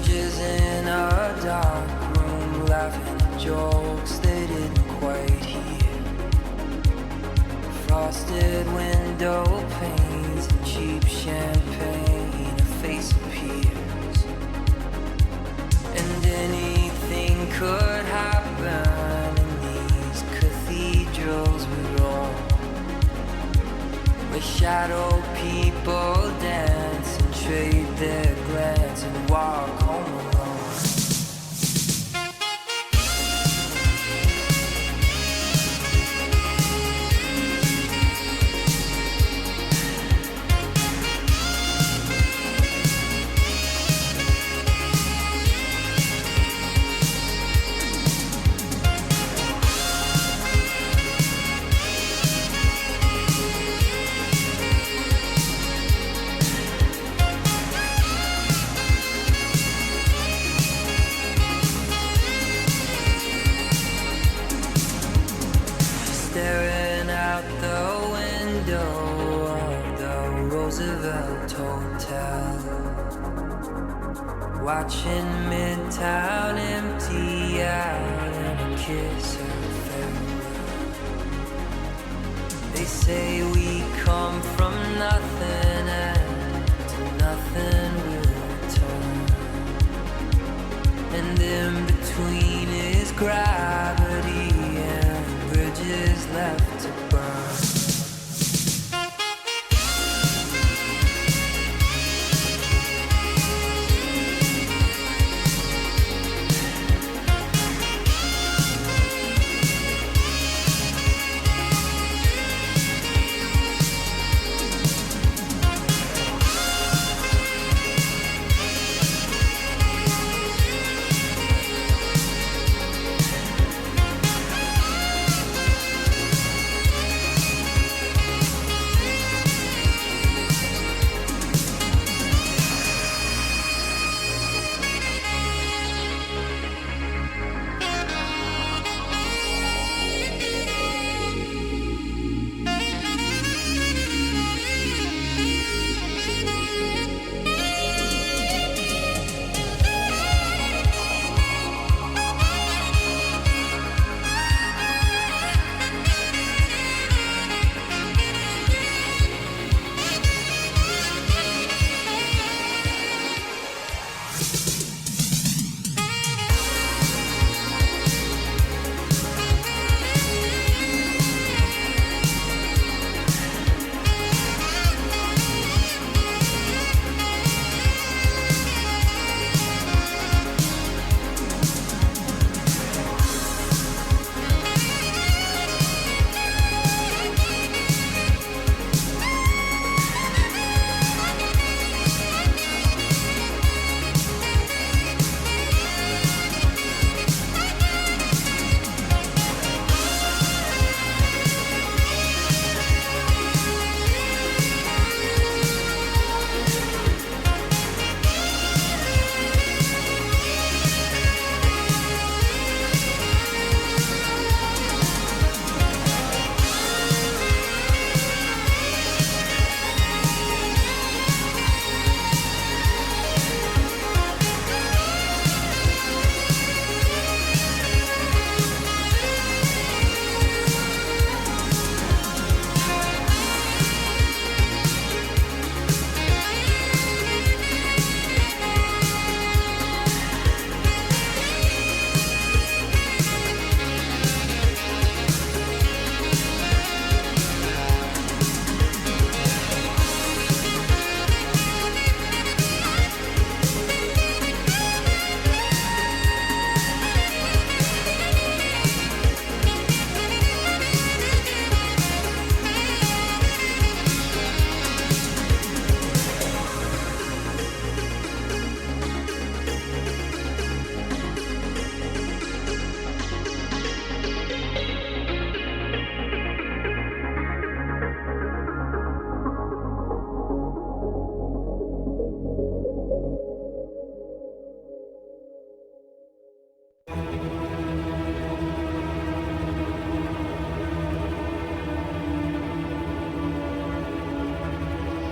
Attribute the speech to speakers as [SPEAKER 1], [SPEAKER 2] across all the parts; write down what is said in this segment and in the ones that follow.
[SPEAKER 1] strangers in a dark room, laughing at jokes they didn't quite hear. Frosted window panes and cheap champagne, a face appears. And anything could happen in these cathedrals we roam, where shadow people dance and trade their glance and walk home alone. Staring out the window of the Roosevelt Hotel, watching Midtown empty out and a kiss of farewell. They say we come from nothing and to nothing we'll return, and in between is gravity and bridges left to burn.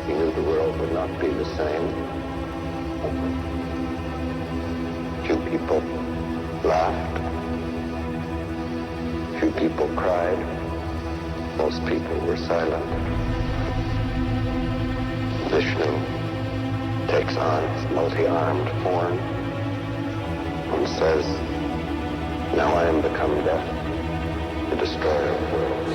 [SPEAKER 2] He knew the world would not be the same. Few people laughed. Few people cried. Most people were silent. Vishnu takes on his multi-armed form and says, "Now I am become death, the destroyer of worlds."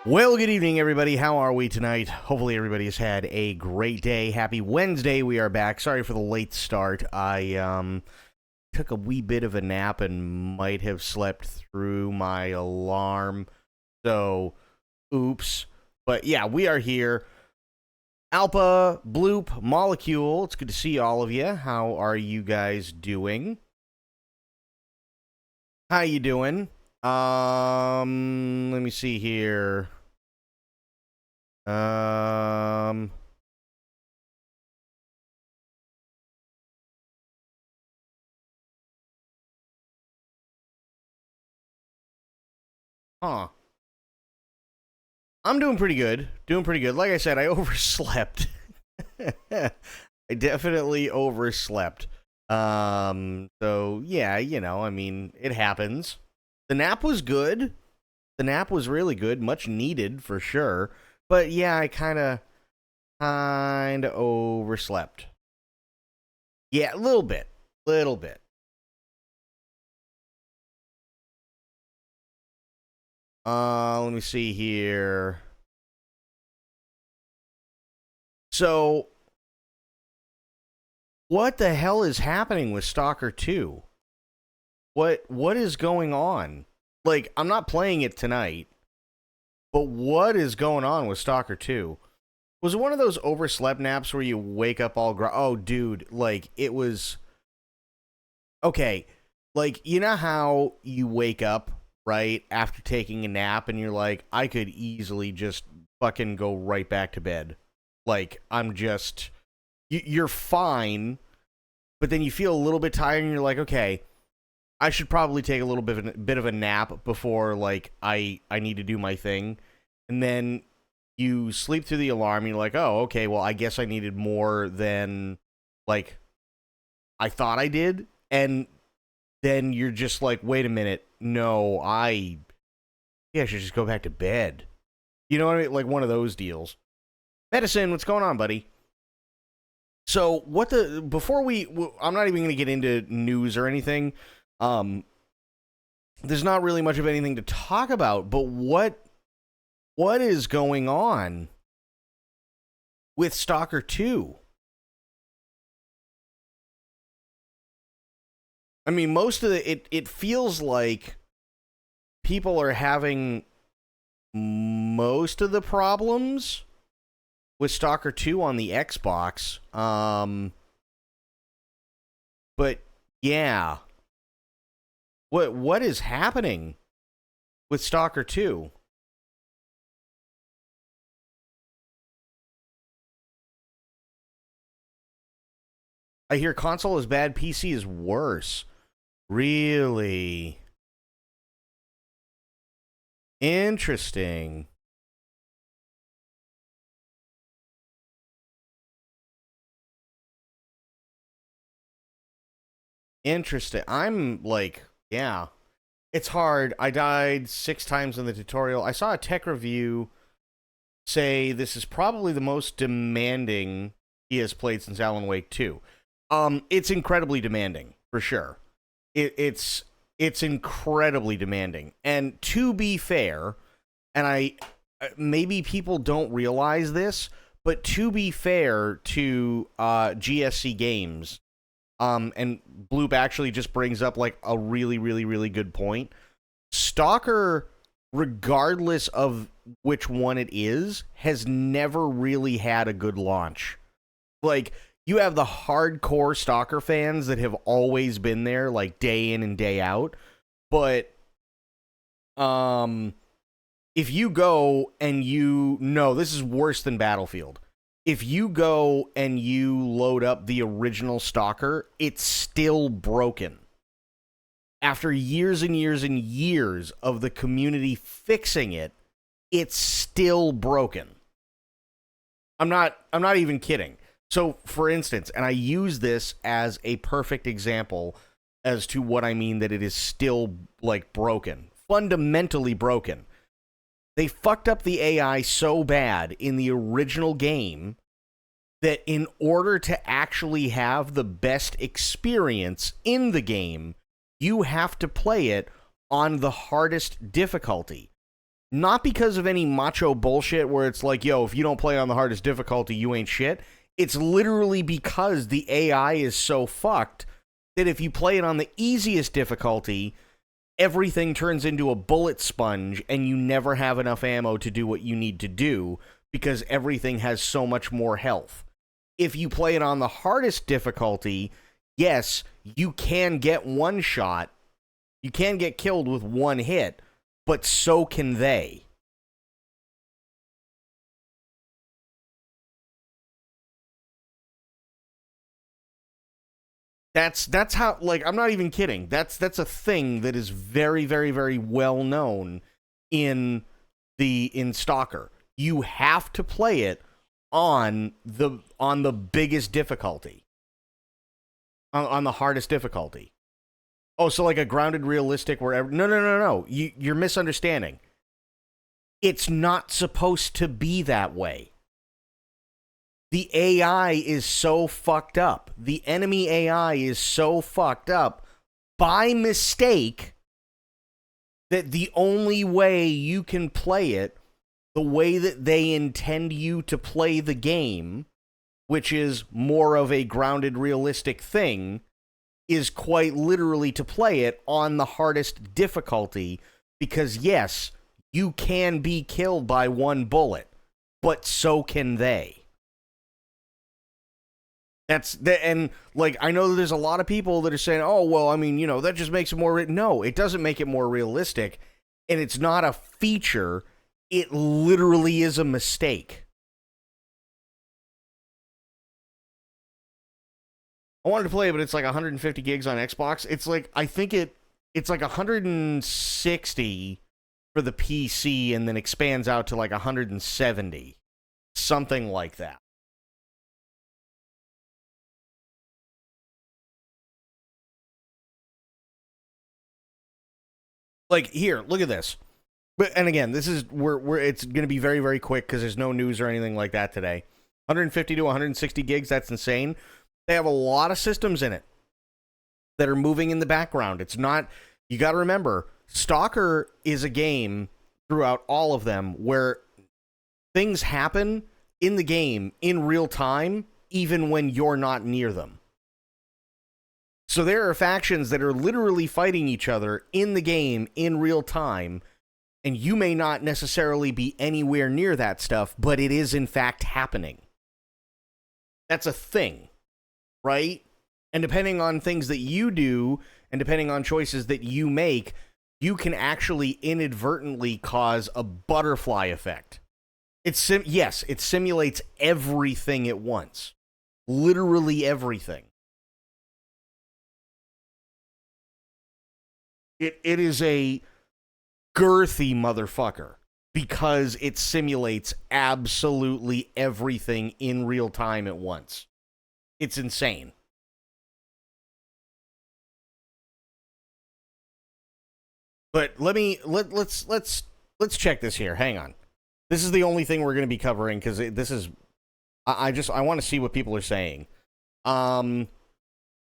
[SPEAKER 3] Well, good evening, everybody. How are we tonight? Hopefully everybody has had a great day. Happy Wednesday. We are back. Sorry for the late start. I took a wee bit of a nap and might have slept through my alarm. So, oops. But yeah, we are here. Alpha, Bloop, Molecule. It's good to see all of you. How are you guys doing? How you doing? Let me see here. Huh. I'm doing pretty good. Doing pretty good. Like I said, I overslept. I definitely overslept. So yeah, I mean, it happens. The nap was good. The nap was really good, much needed for sure. But yeah, I kind of overslept. Yeah, a little bit. Let me see here. So, what the hell is happening with Stalker 2? What is going on? Like, I'm not playing it tonight, but what is going on with Stalker 2? Was it one of those overslept naps where you wake up all oh, dude, like, it was... Okay, like, you know how you wake up, right, after taking a nap, and you're like, I could easily just fucking go right back to bed. Like, I'm just... You're fine, but then you feel a little bit tired, and you're like, okay, I should probably take a little bit of a nap before, like, I need to do my thing. And then you sleep through the alarm, and you're like, oh, okay, well, I guess I needed more than, like, I thought I did. And then you're just like, wait a minute, no, I should just go back to bed. You know what I mean? Like one of those deals. Medicine, what's going on, buddy? So, before I'm not even going to get into news or anything. There's not really much of anything to talk about, but what is going on with Stalker 2? I mean, most of it feels like people are having most of the problems with Stalker 2 on the Xbox. But yeah. What is happening with Stalker 2? I hear console is bad, PC is worse. Really? Interesting. Interesting. I'm like, yeah. It's hard. I died 6 times in the tutorial. I saw a tech review say this is probably the most demanding he has played since Alan Wake 2. It's incredibly demanding, for sure. It's incredibly demanding. And to be fair, and maybe people don't realize this, but to be fair to GSC Games, and Bloop actually just brings up like a really, really, really good point. Stalker, regardless of which one it is, has never really had a good launch. Like, you have the hardcore Stalker fans that have always been there, like, day in and day out. But, if you go and this is worse than Battlefield. If you go and you load up the original Stalker, it's still broken. After years and years and years of the community fixing it, it's still broken. I'm not even kidding. So, for instance, and I use this as a perfect example as to what I mean that it is still, like, broken. Fundamentally broken. They fucked up the AI so bad in the original game that in order to actually have the best experience in the game, you have to play it on the hardest difficulty. Not because of any macho bullshit where it's like, yo, if you don't play on the hardest difficulty, you ain't shit. It's literally because the AI is so fucked that if you play it on the easiest difficulty, everything turns into a bullet sponge and you never have enough ammo to do what you need to do because everything has so much more health. If you play it on the hardest difficulty, yes, you can get one shot. You can get killed with one hit, but so can they. That's how, like, I'm not even kidding. That's a thing that is very, very, very well known in Stalker. You have to play it on the biggest difficulty. On the hardest difficulty. Oh, so like a grounded realistic wherever. No. You're misunderstanding. It's not supposed to be that way. The AI is so fucked up. The enemy AI is so fucked up by mistake that the only way you can play it the way that they intend you to play the game, which is more of a grounded, realistic thing, is quite literally to play it on the hardest difficulty, because yes, you can be killed by one bullet, but so can they. And like, I know that there's a lot of people that are saying, oh, well, I mean, that just makes it more. No, it doesn't make it more realistic. And it's not a feature. It literally is a mistake. I wanted to play it, but it's like 150 gigs on Xbox. It's like, I think it's like 160 for the PC and then expands out to like 170. Something like that. Like, here, look at this. And again, this is we're it's going to be very, very quick because there's no news or anything like that today. 150 to 160 gigs, that's insane. They have a lot of systems in it that are moving in the background. It's not, you got to remember, Stalker is a game throughout all of them where things happen in the game in real time, even when you're not near them. So there are factions that are literally fighting each other in the game in real time, and you may not necessarily be anywhere near that stuff, but it is in fact happening. That's a thing, right? And depending on things that you do, and depending on choices that you make, you can actually inadvertently cause a butterfly effect. Yes, it simulates everything at once. Literally everything. It is a girthy motherfucker because it simulates absolutely everything in real time at once. It's insane. But let's check this here. Hang on. This is the only thing we're going to be covering because this is I want to see what people are saying.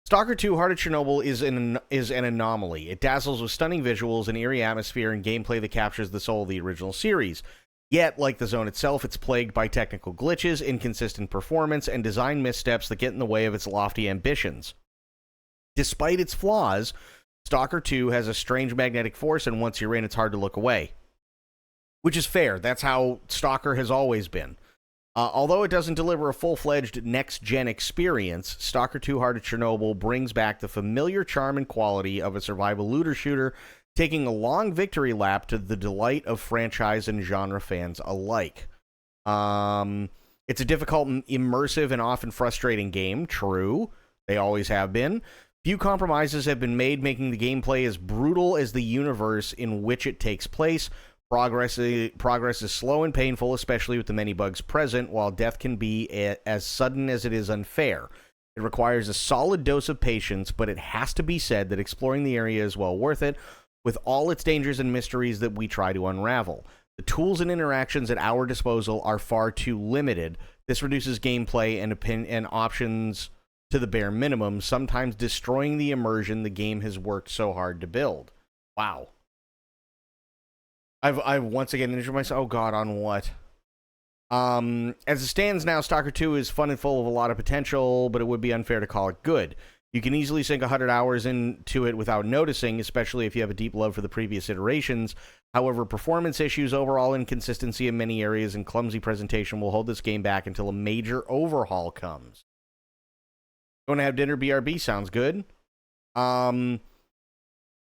[SPEAKER 3] Stalker 2 Heart of Chernobyl is an anomaly. It dazzles with stunning visuals, an eerie atmosphere, and gameplay that captures the soul of the original series. Yet, like the zone itself, it's plagued by technical glitches, inconsistent performance, and design missteps that get in the way of its lofty ambitions. Despite its flaws, Stalker 2 has a strange magnetic force, and once you're in, it's hard to look away. Which is fair. That's how Stalker has always been. Although it doesn't deliver a full-fledged next-gen experience, Stalker 2 Heart of Chernobyl brings back the familiar charm and quality of a survival looter shooter, taking a long victory lap to the delight of franchise and genre fans alike. It's a difficult, immersive, and often frustrating game. True. They always have been. Few compromises have been made, making the gameplay as brutal as the universe in which it takes place. Progress is slow and painful, especially with the many bugs present, while death can be as sudden as it is unfair. It requires a solid dose of patience, but it has to be said that exploring the area is well worth it, with all its dangers and mysteries that we try to unravel. The tools and interactions at our disposal are far too limited. This reduces gameplay and options to the bare minimum, sometimes destroying the immersion the game has worked so hard to build. Wow. I've once again injured myself. Oh God, on what? As it stands now, Stalker 2 is fun and full of a lot of potential, but it would be unfair to call it good. You can easily sink 100 hours into it without noticing, especially if you have a deep love for the previous iterations. However, performance issues, overall inconsistency in many areas, and clumsy presentation will hold this game back until a major overhaul comes. Going to have dinner, BRB, sounds good.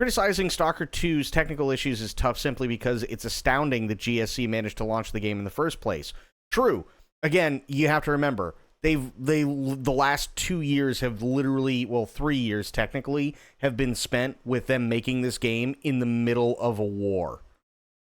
[SPEAKER 3] Criticizing Stalker 2's technical issues is tough simply because it's astounding that GSC managed to launch the game in the first place. True. Again, you have to remember, the last 2 years have literally, well, 3 years technically, have been spent with them making this game in the middle of a war.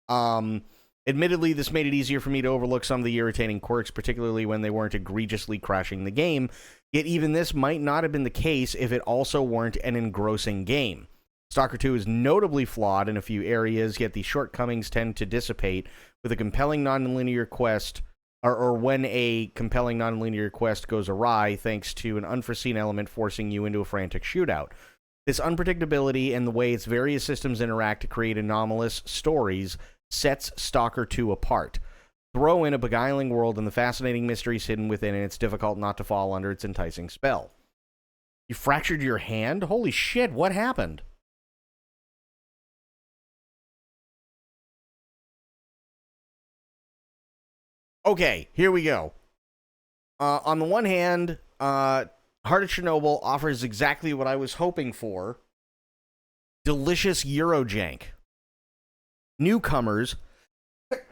[SPEAKER 3] Admittedly, this made it easier for me to overlook some of the irritating quirks, particularly when they weren't egregiously crashing the game. Yet even this might not have been the case if it also weren't an engrossing game. Stalker 2 is notably flawed in a few areas, yet the shortcomings tend to dissipate with a compelling nonlinear quest, or when a compelling nonlinear quest goes awry thanks to an unforeseen element forcing you into a frantic shootout. This unpredictability and the way its various systems interact to create anomalous stories sets Stalker 2 apart. Throw in a beguiling world and the fascinating mysteries hidden within, and it's difficult not to fall under its enticing spell. You fractured your hand? Holy shit, what happened? Okay, here we go. On the one hand, Heart of Chernobyl offers exactly what I was hoping for. Delicious Eurojank. Newcomers,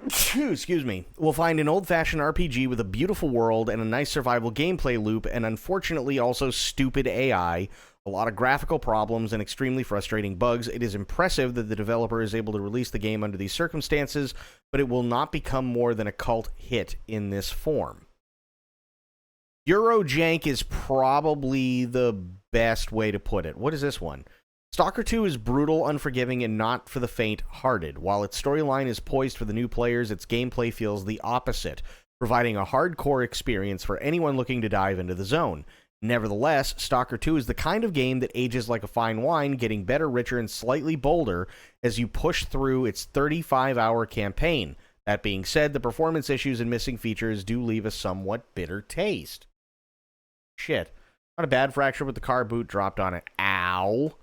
[SPEAKER 3] excuse me, will find an old-fashioned RPG with a beautiful world and a nice survival gameplay loop, and unfortunately also stupid AI, a lot of graphical problems, and extremely frustrating bugs. It is impressive that the developer is able to release the game under these circumstances, but it will not become more than a cult hit in this form. Eurojank is probably the best way to put it. What is this one? Stalker 2 is brutal, unforgiving, and not for the faint-hearted. While its storyline is poised for the new players, its gameplay feels the opposite, providing a hardcore experience for anyone looking to dive into the zone. Nevertheless, Stalker 2 is the kind of game that ages like a fine wine, getting better, richer, and slightly bolder as you push through its 35-hour campaign. That being said, the performance issues and missing features do leave a somewhat bitter taste. Shit. Not a bad fracture, but the car boot dropped on it. Ow.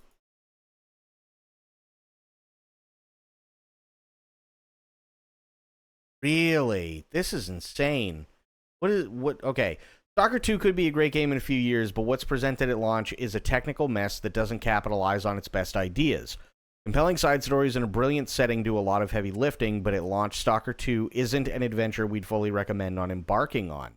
[SPEAKER 3] Really? This is insane. Okay. Stalker 2 could be a great game in a few years, but what's presented at launch is a technical mess that doesn't capitalize on its best ideas. Compelling side stories and a brilliant setting do a lot of heavy lifting, but at launch, Stalker 2 isn't an adventure we'd fully recommend on embarking on.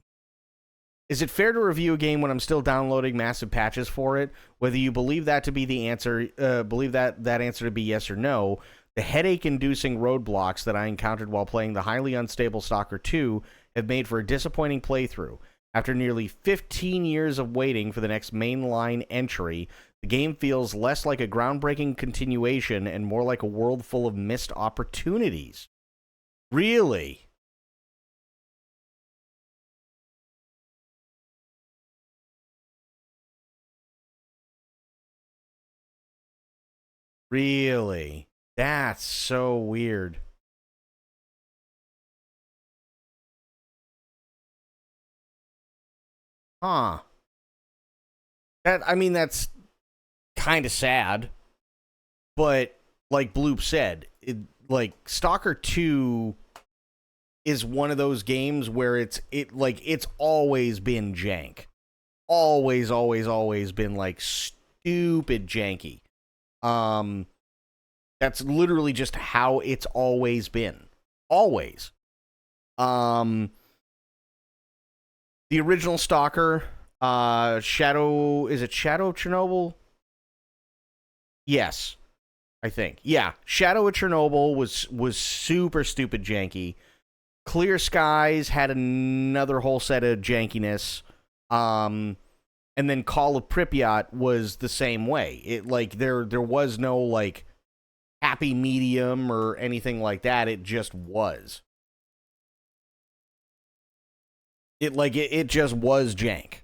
[SPEAKER 3] Is it fair to review a game when I'm still downloading massive patches for it? Whether you believe that to be the answer, believe that answer to be yes or no, the headache-inducing roadblocks that I encountered while playing the highly unstable Stalker 2 have made for a disappointing playthrough. After nearly 15 years of waiting for the next mainline entry, the game feels less like a groundbreaking continuation and more like a world full of missed opportunities. Really? Really? That's so weird. Huh. That's kind of sad. But, like Bloop said, Stalker 2 is one of those games where it's always been jank. Always, always, always been, stupid janky. That's literally just how it's always been. Always. The original Stalker, Shadow of Chernobyl? Yes, I think. Yeah, Shadow of Chernobyl was super stupid janky. Clear Skies had another whole set of jankiness. And then Call of Pripyat was the same way. It there was no happy medium or anything like that. It just was. It just was jank.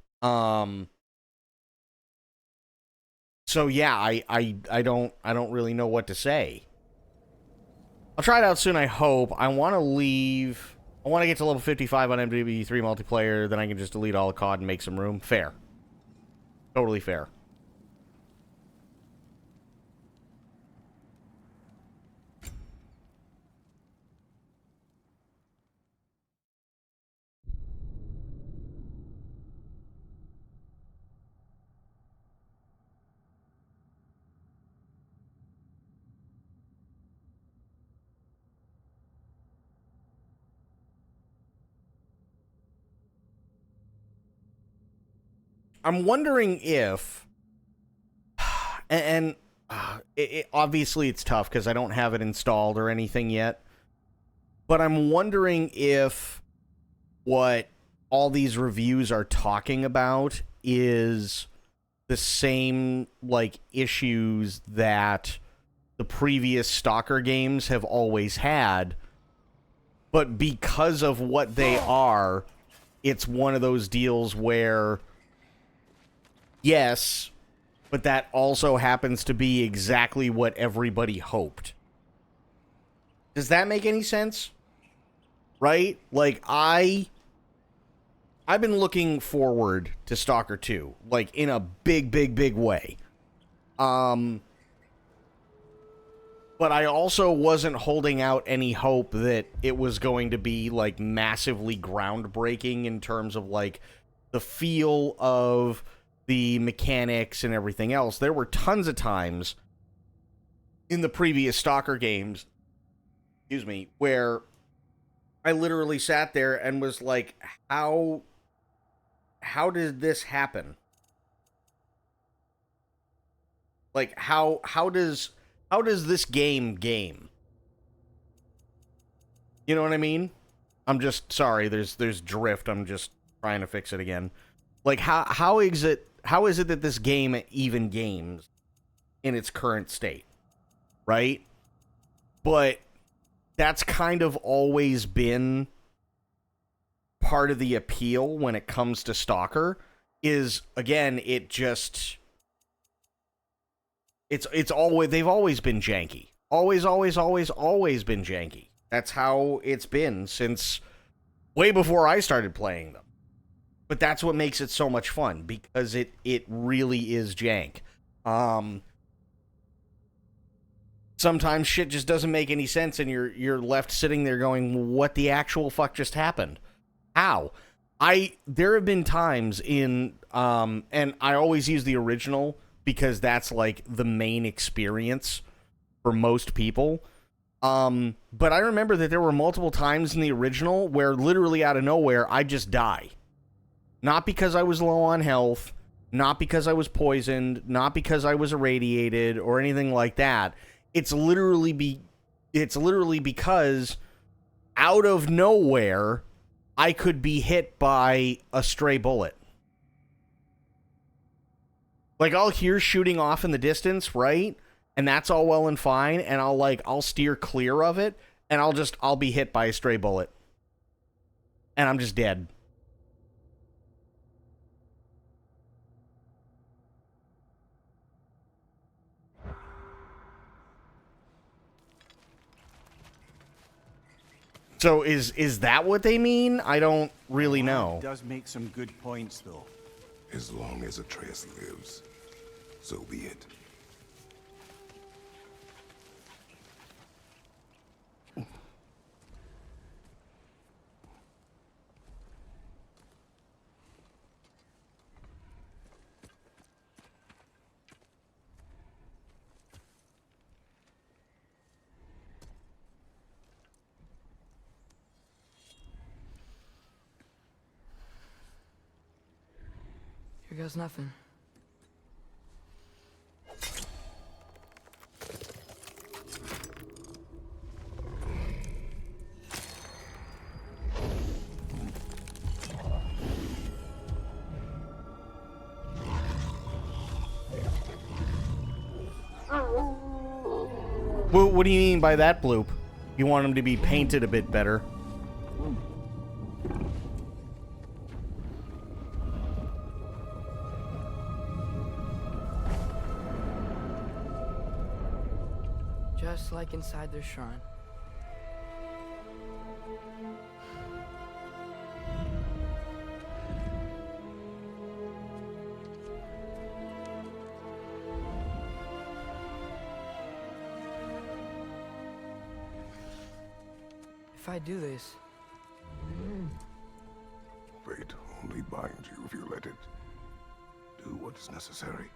[SPEAKER 3] So yeah, I don't really know what to say. I'll try it out soon, I hope. I want to get to level 55 on MW3 multiplayer, then I can just delete all the COD and make some room. Fair. Totally fair. I'm wondering if, and obviously it's tough because I don't have it installed or anything yet, but I'm wondering if what all these reviews are talking about is the same, issues that the previous Stalker games have always had, but because of what they are, it's one of those deals where, yes, but that also happens to be exactly what everybody hoped. Does that make any sense? Right? Like, I've been looking forward to Stalker 2, like, in a big, big, big way. But I also wasn't holding out any hope that it was going to be, like, massively groundbreaking in terms of, like, the feel of the mechanics and everything else. There were tons of times in the previous Stalker games, excuse me, where I literally sat there and was like, how did this happen? Like, how does this game? You know what I mean? I'm just sorry. There's drift. I'm just trying to fix it again. Like, how is it that this game even games in its current state, right? But that's kind of always been part of the appeal when it comes to Stalker. Is, again, it's always, they've always been janky. Always been janky. That's how it's been since way before I started playing them. But that's what makes it so much fun, because it really is jank. Sometimes shit just doesn't make any sense, and you're left sitting there going, what the actual fuck just happened? How? There have been times in, and I always use the original, because that's, like, the main experience for most people. But I remember that there were multiple times in the original where literally out of nowhere, I'd just die. Not because I was low on health, not because I was poisoned, not because I was irradiated or anything like that. It's literally because out of nowhere, I could be hit by a stray bullet. Like, I'll hear shooting off in the distance, right? And that's all well and fine, and I'll steer clear of it, and I'll be hit by a stray bullet. And I'm just dead. So is that what they mean? I don't really know.
[SPEAKER 4] Does make some good points, though.
[SPEAKER 5] As long as Atreus lives, so be it.
[SPEAKER 6] Here goes nothing.
[SPEAKER 3] What do you mean by that, Bloop? You want him to be painted a bit better.
[SPEAKER 6] Just like inside their shrine. If I do this,
[SPEAKER 5] Fate only binds you if you let it. Do what is necessary.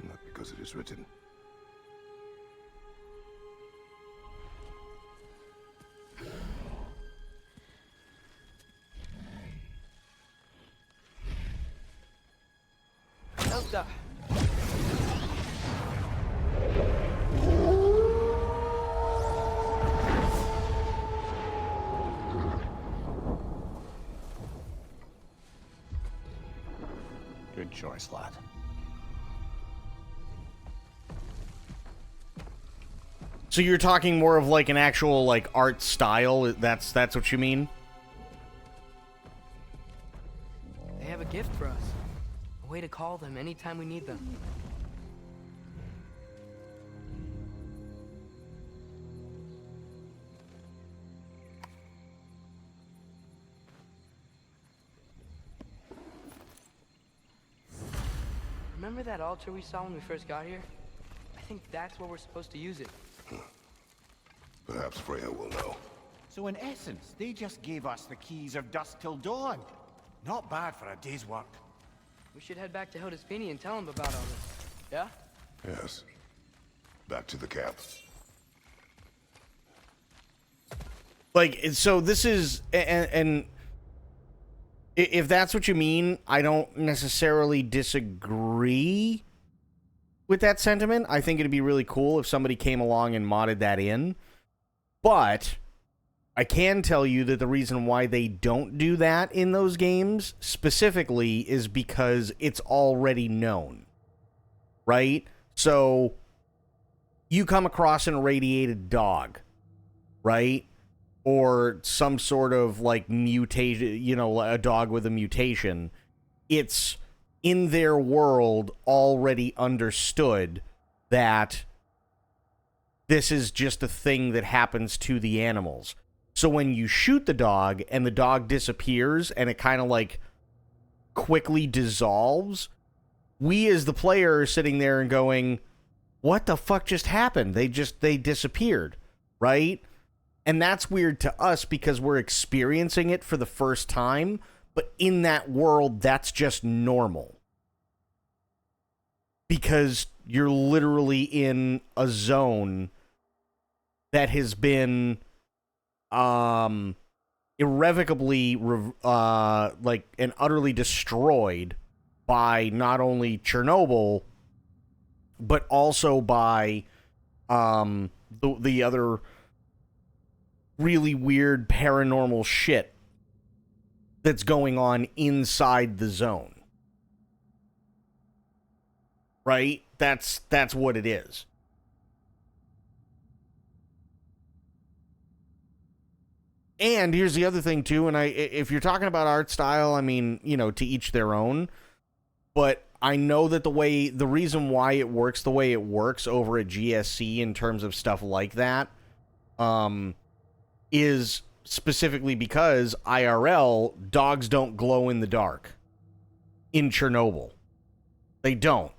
[SPEAKER 5] Not because it is written.
[SPEAKER 6] Elsa.
[SPEAKER 4] Good choice, lad.
[SPEAKER 3] So you're talking more of like an actual like art style? That's what you mean?
[SPEAKER 6] They have a gift for us. A way to call them anytime we need them. Remember that altar we saw when we first got here? I think that's where we're supposed to use it.
[SPEAKER 5] Perhaps Freya will know.
[SPEAKER 4] So in essence, they just gave us the keys of dusk till dawn. Not bad for a day's work.
[SPEAKER 6] We should head back to Hildesfinia and tell him about all this. Yeah?
[SPEAKER 5] Yes. Back to the camp.
[SPEAKER 3] Like, so this is, and if that's what you mean, I don't necessarily disagree with that sentiment. I think it'd be really cool if somebody came along and modded that in. But I can tell you that the reason why they don't do that in those games specifically is because it's already known. Right? So you come across an irradiated dog, right? Or some sort of like mutation, you know, a dog with a mutation. It's in their world already understood that this is just a thing that happens to the animals. So when you shoot the dog and the dog disappears and it kind of like quickly dissolves, we as the player are sitting there and going, what the fuck just happened? They disappeared, right? And that's weird to us because we're experiencing it for the first time, but in that world, that's just normal. Because you're literally in a zone that has been irrevocably like and utterly destroyed by not only Chernobyl but also by the other really weird paranormal shit that's going on inside the zone. Right? That's what it is. And here's the other thing too, and if you're talking about art style, I mean, you know, to each their own, but I know that the reason why it works the way it works over at GSC in terms of stuff like that, is specifically because IRL, dogs don't glow in the dark in Chernobyl. They don't.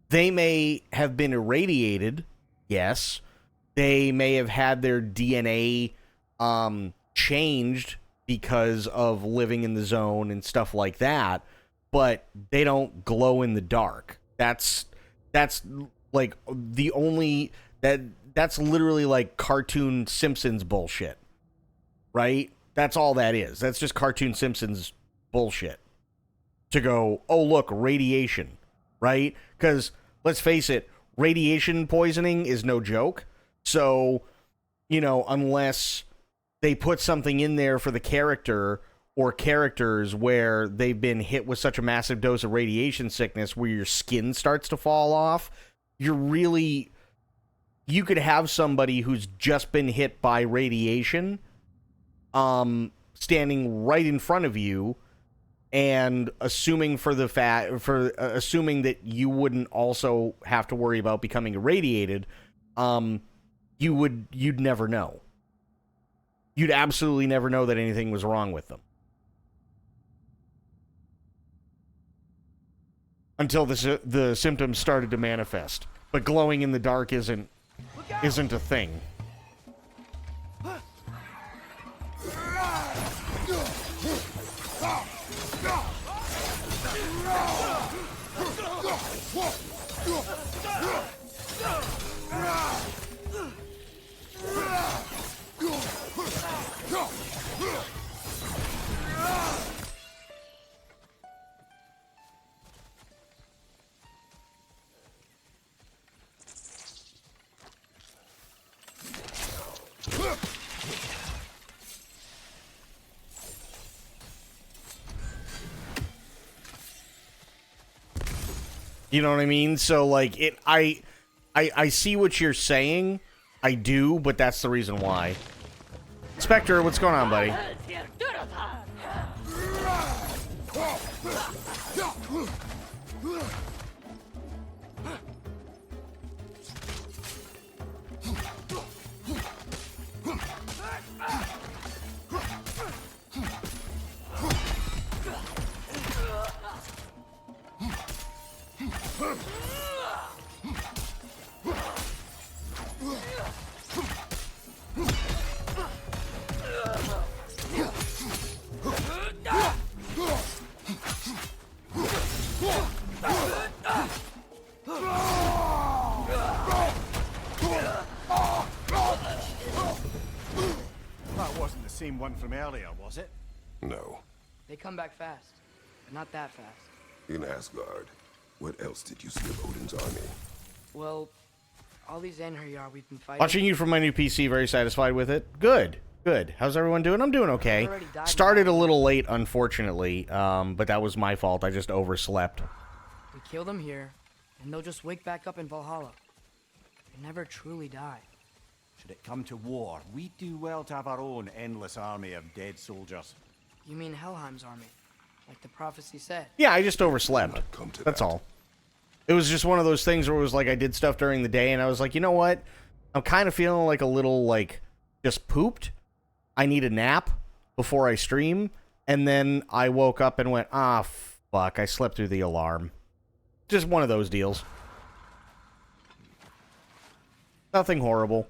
[SPEAKER 3] They may have been irradiated, yes. They may have had their DNA changed because of living in the zone and stuff like that, but they don't glow in the dark. That's like the only that's literally like cartoon Simpsons bullshit. Right? That's all that is. That's just cartoon Simpsons bullshit. To go, oh look, radiation, right? Cuz let's face it, radiation poisoning is no joke. So, you know, unless they put something in there for the character or characters where they've been hit with such a massive dose of radiation sickness where your skin starts to fall off, you could have somebody who's just been hit by radiation standing right in front of you and assuming assuming that you wouldn't also have to worry about becoming irradiated, you'd never know. You'd absolutely never know that anything was wrong with them. Until the symptoms started to manifest. But glowing in the dark isn't a thing. You know what I mean? So, like, I see what you're saying. I do, but that's the reason why. Spectre, what's going on, buddy?
[SPEAKER 4] That wasn't the same one from earlier, was it?
[SPEAKER 5] No.
[SPEAKER 6] They come back fast, but not that fast.
[SPEAKER 5] In Asgard, what else did you see of Odin's army?
[SPEAKER 6] Well, all these Einherjar we've been fighting.
[SPEAKER 3] Watching you from my new PC, very satisfied with it. Good, good. How's everyone doing? I'm doing okay. Started a little late, unfortunately, but that was my fault. I just overslept.
[SPEAKER 6] We kill them here, and they'll just wake back up in Valhalla. They never truly die.
[SPEAKER 4] Should it come to war, we'd do well to have our own endless army of dead soldiers.
[SPEAKER 6] You mean Helheim's army, like the prophecy said?
[SPEAKER 3] Yeah, I just overslept. That's all. It was just one of those things where it was like I did stuff during the day, and I was like, you know what? I'm kind of feeling like a little, like, just pooped. I need a nap before I stream. And then I woke up and went, ah, fuck, I slept through the alarm. Just one of those deals. Nothing horrible.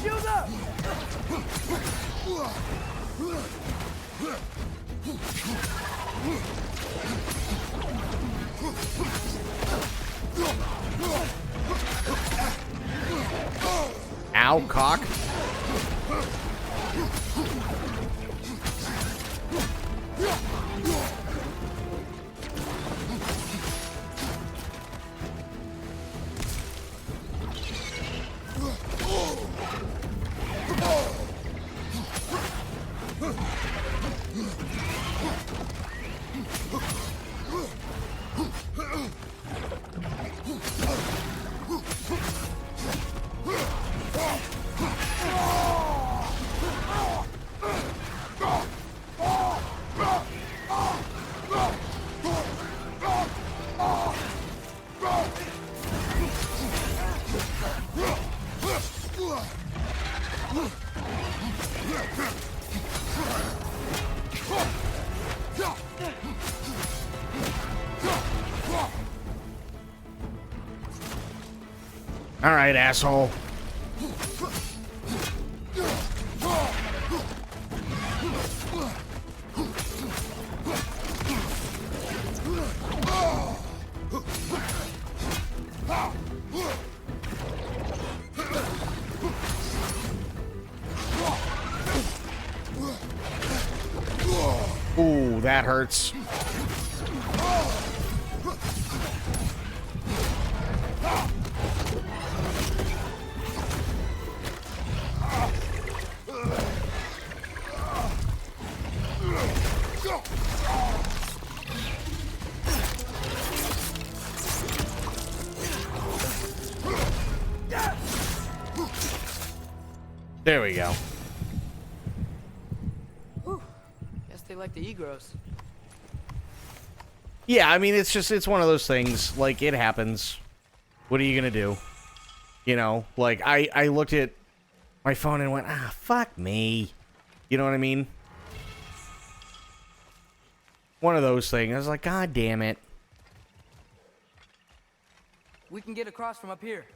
[SPEAKER 6] Shield up!
[SPEAKER 3] Ow, cock. All right, asshole. Ooh, that hurts. There we go.
[SPEAKER 6] Whew. Guess they like the Egros.
[SPEAKER 3] Yeah, I mean, it's one of those things. Like, it happens. What are you gonna do? You know, like, I looked at my phone and went, ah, fuck me. You know what I mean? One of those things. I was like, God damn it.
[SPEAKER 6] We can get across from up here.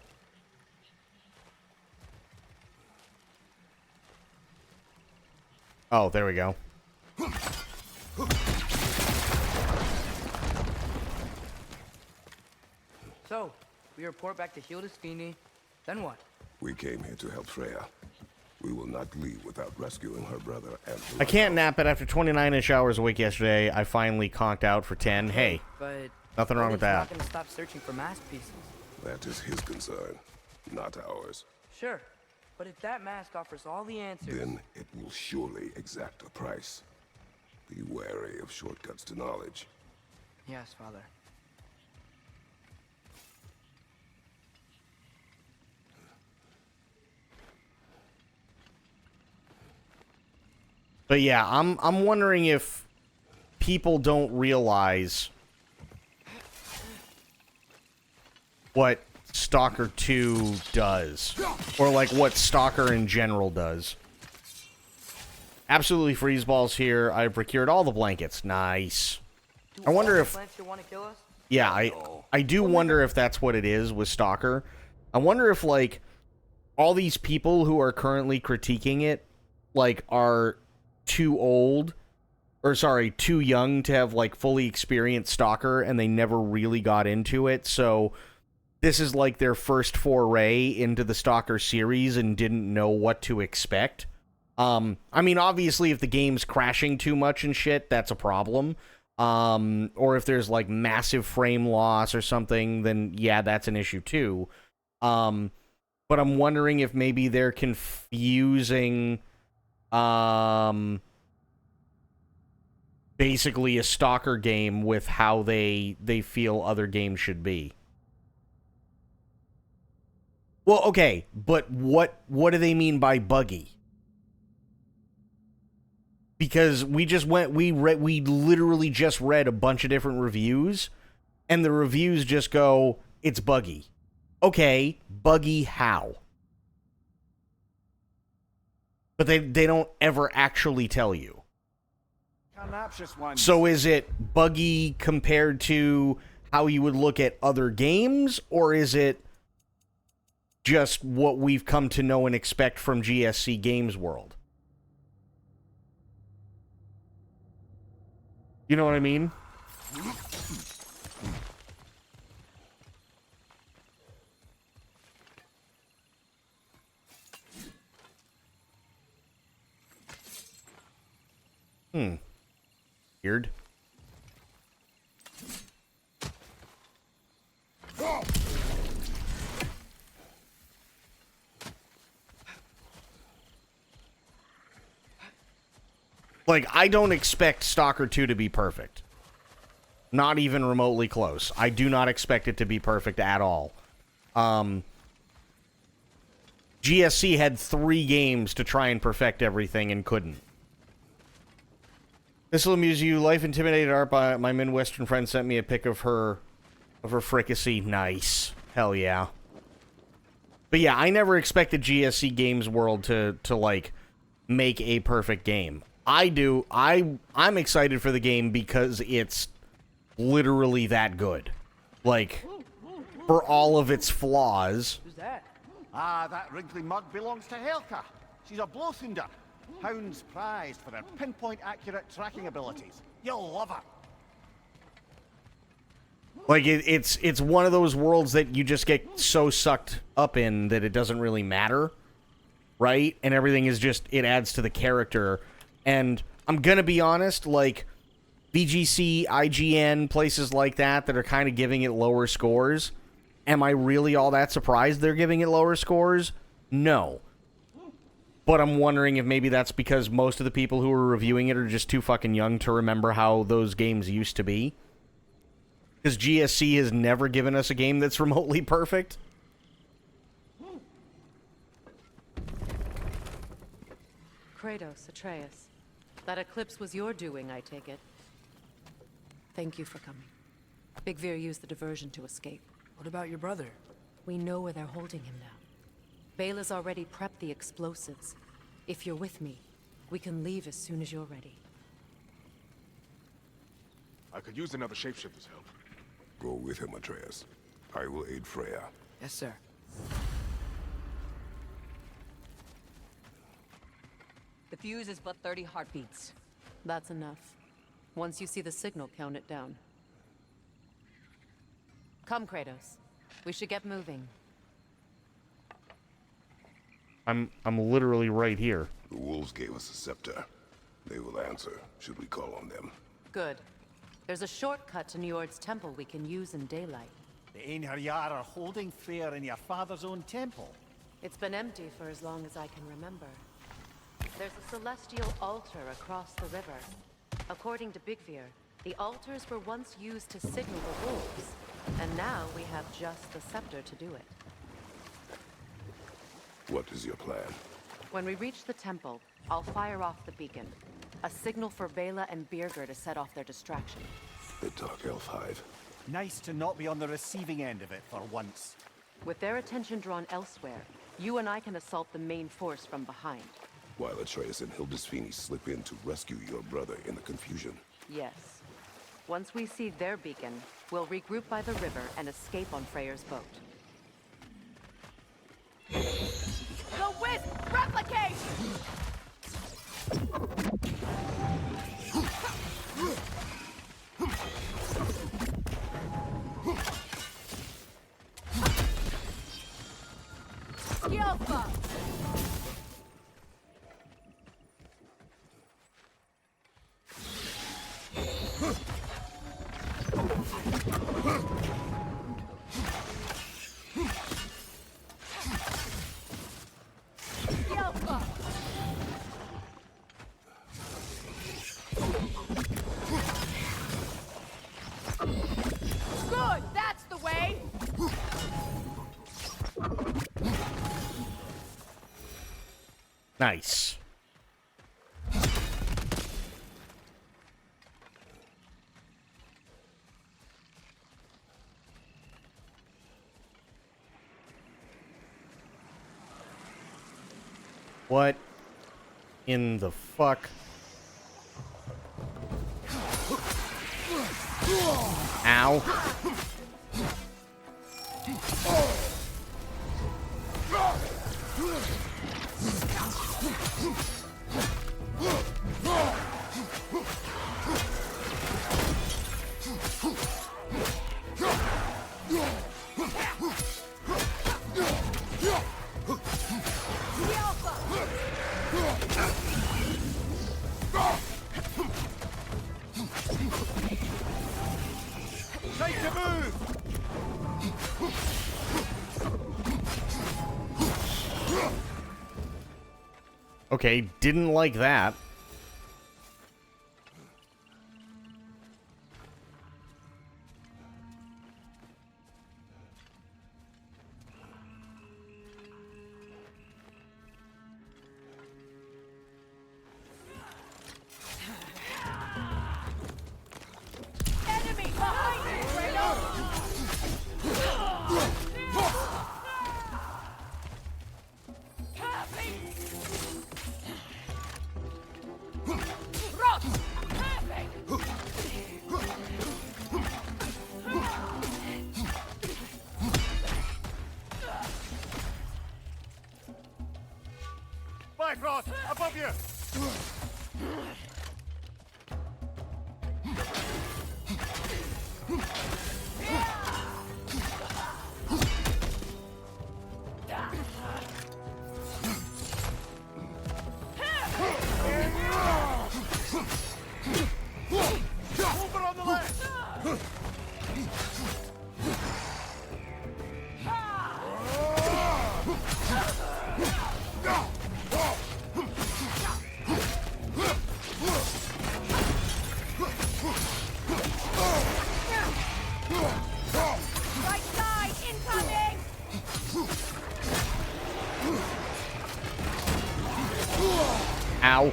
[SPEAKER 3] Oh, there we go.
[SPEAKER 6] So, we report back to Hildisvini. Then what?
[SPEAKER 5] We came here to help Freya. We will not leave without rescuing her brother and...
[SPEAKER 3] I can't nap it after 29-ish hours a week yesterday. I finally conked out for 10. Hey,
[SPEAKER 6] But
[SPEAKER 3] nothing wrong with that.
[SPEAKER 6] Not gonna stop searching for masterpieces.
[SPEAKER 5] That is his concern, not ours.
[SPEAKER 6] Sure, but if that mask offers all the answers,
[SPEAKER 5] Then it will surely exact a price. Be wary of shortcuts to knowledge.
[SPEAKER 6] Yes, Father.
[SPEAKER 3] But yeah, I'm wondering if people don't realize what Stalker 2 does, or like what Stalker in general does. Absolutely freeze balls here. I procured all the blankets. Nice. I wonder if... Yeah, I do wonder if that's what it is with Stalker. I wonder if, like, all these people who are currently critiquing it, like, are too old, or sorry, too young to have, like, fully experienced Stalker, and they never really got into it, so this is, like, their first foray into the Stalker series and didn't know what to expect. I mean, obviously, if the game's crashing too much and shit, that's a problem. Or if there's, like, massive frame loss or something, then, yeah, that's an issue, too. But I'm wondering if maybe they're confusing, basically a Stalker game with how they feel other games should be. Well, okay, but what do they mean by buggy? Because we literally just read a bunch of different reviews, and the reviews just go, it's buggy. Okay, buggy how? But they don't ever actually tell you. So is it buggy compared to how you would look at other games, or is it just what we've come to know and expect from GSC Games World? You know what I mean? Weird. Like, I don't expect Stalker 2 to be perfect. Not even remotely close. I do not expect it to be perfect at all. GSC had 3 games to try and perfect everything and couldn't. This will amuse you. Life intimidated art by my Midwestern friend sent me a pic of her fricassee. Nice. Hell yeah. But yeah, I never expected GSC Games World to like make a perfect game. I do. I'm excited for the game because it's literally that good. Like, for all of its flaws.
[SPEAKER 6] Who's that?
[SPEAKER 4] Ah, that wrinkly mug belongs to Helka. She's a Blothunder. Hound's prized for her pinpoint accurate tracking abilities. You'll love her.
[SPEAKER 3] Like, it's one of those worlds that you just get so sucked up in that it doesn't really matter, right? And everything is just, it adds to the character. And I'm gonna be honest, like, VGC, IGN, places like that are kind of giving it lower scores. Am I really all that surprised they're giving it lower scores? No. But I'm wondering if maybe that's because most of the people who are reviewing it are just too fucking young to remember how those games used to be. Because GSC has never given us a game that's remotely perfect.
[SPEAKER 7] Kratos, Atreus. That eclipse was your doing, I take it. Thank you for coming. Big Veer used the diversion to escape.
[SPEAKER 6] What about your brother?
[SPEAKER 7] We know where they're holding him now. Bela's already prepped the explosives. If you're with me, we can leave as soon as you're ready.
[SPEAKER 5] I could use another shapeshifter's help. Go with him, Atreus. I will aid Freya.
[SPEAKER 6] Yes, sir.
[SPEAKER 8] The fuse is but 30 heartbeats.
[SPEAKER 7] That's enough. Once you see the signal, count it down. Come, Kratos. We should get moving.
[SPEAKER 3] I'm literally right here.
[SPEAKER 5] The wolves gave us a scepter. They will answer, should we call on them.
[SPEAKER 7] Good. There's a shortcut to Njord's temple we can use in daylight.
[SPEAKER 4] The Einherjar are holding fair in your father's own temple.
[SPEAKER 7] It's been empty for as long as I can remember. There's a celestial altar across the river. According to Big Fear, the altars were once used to signal the wolves, and now we have just the scepter to do it.
[SPEAKER 5] What is your plan?
[SPEAKER 7] When we reach the temple, I'll fire off the beacon. A signal for Bela and Birger to set off their distraction.
[SPEAKER 5] The Dark Elf Hive.
[SPEAKER 4] Nice to not be on the receiving end of it for once.
[SPEAKER 7] With their attention drawn elsewhere, you and I can assault the main force from behind.
[SPEAKER 5] While Atreus and Hildisvini slip in to rescue your brother in the confusion.
[SPEAKER 7] Yes. Once we see their beacon, we'll regroup by the river and escape on Freyr's boat.
[SPEAKER 9] The Wisp, replicate! Yelpa! Good, that's the way!
[SPEAKER 3] Nice. What in the fuck? Ow.
[SPEAKER 4] Time to move!
[SPEAKER 3] Okay, didn't like that.
[SPEAKER 9] Enemy behind you, Kratos! Rot!
[SPEAKER 4] Bifrost, above you! Over on the left!
[SPEAKER 9] Right side, incoming!
[SPEAKER 3] Ow.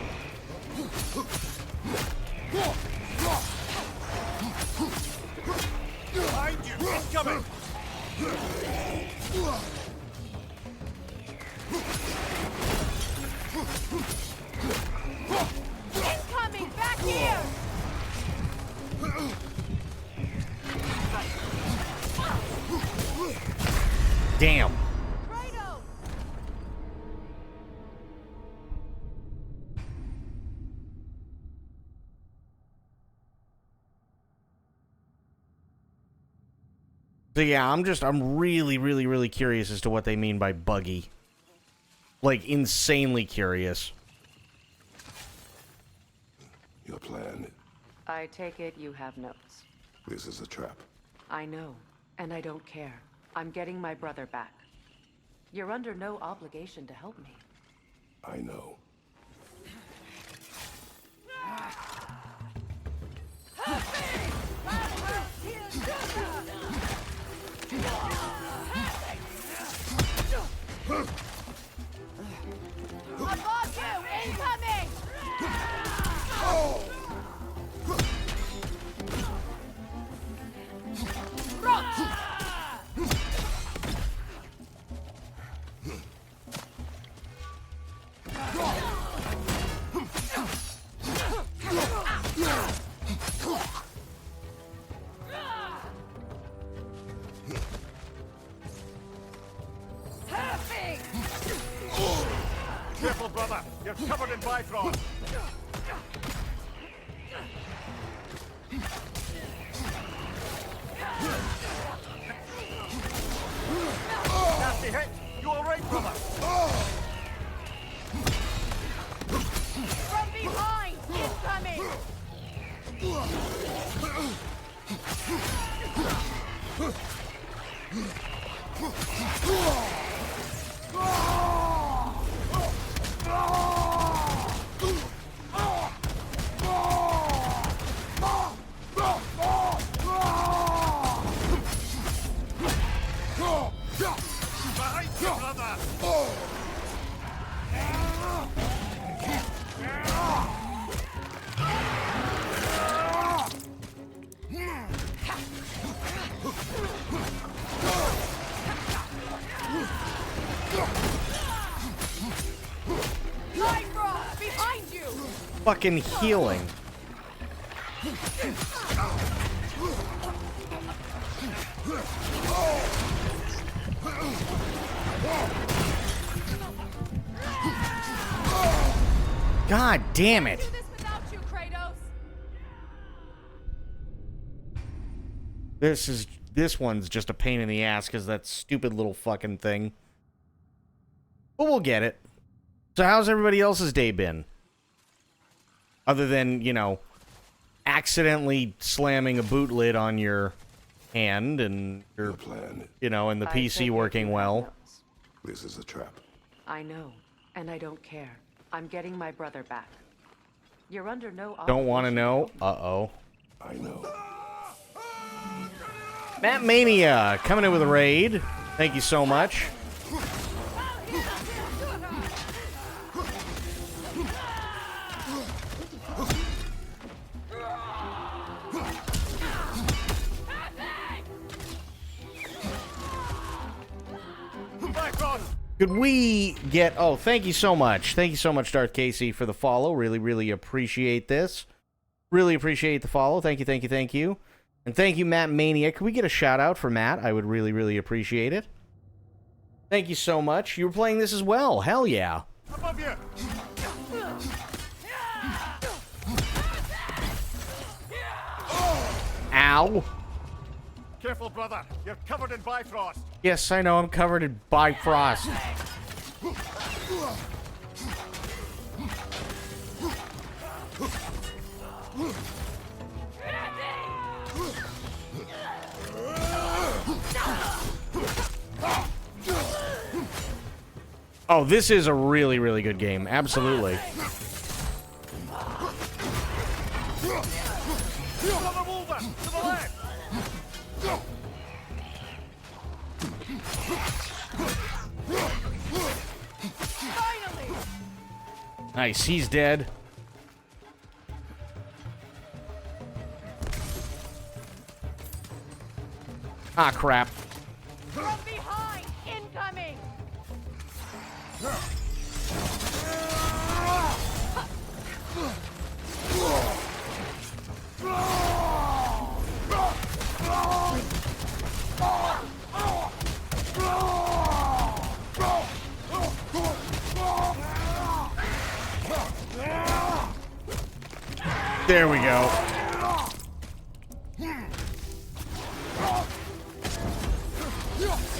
[SPEAKER 4] Behind you, incoming!
[SPEAKER 9] Incoming, back here!
[SPEAKER 3] Damn.
[SPEAKER 9] Kratos!
[SPEAKER 3] So yeah, I'm really curious as to what they mean by buggy. Like, insanely curious.
[SPEAKER 5] Your plan.
[SPEAKER 7] I take it you have notes.
[SPEAKER 5] This is a trap.
[SPEAKER 7] I know, and I don't care. I'm getting my brother back. You're under no obligation to help me.
[SPEAKER 5] I know.
[SPEAKER 4] covered in Bifrost. Nasty hit. You all right, brother?
[SPEAKER 9] From behind! Incoming!
[SPEAKER 4] Behind you, brother!
[SPEAKER 9] Bifrost! Behind you!
[SPEAKER 3] Fucking healing. God damn it.
[SPEAKER 9] Do this without you, Kratos!
[SPEAKER 3] This one's just a pain in the ass because that stupid little fucking thing. But we'll get it. So how's everybody else's day been? Other than, you know, accidentally slamming a boot lid on your hand and your,
[SPEAKER 5] plan.
[SPEAKER 3] you know, and the
[SPEAKER 7] I
[SPEAKER 3] PC
[SPEAKER 7] take it
[SPEAKER 3] working
[SPEAKER 7] you
[SPEAKER 3] well.
[SPEAKER 7] have notes.
[SPEAKER 5] This is a trap.
[SPEAKER 7] I know, and I don't care. I'm getting my brother back. You're under no
[SPEAKER 3] Don't want to
[SPEAKER 7] obligation
[SPEAKER 3] know?
[SPEAKER 7] help me.
[SPEAKER 3] Uh-oh.
[SPEAKER 5] I know.
[SPEAKER 3] Matt Mania coming in with a raid. Thank you so much.
[SPEAKER 4] Bifrost!
[SPEAKER 3] Could we get... Oh, thank you so much. Thank you so much, Darth Casey, for the follow. Really, really appreciate this. Really appreciate the follow. Thank you, thank you, thank you. And thank you, Matt Mania. Could we get a shout-out for Matt? I would really, really appreciate it. Thank you so much. You were playing this as well. Hell yeah.
[SPEAKER 4] Above you!
[SPEAKER 3] Ow.
[SPEAKER 4] Careful, brother. You're covered in Bifrost.
[SPEAKER 3] Yes, I know. I'm covered in Bifrost. Oh, this is a really, really good game. Absolutely.
[SPEAKER 4] Brother Wolver, to the left!
[SPEAKER 9] Finally!
[SPEAKER 3] Nice. He's dead. Ah, crap.
[SPEAKER 9] From behind! Incoming!
[SPEAKER 3] There we go.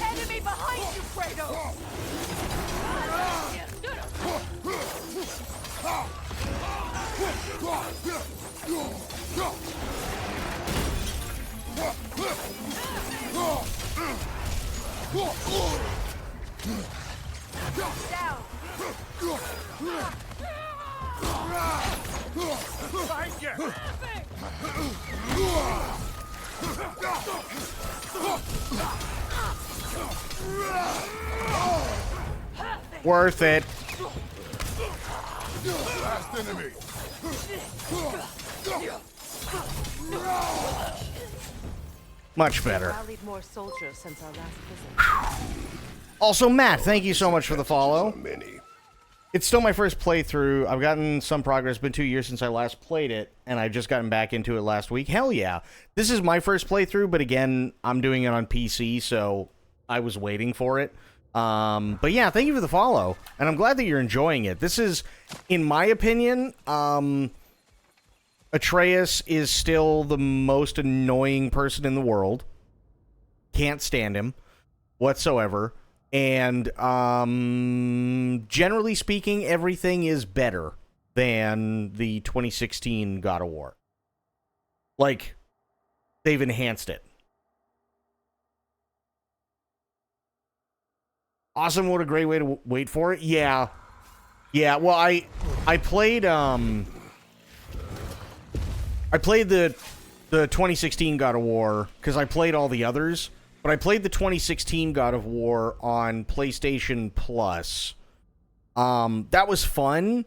[SPEAKER 9] Enemy behind you, Kratos! Down!
[SPEAKER 4] Behind you!
[SPEAKER 3] Worth it.
[SPEAKER 5] Last enemy.
[SPEAKER 3] Much better.
[SPEAKER 7] Rallied more soldiers since our last visit.
[SPEAKER 3] Also, Matt, thank you so much for the follow.
[SPEAKER 5] Many.
[SPEAKER 3] It's still my first playthrough. I've gotten some progress. It's been 2 years since I last played it, and I've just gotten back into it last week. Hell yeah. This is my first playthrough, but again, I'm doing it on PC, so I was waiting for it. But yeah, thank you for the follow, and I'm glad that you're enjoying it. This is, in my opinion, Atreus is still the most annoying person in the world. Can't stand him whatsoever. And generally speaking, everything is better than the 2016 God of War. Like, they've enhanced it. Awesome, what a great way to wait for it. Yeah. Yeah, well, I played the 2016 God of War because I played all the others, but I played the 2016 God of War on PlayStation Plus. That was fun,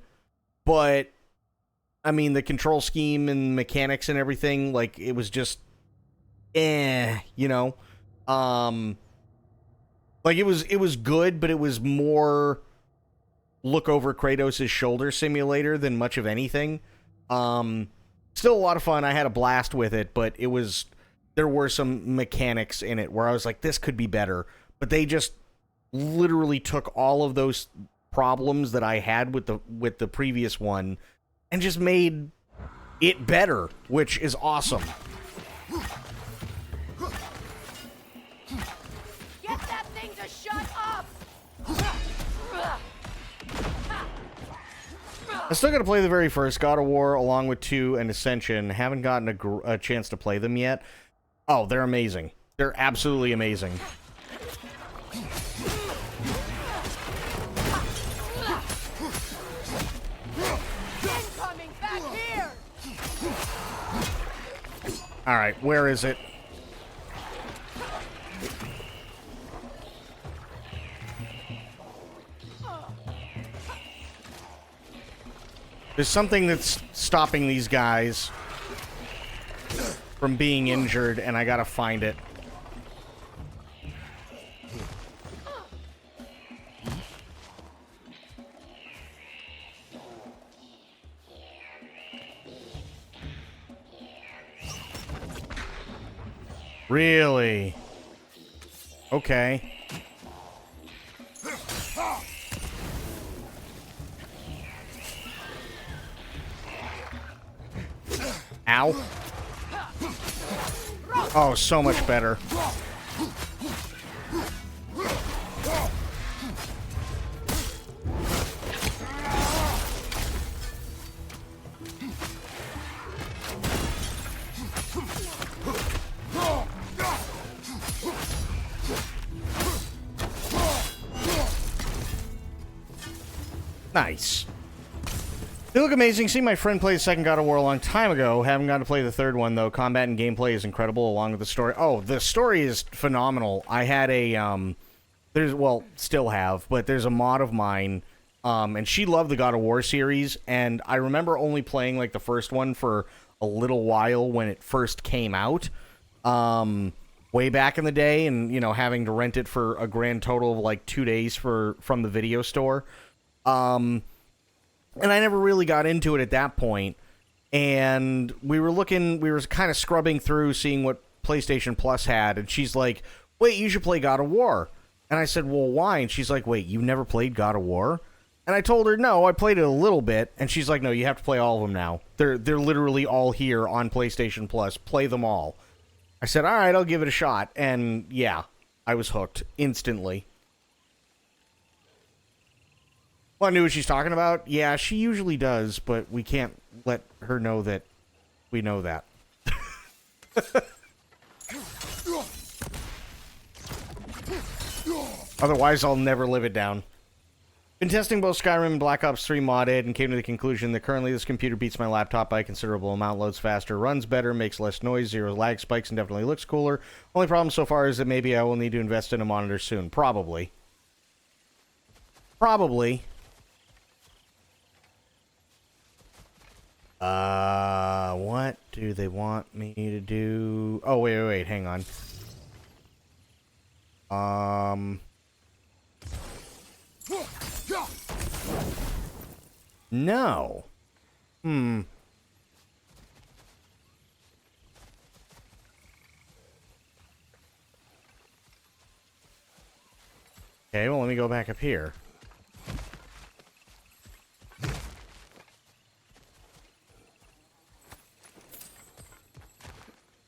[SPEAKER 3] but I mean the control scheme and mechanics and everything, like it was just you know. Like it was good, but it was more look over Kratos' shoulder simulator than much of anything. Still a lot of fun. I had a blast with it, but there were some mechanics in it where I was like, this could be better. But they just literally took all of those problems that I had with the previous one and just made it better, which is awesome.
[SPEAKER 9] Get that thing to shut up!
[SPEAKER 3] I still got to play the very first God of War along with 2 and Ascension. Haven't gotten a chance to play them yet. Oh, they're amazing. They're absolutely amazing.
[SPEAKER 9] Incoming back here!
[SPEAKER 3] All right, where is it? There's something that's stopping these guys from being injured, and I gotta find it. Really? Okay. Ow. Oh, so much better. Nice. They look amazing. See, my friend played the second God of War a long time ago. Haven't gotten to play the third one, though. Combat and gameplay is incredible, along with the story. Oh, the story is phenomenal. I had a, still have, but there's a mod of mine, and she loved the God of War series, and I remember only playing, like, the first one for a little while when it first came out, way back in the day, and, you know, having to rent it for a grand total of, like, 2 days from the video store. And I never really got into it at that point. And we were kind of scrubbing through, seeing what PlayStation Plus had. And she's like, wait, you should play God of War. And I said, well, why? And she's like, wait, you've never played God of War? And I told her, no, I played it a little bit. And she's like, no, you have to play all of them now. They're literally all here on PlayStation Plus. Play them all. I said, all right, I'll give it a shot. And yeah, I was hooked instantly. Well, I knew what she's talking about. Yeah, she usually does, but we can't let her know that we know that. Otherwise, I'll never live it down. Been testing both Skyrim and Black Ops 3 modded and came to the conclusion that currently this computer beats my laptop by a considerable amount, loads faster, runs better, makes less noise, zero lag spikes, and definitely looks cooler. Only problem so far is that maybe I will need to invest in a monitor soon. Probably. What do they want me to do? Oh, wait, hang on. No. Okay, well, let me go back up here.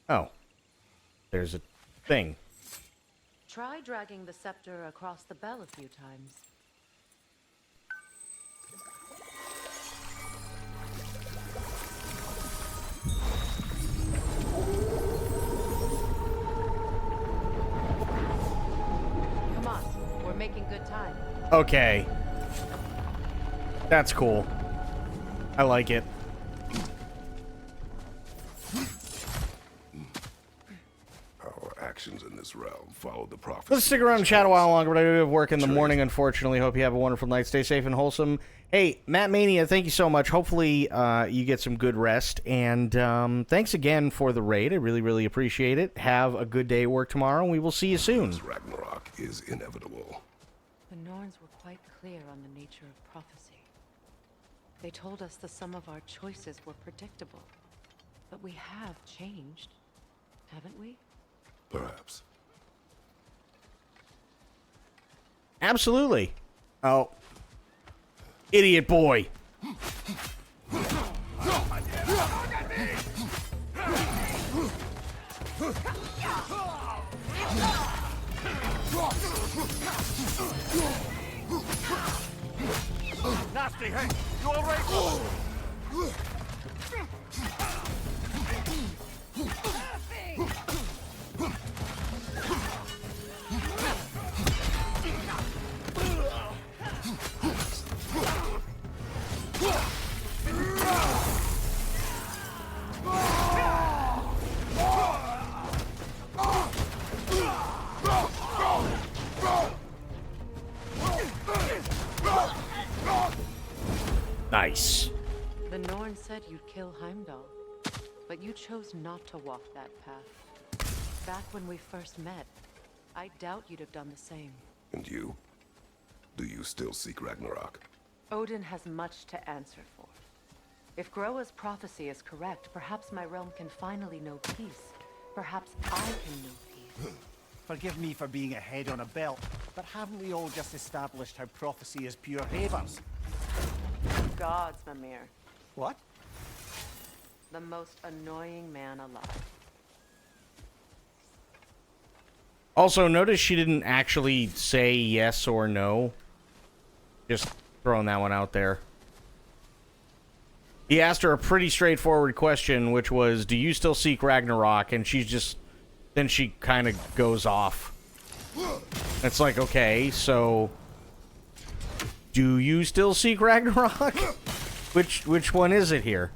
[SPEAKER 3] Oh. There's a thing.
[SPEAKER 7] Try dragging the scepter across the bell a few times. Come on, we're making good time.
[SPEAKER 3] Okay. That's cool. I like it.
[SPEAKER 5] Our actions in this realm follow the prophecy.
[SPEAKER 3] Let's stick around and chat a while longer, but I do have work in the morning, unfortunately. Hope you have a wonderful night. Stay safe and wholesome. Hey, Matt Mania, thank you so much. Hopefully you get some good rest. And thanks again for the raid. I really, really appreciate it. Have a good day at work tomorrow, and we will see you soon.
[SPEAKER 5] Ragnarok is inevitable.
[SPEAKER 7] The Norns were quite clear on the nature of prophecy. They told us the sum of our choices were predictable. But we have changed, haven't we?
[SPEAKER 5] Perhaps.
[SPEAKER 3] Absolutely. Oh. Idiot boy.
[SPEAKER 4] Nasty, hey! You all right?
[SPEAKER 3] Nice.
[SPEAKER 7] The Norn said you'd kill Heimdall, but you chose not to walk that path. Back when we first met, I doubt you'd have done the same.
[SPEAKER 5] And you? Do you still seek Ragnarok?
[SPEAKER 7] Odin has much to answer for. If Groa's prophecy is correct, perhaps my realm can finally know peace. Perhaps I can know peace.
[SPEAKER 4] Forgive me for being a head on a belt, but haven't we all just established how prophecy is pure havers?
[SPEAKER 7] Gods, Mimir.
[SPEAKER 4] What?
[SPEAKER 7] The most annoying man alive.
[SPEAKER 3] Also, notice she didn't actually say yes or no. Just throwing that one out there. He asked her a pretty straightforward question, which was, do you still seek Ragnarok? And she's just... Then she kind of goes off. It's like, okay, so... Do you still seek Ragnarok? Which one is it here?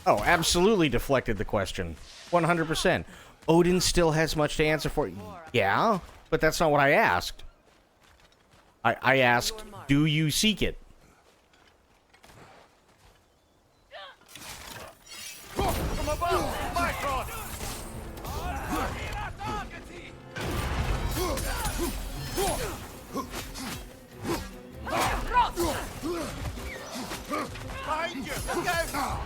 [SPEAKER 3] Oh, absolutely deflected the question. 100%. Odin still has much to answer for. Yeah, but that's not what I asked. I asked, do you seek it?
[SPEAKER 4] From above! Bifrost! Behind you! Go!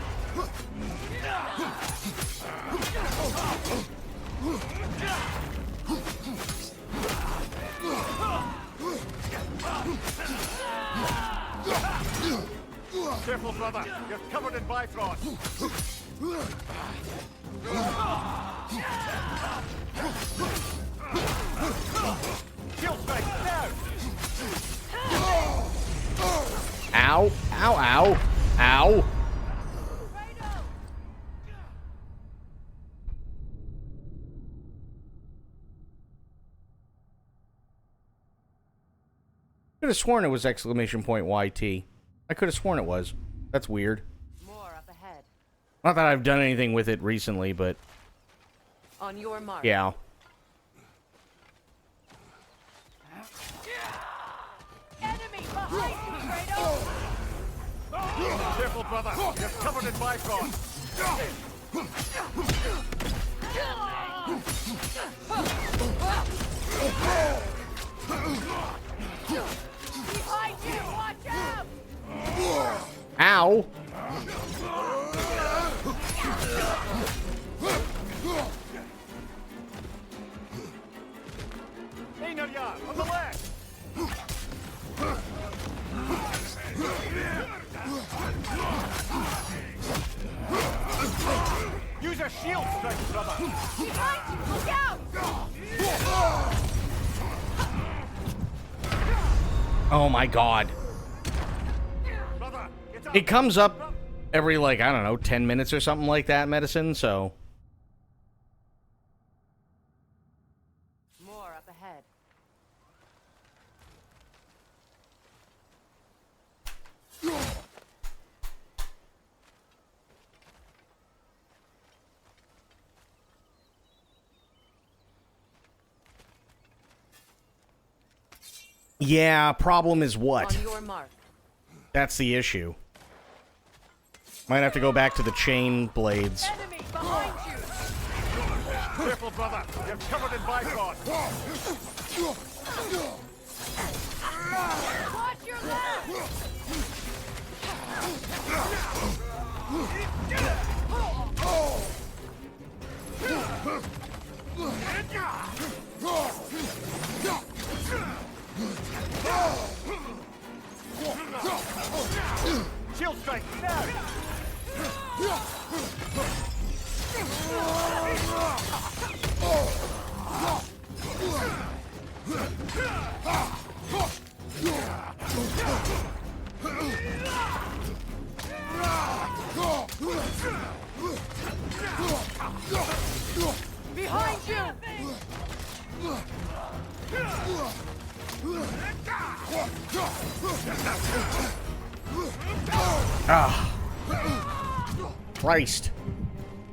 [SPEAKER 4] Careful, brother. You're covered in Bifrost. Kill strike now!
[SPEAKER 3] Ow, ow, ow, ow. I could have sworn it was exclamation point YT. I could have sworn it was. That's weird.
[SPEAKER 7] More up ahead.
[SPEAKER 3] Not that I've done anything with it recently, but...
[SPEAKER 7] On your mark.
[SPEAKER 3] Yeah.
[SPEAKER 9] Enemy behind you, Kratos!
[SPEAKER 4] Careful, brother. You're covered in Bifrost.
[SPEAKER 9] Behind you! Watch out!
[SPEAKER 3] Ow!
[SPEAKER 4] strike, brother.
[SPEAKER 9] Behind you! Look out!
[SPEAKER 3] Oh my god.
[SPEAKER 4] Brother, get up.
[SPEAKER 3] It comes up every, like, I don't know, 10 minutes or something like that, medicine, so...
[SPEAKER 7] More up ahead.
[SPEAKER 3] Yeah, problem is what?
[SPEAKER 7] On your mark.
[SPEAKER 3] That's the issue. Might have to go back to the chain blades.
[SPEAKER 9] Enemy behind you!
[SPEAKER 4] Careful, brother. You're covered in bifrost.
[SPEAKER 9] Watch your left!
[SPEAKER 4] Shield strike, now.
[SPEAKER 9] Behind you!
[SPEAKER 3] Ah. Christ.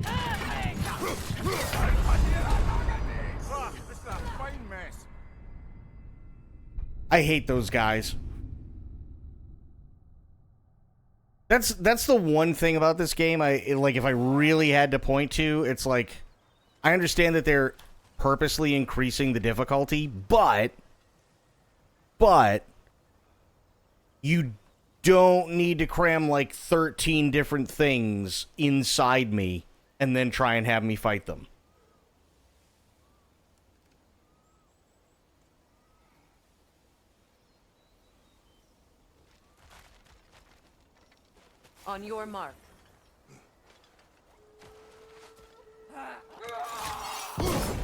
[SPEAKER 4] This is a fine mess.
[SPEAKER 3] I hate those guys. That's the one thing about this game. Like, if I really had to point to, it's like, I understand that they're purposely increasing the difficulty, but you don't need to cram like 13 different things inside me and then try and have me fight them.
[SPEAKER 7] On your mark.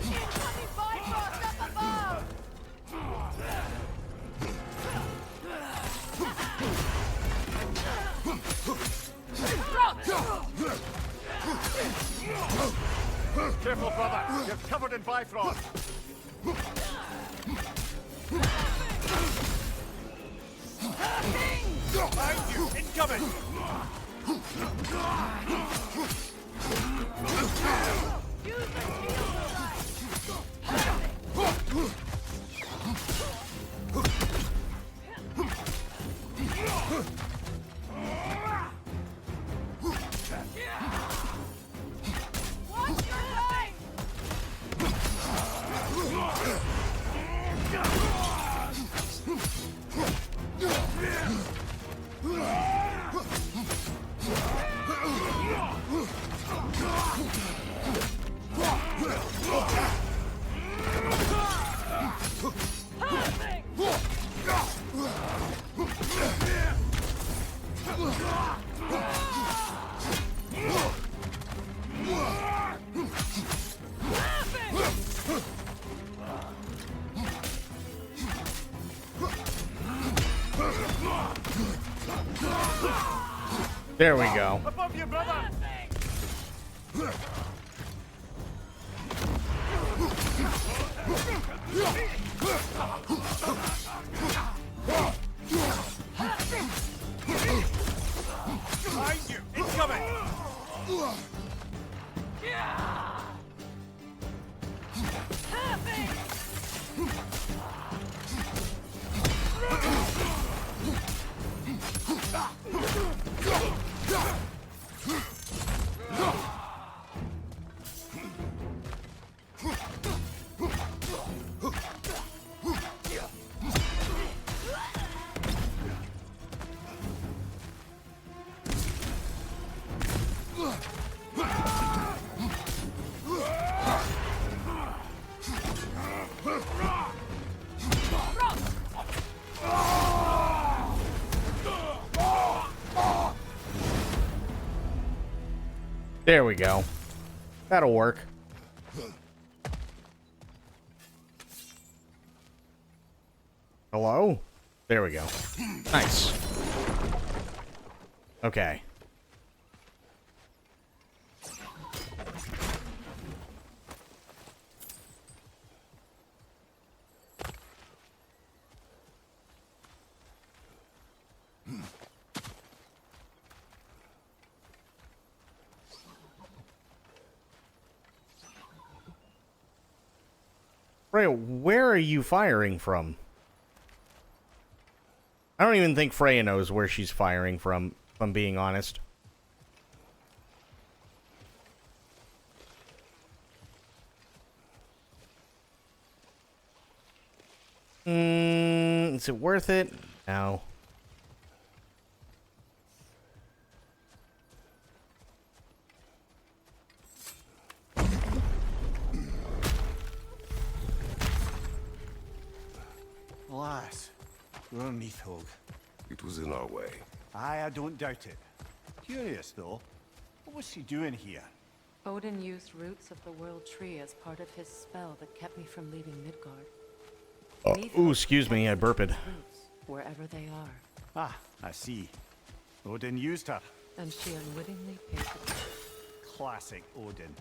[SPEAKER 9] Incoming bifrost up above!
[SPEAKER 4] Careful, brother. You're covered in bifrost. Behind you, incoming.
[SPEAKER 9] Watch your right!
[SPEAKER 3] There we go.
[SPEAKER 4] Above you, brother. Behind you, incoming.
[SPEAKER 3] There we go. That'll work. Hello? There we go. Nice. Okay. Freya, where are you firing from? I don't even think Freya knows where she's firing from, if I'm being honest. Is it worth it? No.
[SPEAKER 4] Alas, we're on Neathhog.
[SPEAKER 5] It was in our way.
[SPEAKER 4] Aye, I don't doubt it. Curious, though. What was she doing here?
[SPEAKER 7] Odin used roots of the World Tree as part of his spell that kept me from leaving Midgard.
[SPEAKER 3] Ooh, excuse me, I burped.
[SPEAKER 7] Roots, wherever they are.
[SPEAKER 4] Ah, I see. Odin used her.
[SPEAKER 7] And she unwittingly paid the price.
[SPEAKER 4] Classic Odin.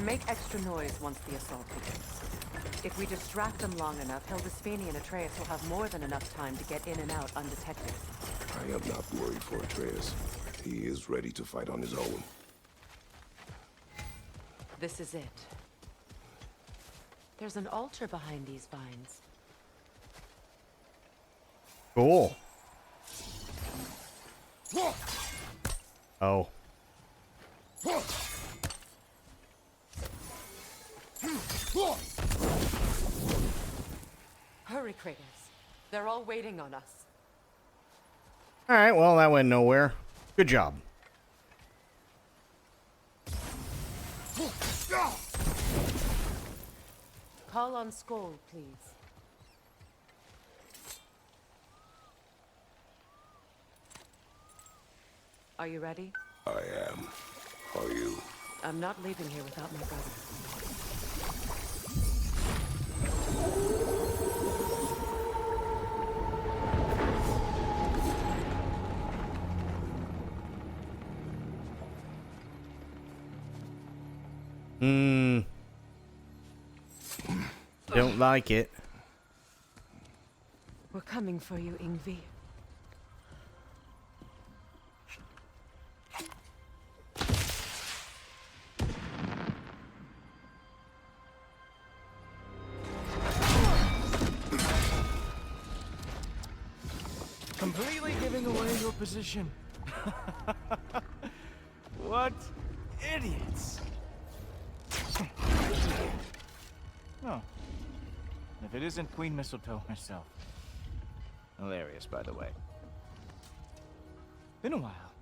[SPEAKER 8] Make extra noise once the assault begins. If we distract them long enough, Hildisvini and Atreus will have more than enough time to get in and out undetected.
[SPEAKER 5] I am not worried for Atreus. He is ready to fight on his own.
[SPEAKER 8] This is it.
[SPEAKER 7] There's an altar behind these vines.
[SPEAKER 3] Cool. Oh.
[SPEAKER 8] Hurry, Kratos. They're all waiting on us.
[SPEAKER 3] Alright, well, that went nowhere. Good job.
[SPEAKER 7] Call on Skoll, please.
[SPEAKER 8] Are you ready?
[SPEAKER 5] I am. Are you?
[SPEAKER 8] I'm not leaving here without my brother.
[SPEAKER 3] Don't like it.
[SPEAKER 8] We're coming for you, Ingvi.
[SPEAKER 10] Completely giving away your position. What idiots. Oh. If it isn't Queen Mistletoe herself. Hilarious, by the way. Been a while.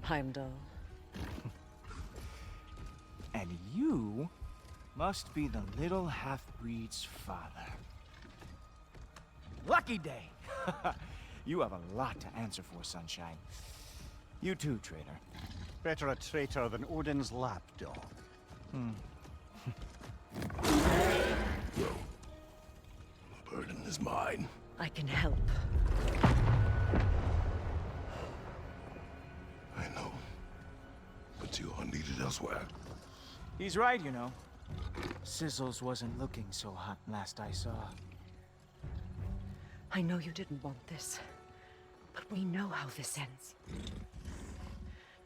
[SPEAKER 8] Heimdall.
[SPEAKER 10] And you must be the little half-breed's father. Lucky day! You have a lot to answer for, Sunshine. You too, traitor.
[SPEAKER 4] Better a traitor than Odin's lapdog.
[SPEAKER 5] Go. The burden is mine.
[SPEAKER 8] I can help.
[SPEAKER 5] I know. But you are needed elsewhere.
[SPEAKER 10] He's right, you know. Sizzles wasn't looking so hot last I saw.
[SPEAKER 8] I know you didn't want this, but we know how this ends.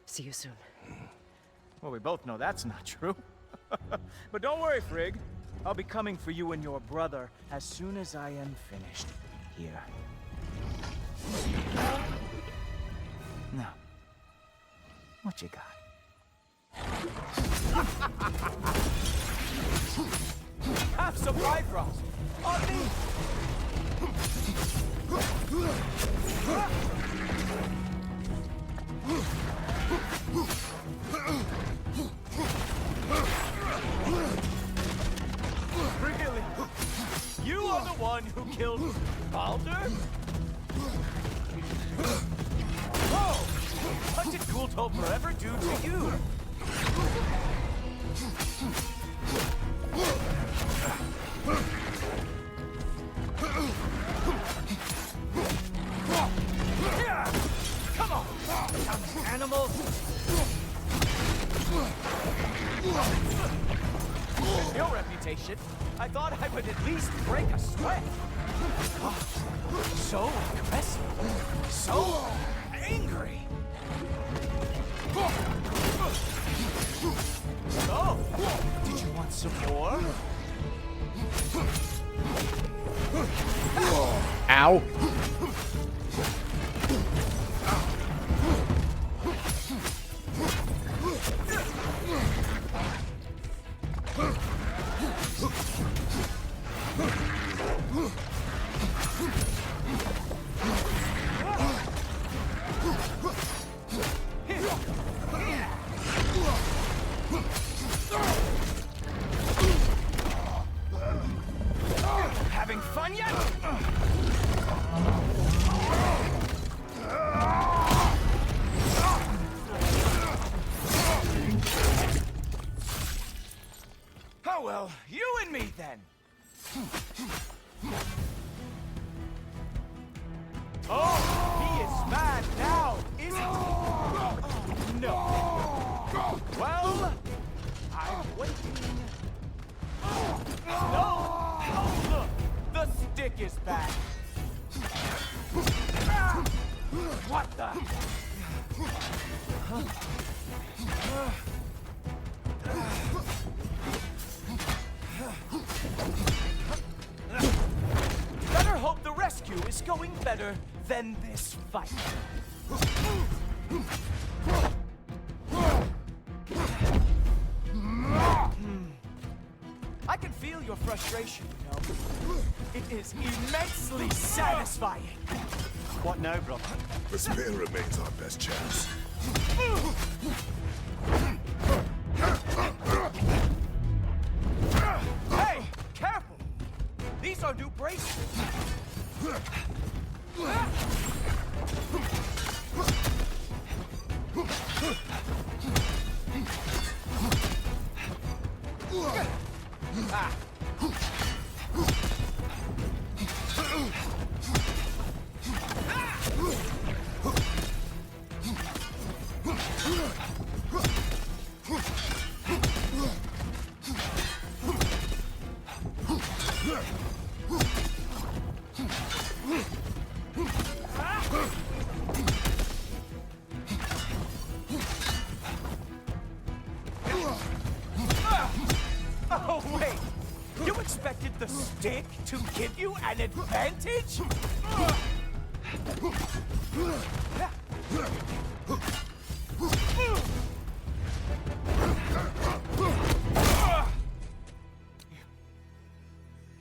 [SPEAKER 8] See you soon.
[SPEAKER 10] Well, we both know that's not true. But don't worry, Frigg. I'll be coming for you and your brother as soon as I am finished here. Now, what you got? Have some Bifrost on me! You're the one who killed Baldur? Whoa! What did Gulto forever do to you? Come on, young animal! With your reputation, I thought I would at least break a sweat. So aggressive, so angry. So, did you want some more?
[SPEAKER 3] Ow.
[SPEAKER 10] Having fun yet? Oh well, you and me then. Oh, he is mad now, isn't he? Oh, no. Well, I'm waiting. No! Oh, look! The stick is back! What the? Better hope the rescue is going better than this fight. I can feel your frustration, you know. It is immensely satisfying.
[SPEAKER 4] What now, brother?
[SPEAKER 5] The spear remains our best chance.
[SPEAKER 10] Hey, careful! These are new bracelets. Oh, wait! You expected the stick to give you an advantage?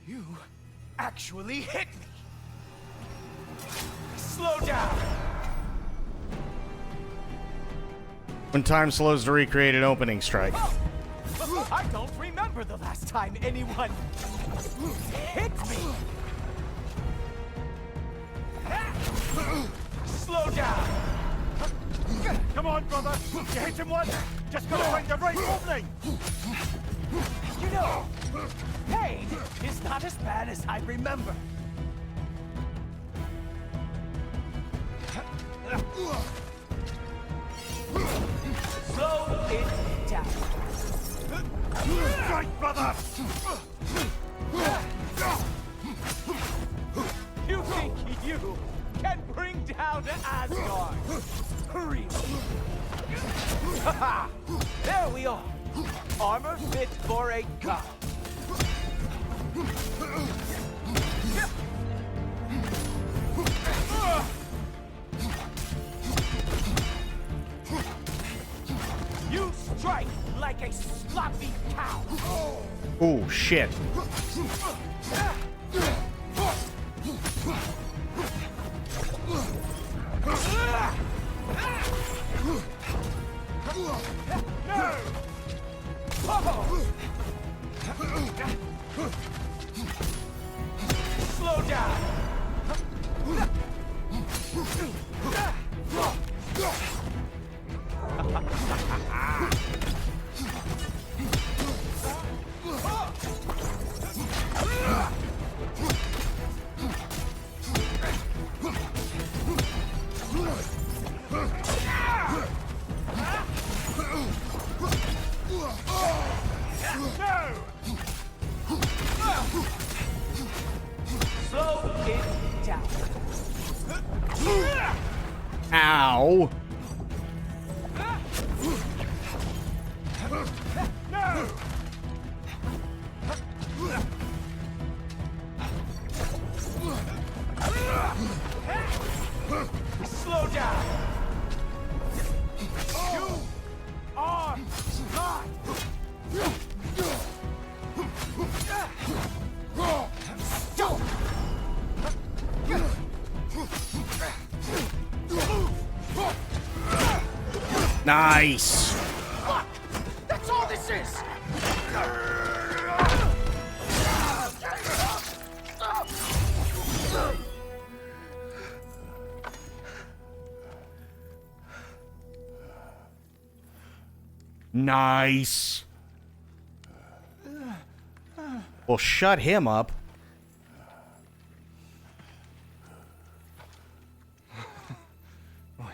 [SPEAKER 10] You actually hit me! Slow down!
[SPEAKER 3] When time slows to recreate an opening strike.
[SPEAKER 10] I don't remember the last time anyone hit me! Slow down!
[SPEAKER 4] Come on, brother! You hit him once! Just gotta find the right opening!
[SPEAKER 10] You know, pain is not as bad as I remember. Slow it down.
[SPEAKER 4] Right, brother!
[SPEAKER 10] You think you can bring down Asgard? Really? Haha! There we are. Armor fit for a god. You strike like a sloppy cow.
[SPEAKER 3] Oh, shit. Ow.
[SPEAKER 10] Slow down! You are not! Stop!
[SPEAKER 3] Nice.
[SPEAKER 10] Fuck! That's all this is!
[SPEAKER 3] Nice. Well, shut him up.
[SPEAKER 10] Wait.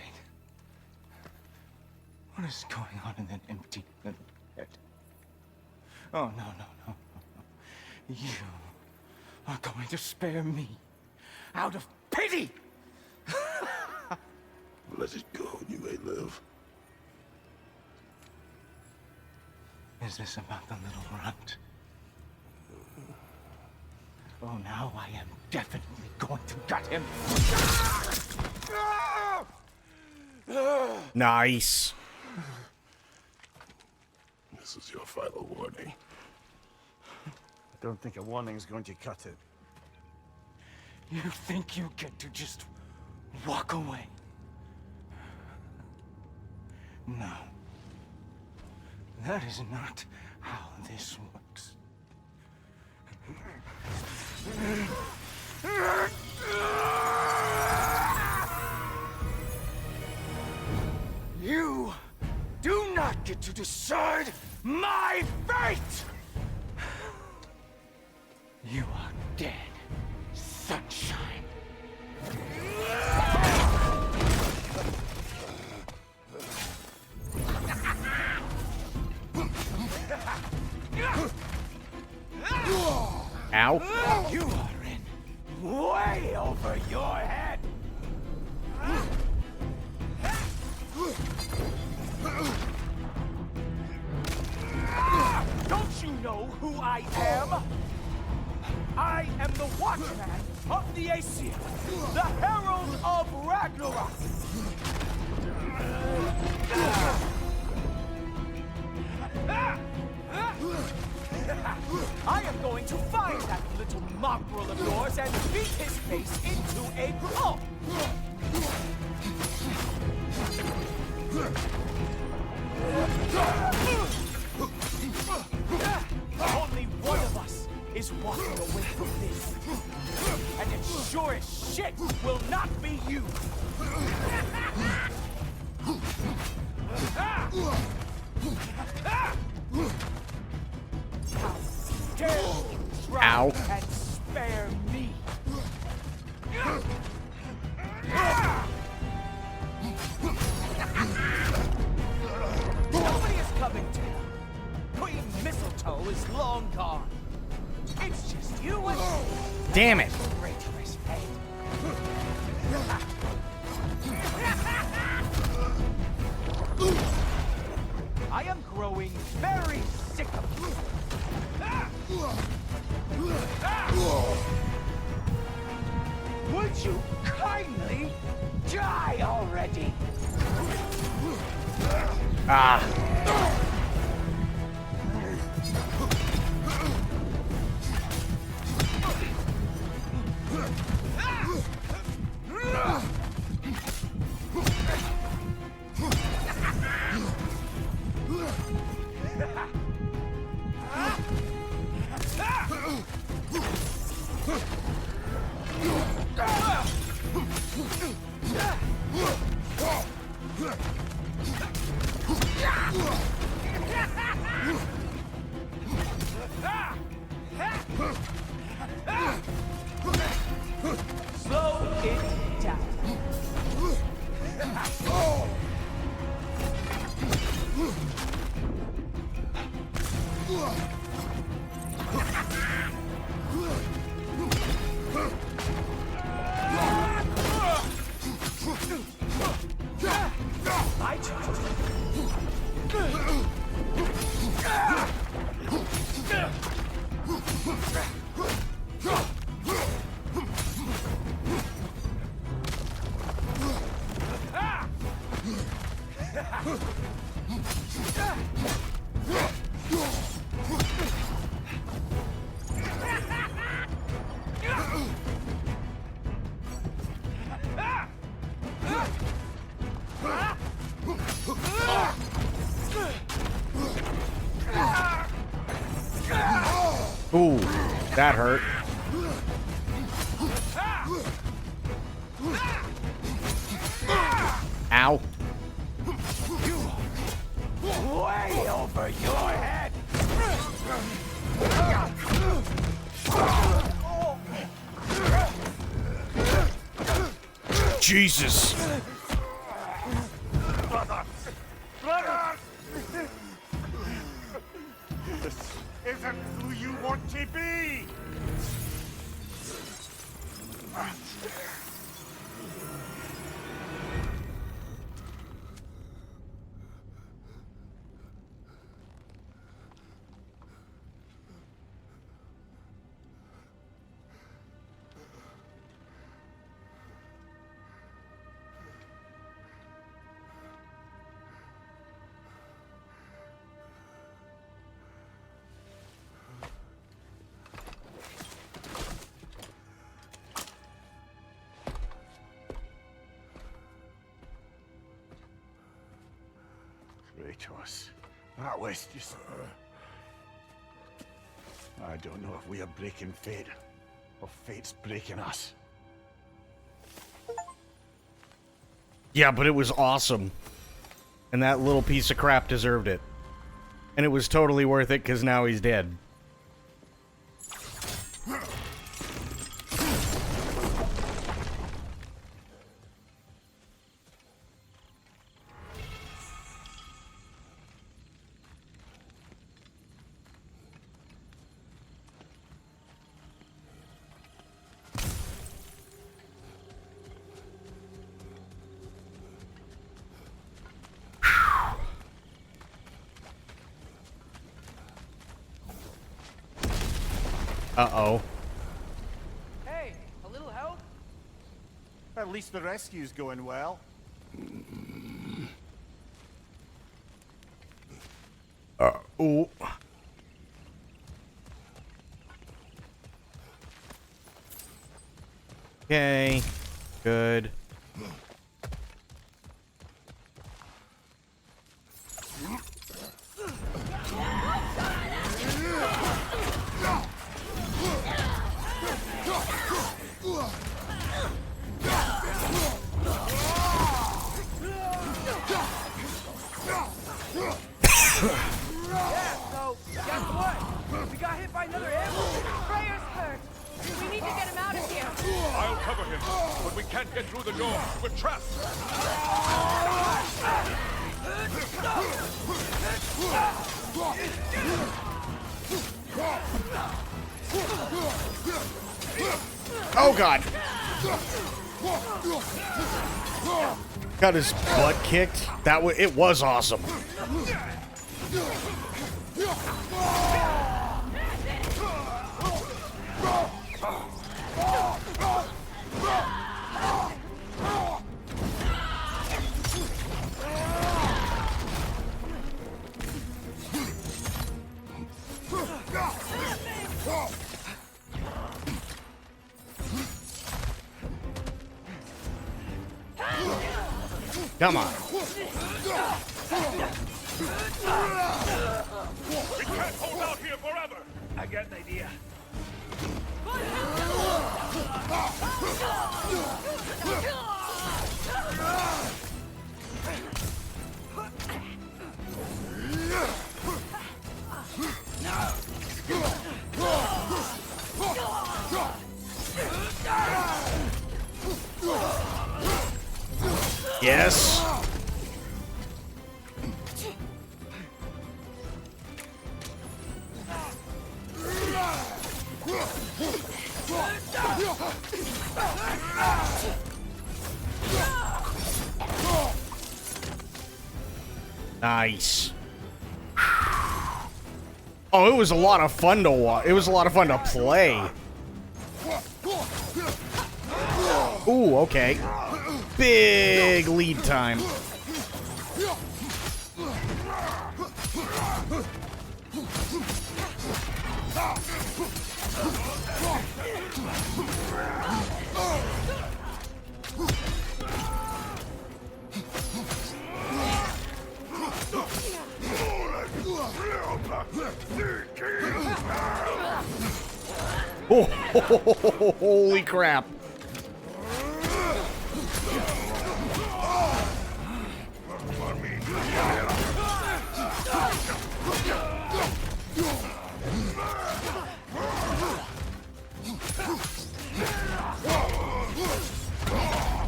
[SPEAKER 10] What is going on in that empty little head? Oh, no. You are going to spare me out of pity!
[SPEAKER 5] Let it go, and you may live.
[SPEAKER 10] Is this about the little runt? Oh, now I am definitely going to gut him.
[SPEAKER 3] Nice.
[SPEAKER 5] This is your final warning.
[SPEAKER 4] I don't think a warning's going to cut it.
[SPEAKER 10] You think you get to just walk away? No. That is not how this works. You do not get to decide my fate! You are dead, sunshine.
[SPEAKER 3] Ow.
[SPEAKER 10] You are in way over your head. Don't you know who I am? I am the Watchman of the Aesir, the Herald of Ragnarok. I am going to find that little mongrel of yours and beat his face into a pulp. Only one of us is walking away from this. And it sure as shit will not be you. How dare you try
[SPEAKER 3] Ow.
[SPEAKER 10] and spare me? Nobody is coming to help. Queen Mistletoe is long gone. It's just you and
[SPEAKER 3] Damn it.
[SPEAKER 10] traitorous head. I am growing very sick of you. Would you kindly die already?
[SPEAKER 3] Ah.
[SPEAKER 10] Slow it down.
[SPEAKER 3] That hurt. Ow.
[SPEAKER 10] Way over your head!
[SPEAKER 3] Jesus.
[SPEAKER 4] Brother! Brother! This isn't who you want to be! Kratos, that was just... I don't know if we are breaking fate, or fate's breaking us.
[SPEAKER 3] Yeah, but it was awesome. And that little piece of crap deserved it. And it was totally worth it because now he's dead. Uh-oh.
[SPEAKER 4] Hey, a little help? At least the rescue's going well.
[SPEAKER 3] Ooh. Okay. Good.
[SPEAKER 9] Yeah, so, guess what? We got hit by another ambulance. Freya's hurt. We need to get him out of here.
[SPEAKER 11] I'll cover him, but we can't get through the door. We're trapped.
[SPEAKER 3] Oh, God. Got his butt kicked. It was awesome. Come on.
[SPEAKER 11] We can't hold out here forever.
[SPEAKER 4] I get an idea.
[SPEAKER 3] Yes. Nice. Oh, it was a lot of fun to watch. It was a lot of fun to play. Ooh, okay. Big lead time. Holy crap.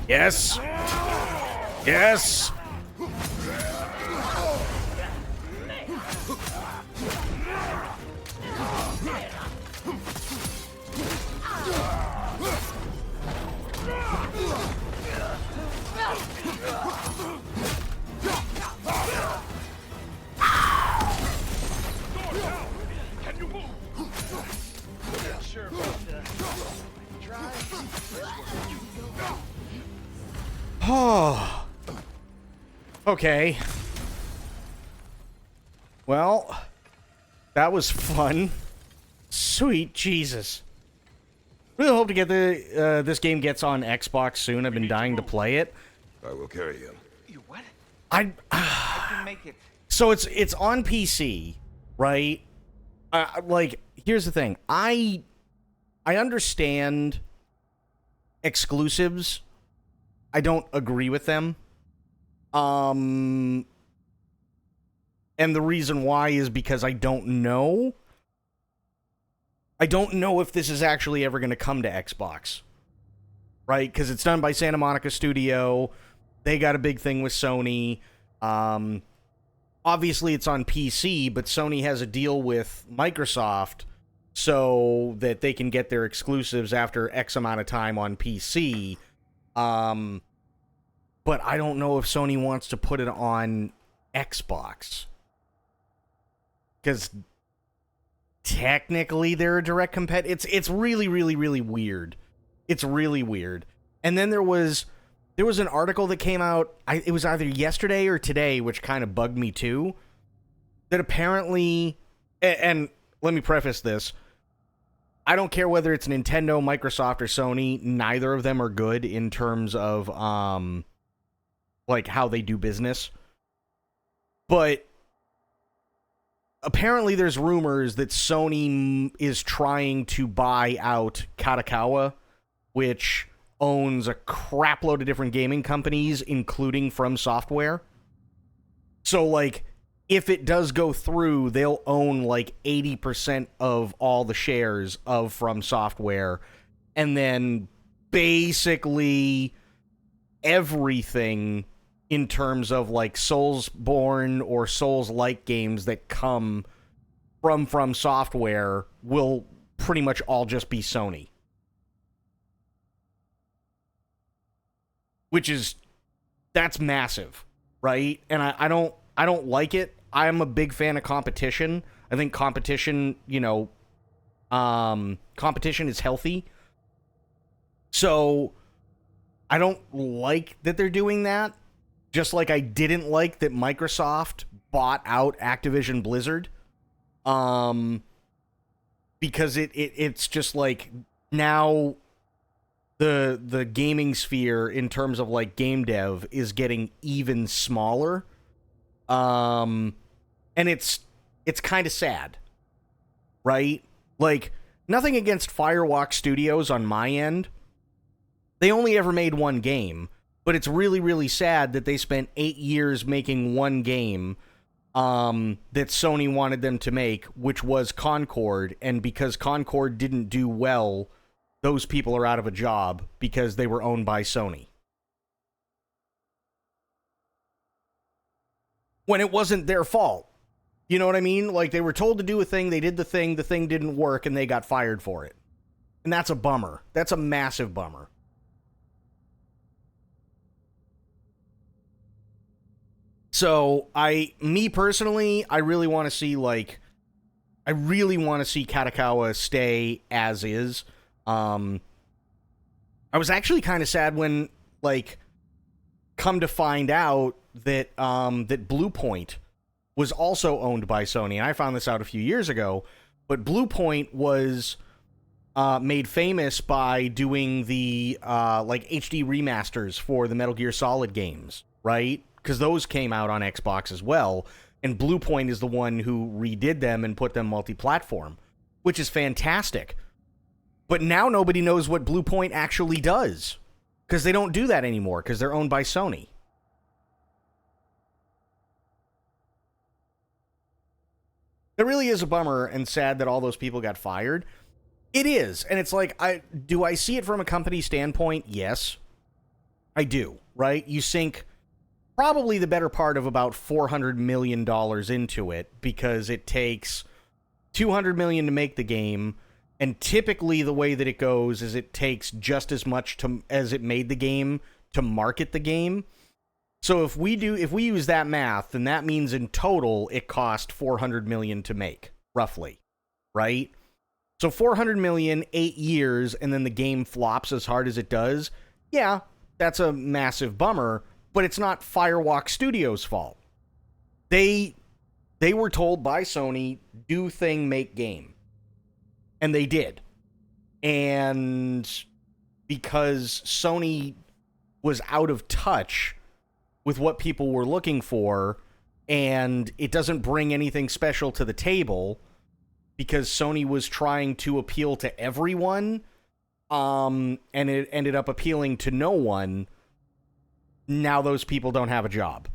[SPEAKER 3] Yes. Yes.
[SPEAKER 11] Can you move? Not sure about that. Try.
[SPEAKER 3] Oh. Okay. Well, that was fun. Sweet Jesus. Really hope to get this game gets on Xbox soon. I've been dying to play it.
[SPEAKER 5] I will carry him.
[SPEAKER 10] You what?
[SPEAKER 3] I
[SPEAKER 10] can make it.
[SPEAKER 3] So it's on PC, right? Like, here's the thing. I understand exclusives. I don't agree with them. And the reason why is because I don't know. I don't know if this is actually ever going to come to Xbox. Right? Because it's done by Santa Monica Studio. They got a big thing with Sony. Obviously, it's on PC, but Sony has a deal with Microsoft so that they can get their exclusives after X amount of time on PC. But I don't know if Sony wants to put it on Xbox. Because technically they're a direct competitor. It's really, really, really weird. It's really weird. And then there was an article that came out, it was either yesterday or today, which kind of bugged me too, that apparently, and let me preface this, I don't care whether it's Nintendo, Microsoft, or Sony, neither of them are good in terms of, like, how they do business. But apparently there's rumors that Sony is trying to buy out Katakawa, which owns a crapload of different gaming companies, including From Software. So, like, if it does go through, they'll own, like, 80% of all the shares of From Software. And then, basically, everything in terms of, like, Soulsborne or Souls-like games that come from Software will pretty much all just be Sony. Which is, that's massive, right? And I don't like it. I am a big fan of competition. I think competition, competition is healthy. So I don't like that they're doing that. Just like I didn't like that Microsoft bought out Activision Blizzard. Because it's just like now the gaming sphere in terms of like game dev is getting even smaller. And it's kind of sad. Right? Like, nothing against Firewalk Studios on my end. They only ever made one game, but it's really, really sad that they spent 8 years making one game that Sony wanted them to make, which was Concord, and because Concord didn't do well, those people are out of a job because they were owned by Sony. When it wasn't their fault. You know what I mean? Like, they were told to do a thing, they did the thing didn't work, and they got fired for it. And that's a bummer. That's a massive bummer. So, me personally, I really want to see Katakawa stay as is. I was actually kind of sad when, like, come to find out that, that Blue Point was also owned by Sony. And I found this out a few years ago, but Blue Point was, made famous by doing the, like, HD remasters for the Metal Gear Solid games, right? Because those came out on Xbox as well, and Blue Point is the one who redid them and put them multi-platform, which is fantastic. But now nobody knows what Blue Point actually does, because they don't do that anymore, because they're owned by Sony. It really is a bummer and sad that all those people got fired. It is, and it's like, do I see it from a company standpoint? Yes, I do, right? You sink probably the better part of about $400 million into it, because it takes $200 million to make the game, and typically the way that it goes is it takes just as much as it made the game to market the game. So if we use that math, then that means in total it cost $400 million to make, roughly, right? So $400 million, 8 years, and then the game flops as hard as it does. Yeah, that's a massive bummer, but it's not Firewalk Studios' fault. They were told by Sony, do thing, make game. And they did. And because Sony was out of touch with what people were looking for, and it doesn't bring anything special to the table, because Sony was trying to appeal to everyone, and it ended up appealing to no one. Now those people don't have a job.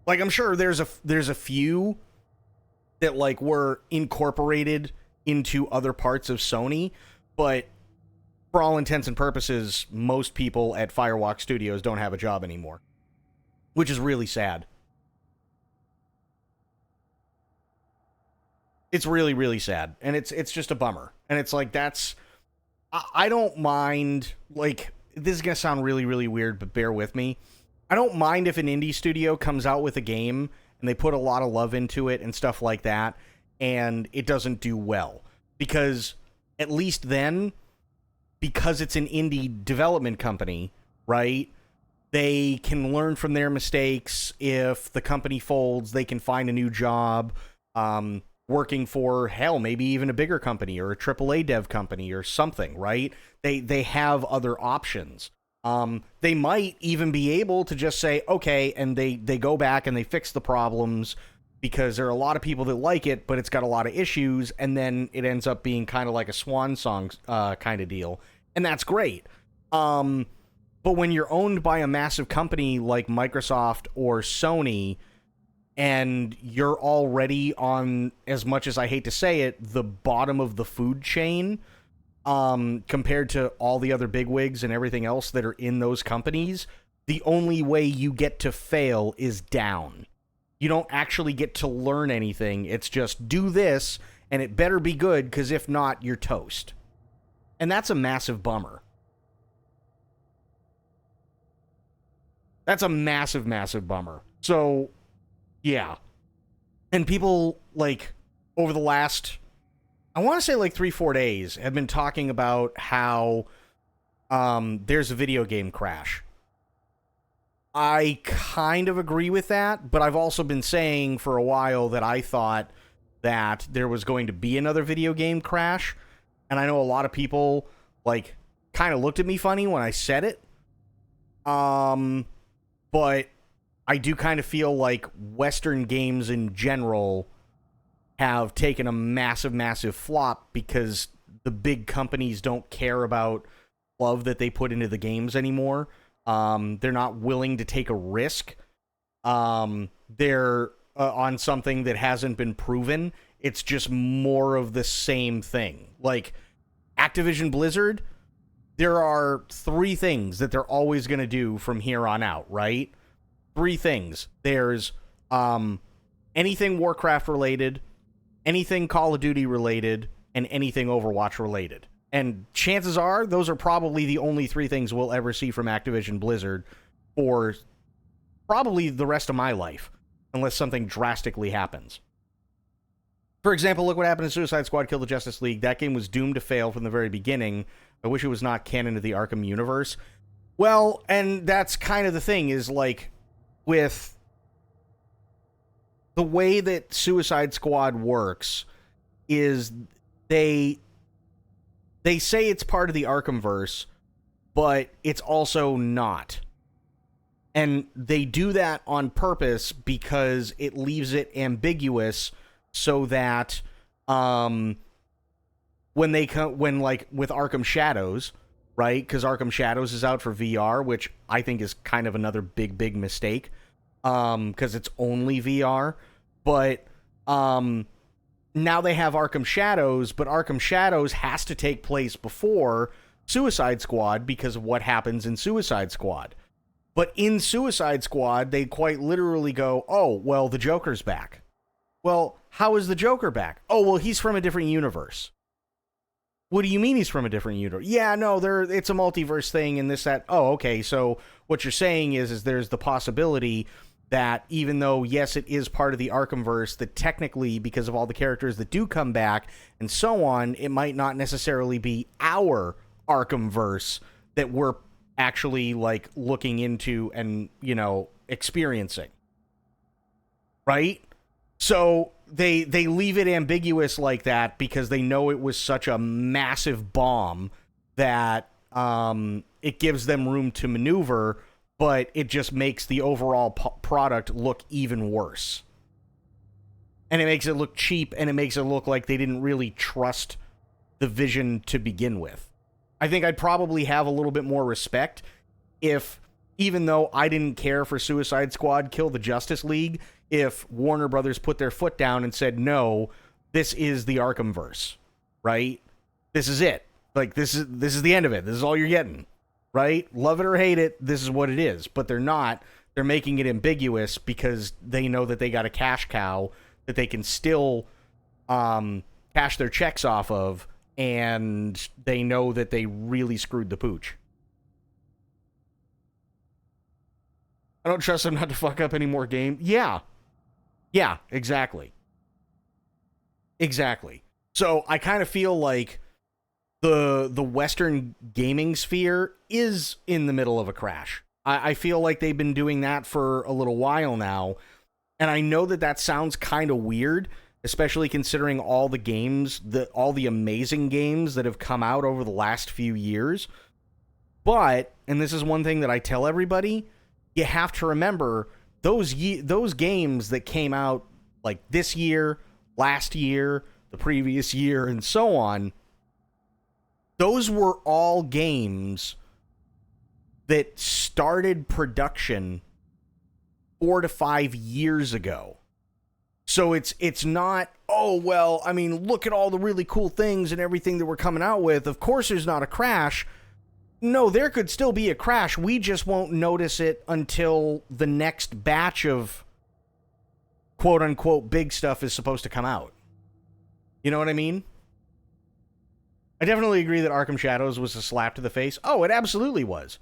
[SPEAKER 3] Like, I'm sure there's a few that, like, were incorporated into other parts of Sony, but for all intents and purposes, most people at Firewalk Studios don't have a job anymore, which is really sad. It's really, really sad, and it's just a bummer. And it's like, I don't mind, like, this is going to sound really, really weird, but bear with me. I don't mind if an indie studio comes out with a game and they put a lot of love into it and stuff like that, and it doesn't do well. Because at least then, because it's an indie development company, right, they can learn from their mistakes. If the company folds, they can find a new job, working for, hell, maybe even a bigger company or a AAA dev company or something, right? They have other options. They might even be able to just say, okay, and they go back and they fix the problems, because there are a lot of people that like it, but it's got a lot of issues, and then it ends up being kind of like a swan song kind of deal. And that's great. But when you're owned by a massive company like Microsoft or Sony, and you're already on, as much as I hate to say it, the bottom of the food chain, compared to all the other bigwigs and everything else that are in those companies, the only way you get to fail is down. You don't actually get to learn anything. It's just do this, and it better be good, because if not, you're toast. And that's a massive bummer. That's a massive, massive bummer. So, yeah. And people, like, over the last, I want to say like 3-4 days, have been talking about how there's a video game crash. I kind of agree with that, but I've also been saying for a while that I thought that there was going to be another video game crash. And I know a lot of people, like, kind of looked at me funny when I said it. But I do kind of feel like Western games in general have taken a massive, massive flop, because the big companies don't care about love that they put into the games anymore. They're not willing to take a risk. They're on something that hasn't been proven. It's just more of the same thing. Like, Activision Blizzard, there are 3 things that they're always going to do from here on out, right? 3 things. There's anything Warcraft related, anything Call of Duty related, and anything Overwatch related. And chances are those are probably the only 3 things we'll ever see from Activision Blizzard for probably the rest of my life, unless something drastically happens. For example, look what happened in Suicide Squad Kill the Justice League. That game was doomed to fail from the very beginning. I wish it was not canon to the Arkham universe. Well, and that's kind of the thing, is like, with the way that Suicide Squad works, is they say it's part of the Arkhamverse, but it's also not. And they do that on purpose because it leaves it ambiguous, so that when they come, when like with Arkham Shadows, right? Because Arkham Shadows is out for VR, which I think is kind of another big mistake, because it's only VR. But now they have Arkham Shadows, but Arkham Shadows has to take place before Suicide Squad because of what happens in Suicide Squad. But in Suicide Squad, they quite literally go, oh, well, the Joker's back. Well, how is the Joker back? Oh, well, he's from a different universe. What do you mean he's from a different universe? Yeah, no, it's a multiverse thing and this, that. Oh, okay, so what you're saying is there's the possibility that even though, yes, it is part of the Arkhamverse, that technically, because of all the characters that do come back and so on, it might not necessarily be our Arkhamverse that we're actually, like, looking into and, you know, experiencing. Right? So they leave it ambiguous like that because they know it was such a massive bomb that it gives them room to maneuver, but it just makes the overall product look even worse. And it makes it look cheap, and it makes it look like they didn't really trust the vision to begin with. I think I'd probably have a little bit more respect if, even though I didn't care for Suicide Squad Kill the Justice League, if Warner Brothers put their foot down and said, no, this is the Arkhamverse, right? This is it. Like, this is the end of it. This is all you're getting, right? Love it or hate it, this is what it is. But they're not. They're making it ambiguous because they know that they got a cash cow that they can still cash their checks off of, and they know that they really screwed the pooch. I don't trust them not to fuck up any more game. Yeah, exactly. Exactly. So I kind of feel like the Western gaming sphere is in the middle of a crash. I feel like they've been doing that for a little while now. And I know that sounds kind of weird, especially considering all the games, all the amazing games that have come out over the last few years. But, and this is one thing that I tell everybody, you have to remember those games that came out like this year, last year, the previous year, and so on, those were all games that started production 4 to 5 years ago. So it's not, oh, well, I mean, look at all the really cool things and everything that we're coming out with. Of course there's not a crash. No, there could still be a crash. We just won't notice it until the next batch of quote-unquote big stuff is supposed to come out. You know what I mean? I definitely agree that Arkham Shadows was a slap to the face. Oh, it absolutely was.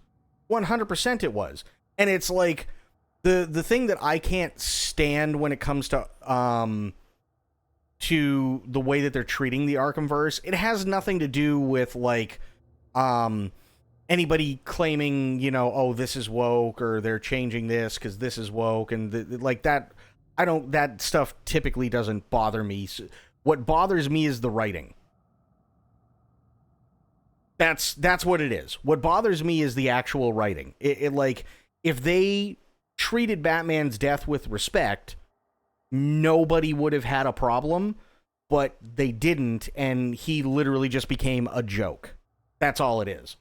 [SPEAKER 3] 100% it was. And it's like, the thing that I can't stand when it comes to the way that they're treating the Arkhamverse, it has nothing to do with, like, anybody claiming, you know, oh, this is woke, or they're changing this because this is woke, and like that. That stuff typically doesn't bother me. What bothers me is the writing. That's what it is. What bothers me is the actual writing. It like, if they treated Batman's death with respect, nobody would have had a problem, but they didn't, and he literally just became a joke. That's all it is.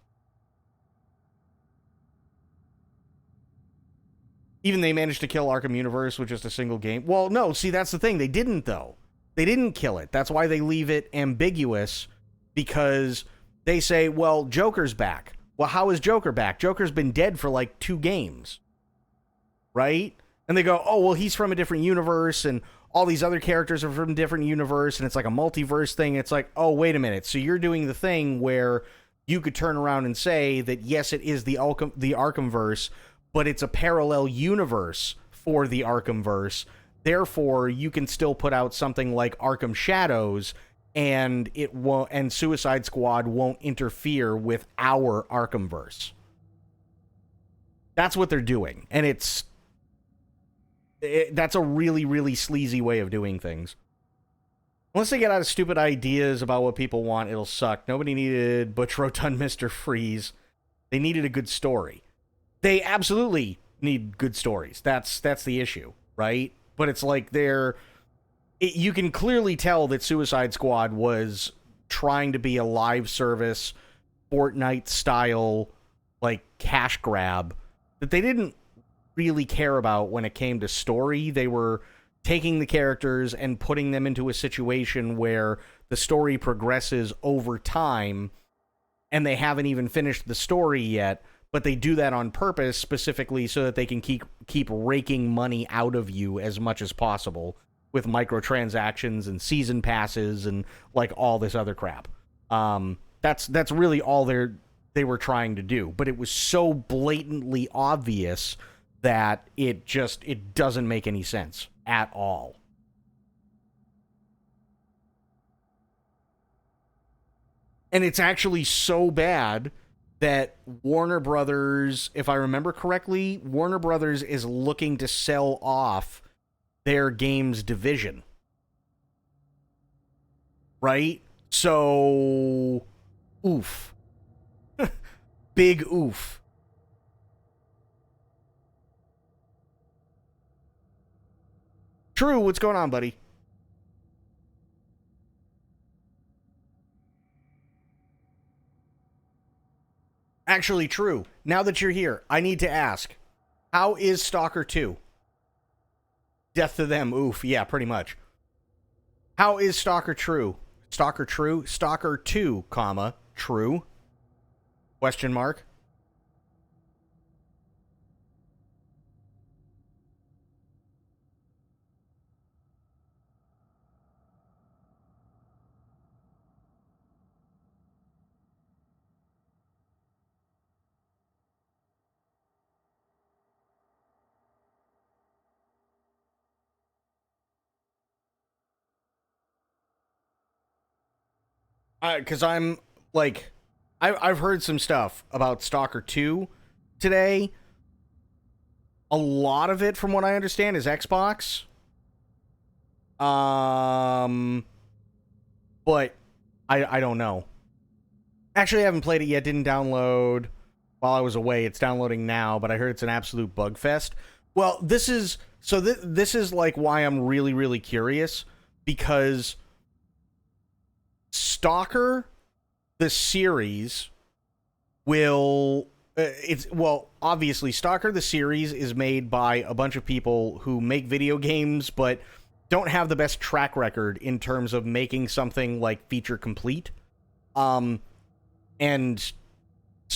[SPEAKER 3] Even they managed to kill Arkham Universe with just a single game. Well, no, see, that's the thing. They didn't, though. They didn't kill it. That's why they leave it ambiguous, because they say, well, Joker's back. Well, how is Joker back? Joker's been dead for like 2 games. Right? And they go, oh, well, he's from a different universe, and all these other characters are from a different universe, and it's like a multiverse thing. It's like, oh, wait a minute. So you're doing the thing where you could turn around and say that, yes, it is the Arkhamverse, but it's a parallel universe for the Arkhamverse. Therefore, you can still put out something like Arkham Shadows, and Suicide Squad won't interfere with our Arkhamverse. That's what they're doing, and that's a really, really sleazy way of doing things. Unless they get out of stupid ideas about what people want, it'll suck. Nobody needed Butch Rotund Mr. Freeze. They needed a good story. They absolutely need good stories. That's the issue, right? But it's like you can clearly tell that Suicide Squad was trying to be a live service, Fortnite style, like, cash grab that they didn't really care about when it came to story. They were taking the characters and putting them into a situation where the story progresses over time, and they haven't even finished the story yet, but they do that on purpose specifically so that they can keep raking money out of you as much as possible with microtransactions and season passes and like all this other crap. That's really all they were trying to do, but it was so blatantly obvious that it doesn't make any sense at all. And it's actually so bad that Warner Brothers, if I remember correctly, Warner Brothers is looking to sell off their games division. Right? So, oof. Big oof. True, what's going on, buddy? Actually, true. Now that you're here, I need to ask, how is Stalker 2? Death to them, oof. Yeah, pretty much. How is Stalker true? Stalker true? Stalker 2, comma, true? Question mark. Because I'm, like, I've heard some stuff about Stalker 2 today. A lot of it, from what I understand, is Xbox. But I don't know. Actually, I haven't played it yet. Didn't download while I was away. It's downloading now, but I heard it's an absolute bug fest. Well, this is like why I'm really, really curious, because Stalker, the series, obviously Stalker the series is made by a bunch of people who make video games but don't have the best track record in terms of making something like feature complete. And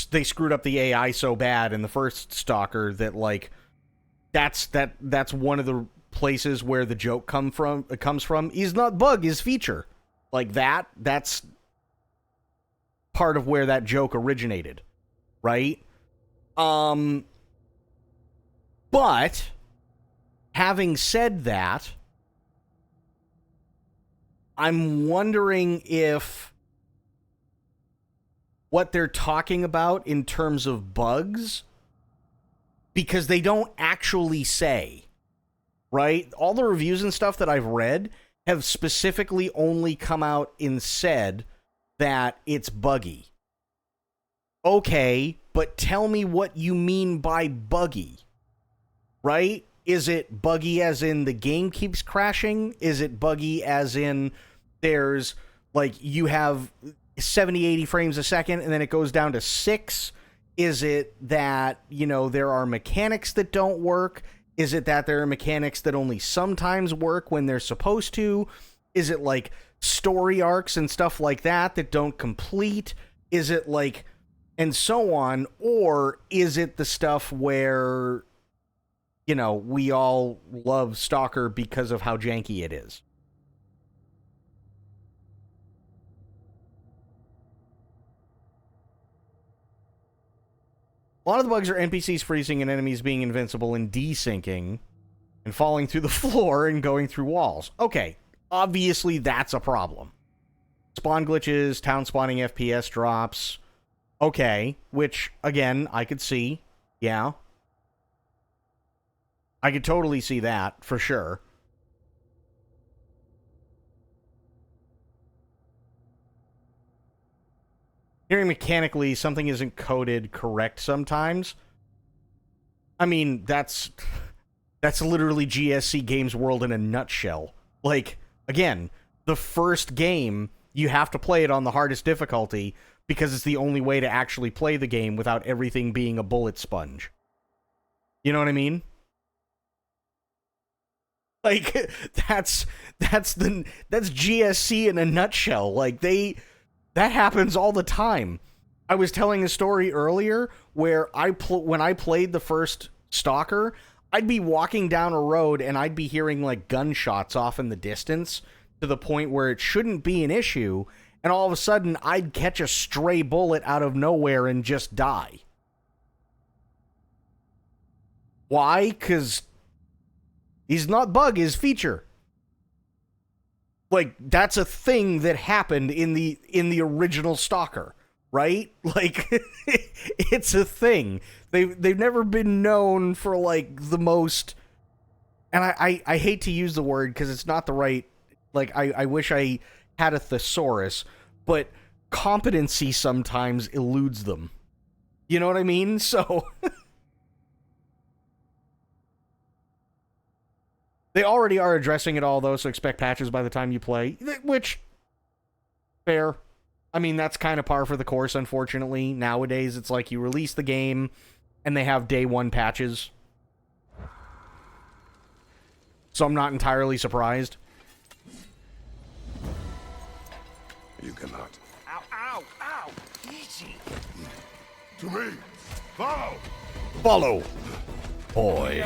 [SPEAKER 3] they screwed up the AI so bad in the first Stalker that, like, that's one of the places where the joke comes from. Is not bug, is feature. Like that's part of where that joke originated, right? But having said that, I'm wondering if what they're talking about in terms of bugs, because they don't actually say, right? All the reviews and stuff that I've read have specifically only come out and said that it's buggy. Okay, but tell me what you mean by buggy, right? Is it buggy as in the game keeps crashing? Is it buggy as in there's, like, you have 70, 80 frames a second and then it goes down to 6? Is it that, there are mechanics that don't work? Is it that there are mechanics that only sometimes work when they're supposed to? Is it like story arcs and stuff like that don't complete? Is it like, and so on? Or is it the stuff where, we all love Stalker because of how janky it is? A lot of the bugs are NPCs freezing and enemies being invincible and desyncing and falling through the floor and going through walls. Okay, obviously that's a problem. Spawn glitches, town spawning FPS drops. Okay, which, again, I could see. Yeah. I could totally see that, for sure. Hearing mechanically something isn't coded correct sometimes. I mean, that's literally GSC Games World in a nutshell. Like, again, the first game You have to play it on the hardest difficulty because it's the only way to actually play the game without everything being a bullet sponge. You know what I mean? Like, that's GSC in a nutshell. Like, that happens all the time. I was telling a story earlier where when I played the first Stalker, I'd be walking down a road and I'd be hearing like gunshots off in the distance to the point where it shouldn't be an issue, and all of a sudden I'd catch a stray bullet out of nowhere and just die. Why? Because he's not bug, he's feature. Like, that's a thing that happened in the original Stalker, right? Like, it's a thing. They've never been known for, like, the most... And I hate to use the word because it's not the right... Like, I wish I had a thesaurus, but competency sometimes eludes them. You know what I mean? So... They already are addressing it all, though, so expect patches by the time you play. Which, fair. I mean, that's kind of par for the course, unfortunately. Nowadays, it's like you release the game, and they have day one patches. So I'm not entirely surprised.
[SPEAKER 5] You cannot.
[SPEAKER 11] Ow, ow, ow! Easy.
[SPEAKER 5] To me! Follow!
[SPEAKER 3] Follow, boy.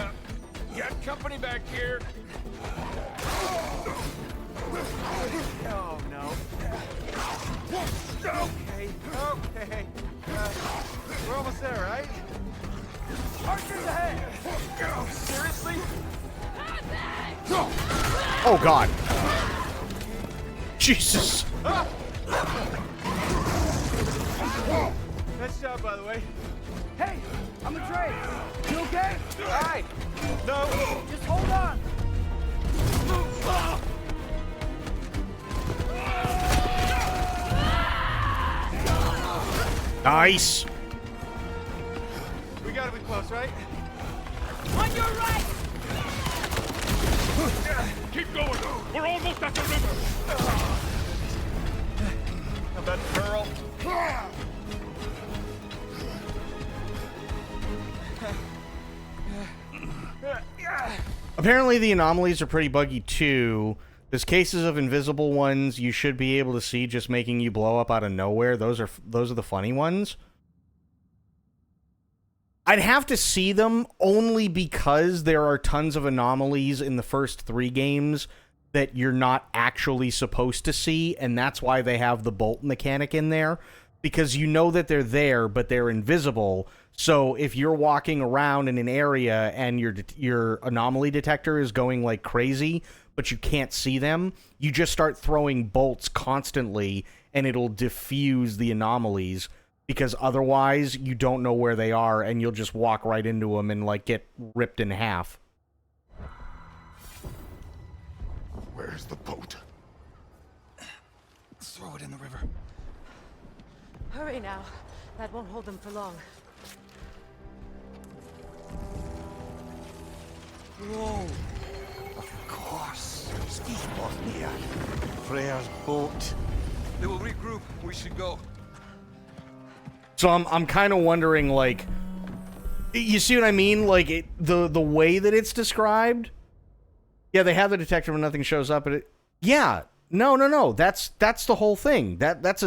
[SPEAKER 11] Got company back here. Oh, no. Okay, okay. We're almost there, right? Archers ahead! Seriously?
[SPEAKER 3] Oh, God. Jesus.
[SPEAKER 11] Nice job, by the way.
[SPEAKER 9] Hey, I'm a Drake. You okay?
[SPEAKER 11] All right. No.
[SPEAKER 9] Just hold on.
[SPEAKER 3] Nice.
[SPEAKER 11] We gotta be close, right?
[SPEAKER 9] On your right.
[SPEAKER 11] Keep going. We're almost at the river. Now that Pearl.
[SPEAKER 3] Apparently the anomalies are pretty buggy too. There's cases of invisible ones you should be able to see just making you blow up out of nowhere. Those are the funny ones. I'd have to see them only because there are tons of anomalies in the first 3 games that you're not actually supposed to see, and that's why they have the bolt mechanic in there, because you know that they're there, but they're invisible. So if you're walking around in an area and your anomaly detector is going like crazy, but you can't see them, you just start throwing bolts constantly, and it'll diffuse the anomalies, because otherwise you don't know where they are, and you'll just walk right into them and like get ripped in half.
[SPEAKER 5] Where's the boat?
[SPEAKER 11] Throw it in the river.
[SPEAKER 8] Hurry now. That won't hold them for long.
[SPEAKER 11] Whoa. Of course. Steve Bosnia. Freya's boat. They will regroup. We should go.
[SPEAKER 3] So I'm kind of wondering, like, you see what I mean? Like, the way that it's described. Yeah, they have the detector when nothing shows up, but yeah, no. That's the whole thing. That's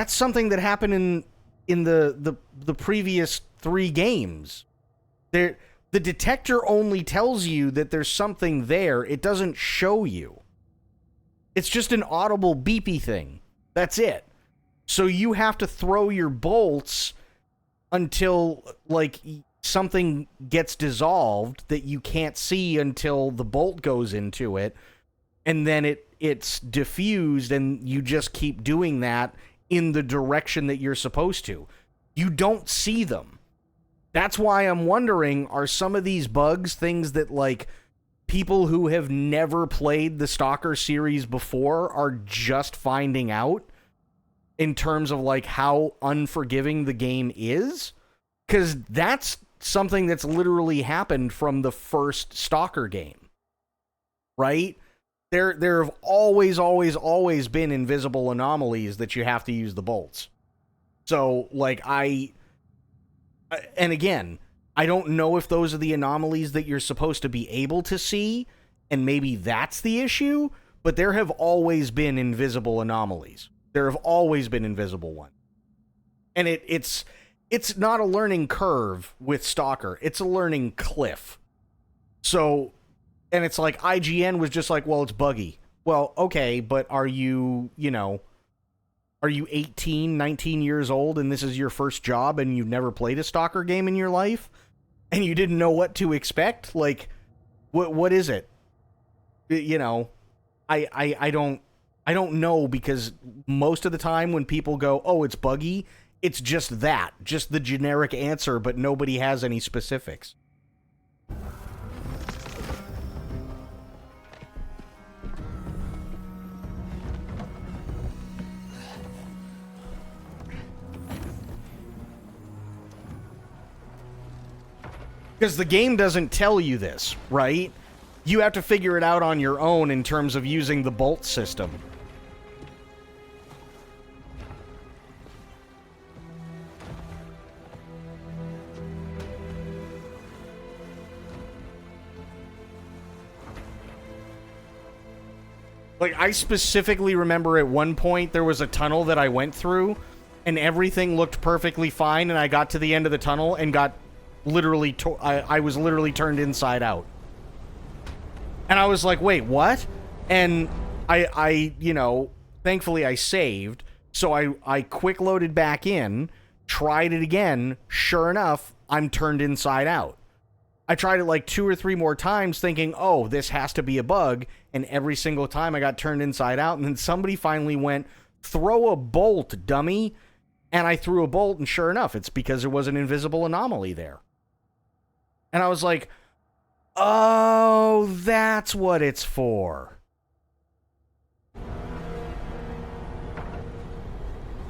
[SPEAKER 3] something that happened in the previous 3 games. The detector only tells you that there's something there. It doesn't show you. It's just an audible beepy thing. That's it. So you have to throw your bolts until, like, something gets dissolved that you can't see until the bolt goes into it, and then it's diffused, and you just keep doing that in the direction that you're supposed to. You don't see them. That's why I'm wondering, are some of these bugs things that, like, people who have never played the Stalker series before are just finding out? In terms of, like, how unforgiving the game is? Because that's something that's literally happened from the first Stalker game. Right? There have always been invisible anomalies that you have to use the bolts. So, like, and again, I don't know if those are the anomalies that you're supposed to be able to see, and maybe that's the issue, but there have always been invisible anomalies. There have always been invisible ones. And it's not a learning curve with Stalker. It's a learning cliff. So, and it's like IGN was just like, well, it's buggy. Well, okay, but are you 18, 19 years old and this is your first job and you've never played a Stalker game in your life? And you didn't know what to expect? Like, what is it? You know, I don't know, because most of the time when people go, oh, it's buggy, it's just the generic answer, but nobody has any specifics. Because the game doesn't tell you this, right? You have to figure it out on your own in terms of using the bolt system. Like, I specifically remember at one point there was a tunnel that I went through and everything looked perfectly fine, and I got to the end of the tunnel and got literally I was literally turned inside out. And I was like, wait, what? And I thankfully I saved, so I quick loaded back in, tried it again, sure enough, I'm turned inside out. I tried it like 2 or 3 more times thinking, oh, this has to be a bug, and every single time I got turned inside out, and then somebody finally went, throw a bolt, dummy. And I threw a bolt, and sure enough, it's because there was an invisible anomaly there. And I was like, oh, that's what it's for.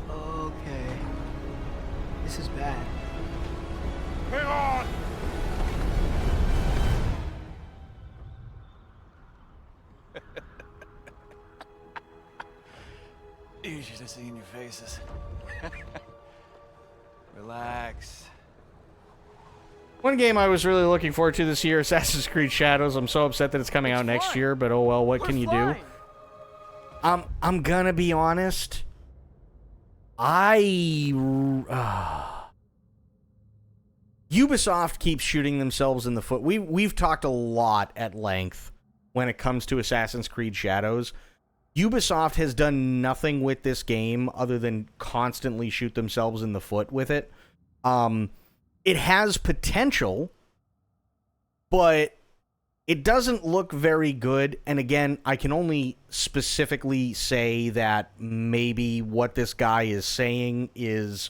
[SPEAKER 6] Okay. This is bad.
[SPEAKER 11] Hang on! You should have seen your faces. Relax.
[SPEAKER 3] One game I was really looking forward to this year, Assassin's Creed Shadows. I'm so upset that it's coming out next year, but oh well, what can you do? I'm gonna be honest. Ubisoft keeps shooting themselves in the foot. We've talked a lot at length when it comes to Assassin's Creed Shadows. Ubisoft has done nothing with this game other than constantly shoot themselves in the foot with it. It has potential, but it doesn't look very good. And again, I can only specifically say that maybe what this guy is saying is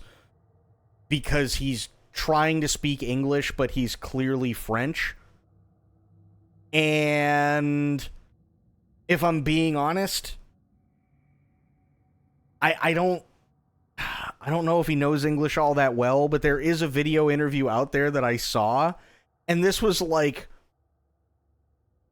[SPEAKER 3] because he's trying to speak English, but he's clearly French. And if I'm being honest, I don't know if he knows English all that well, but there is a video interview out there that I saw, and this was like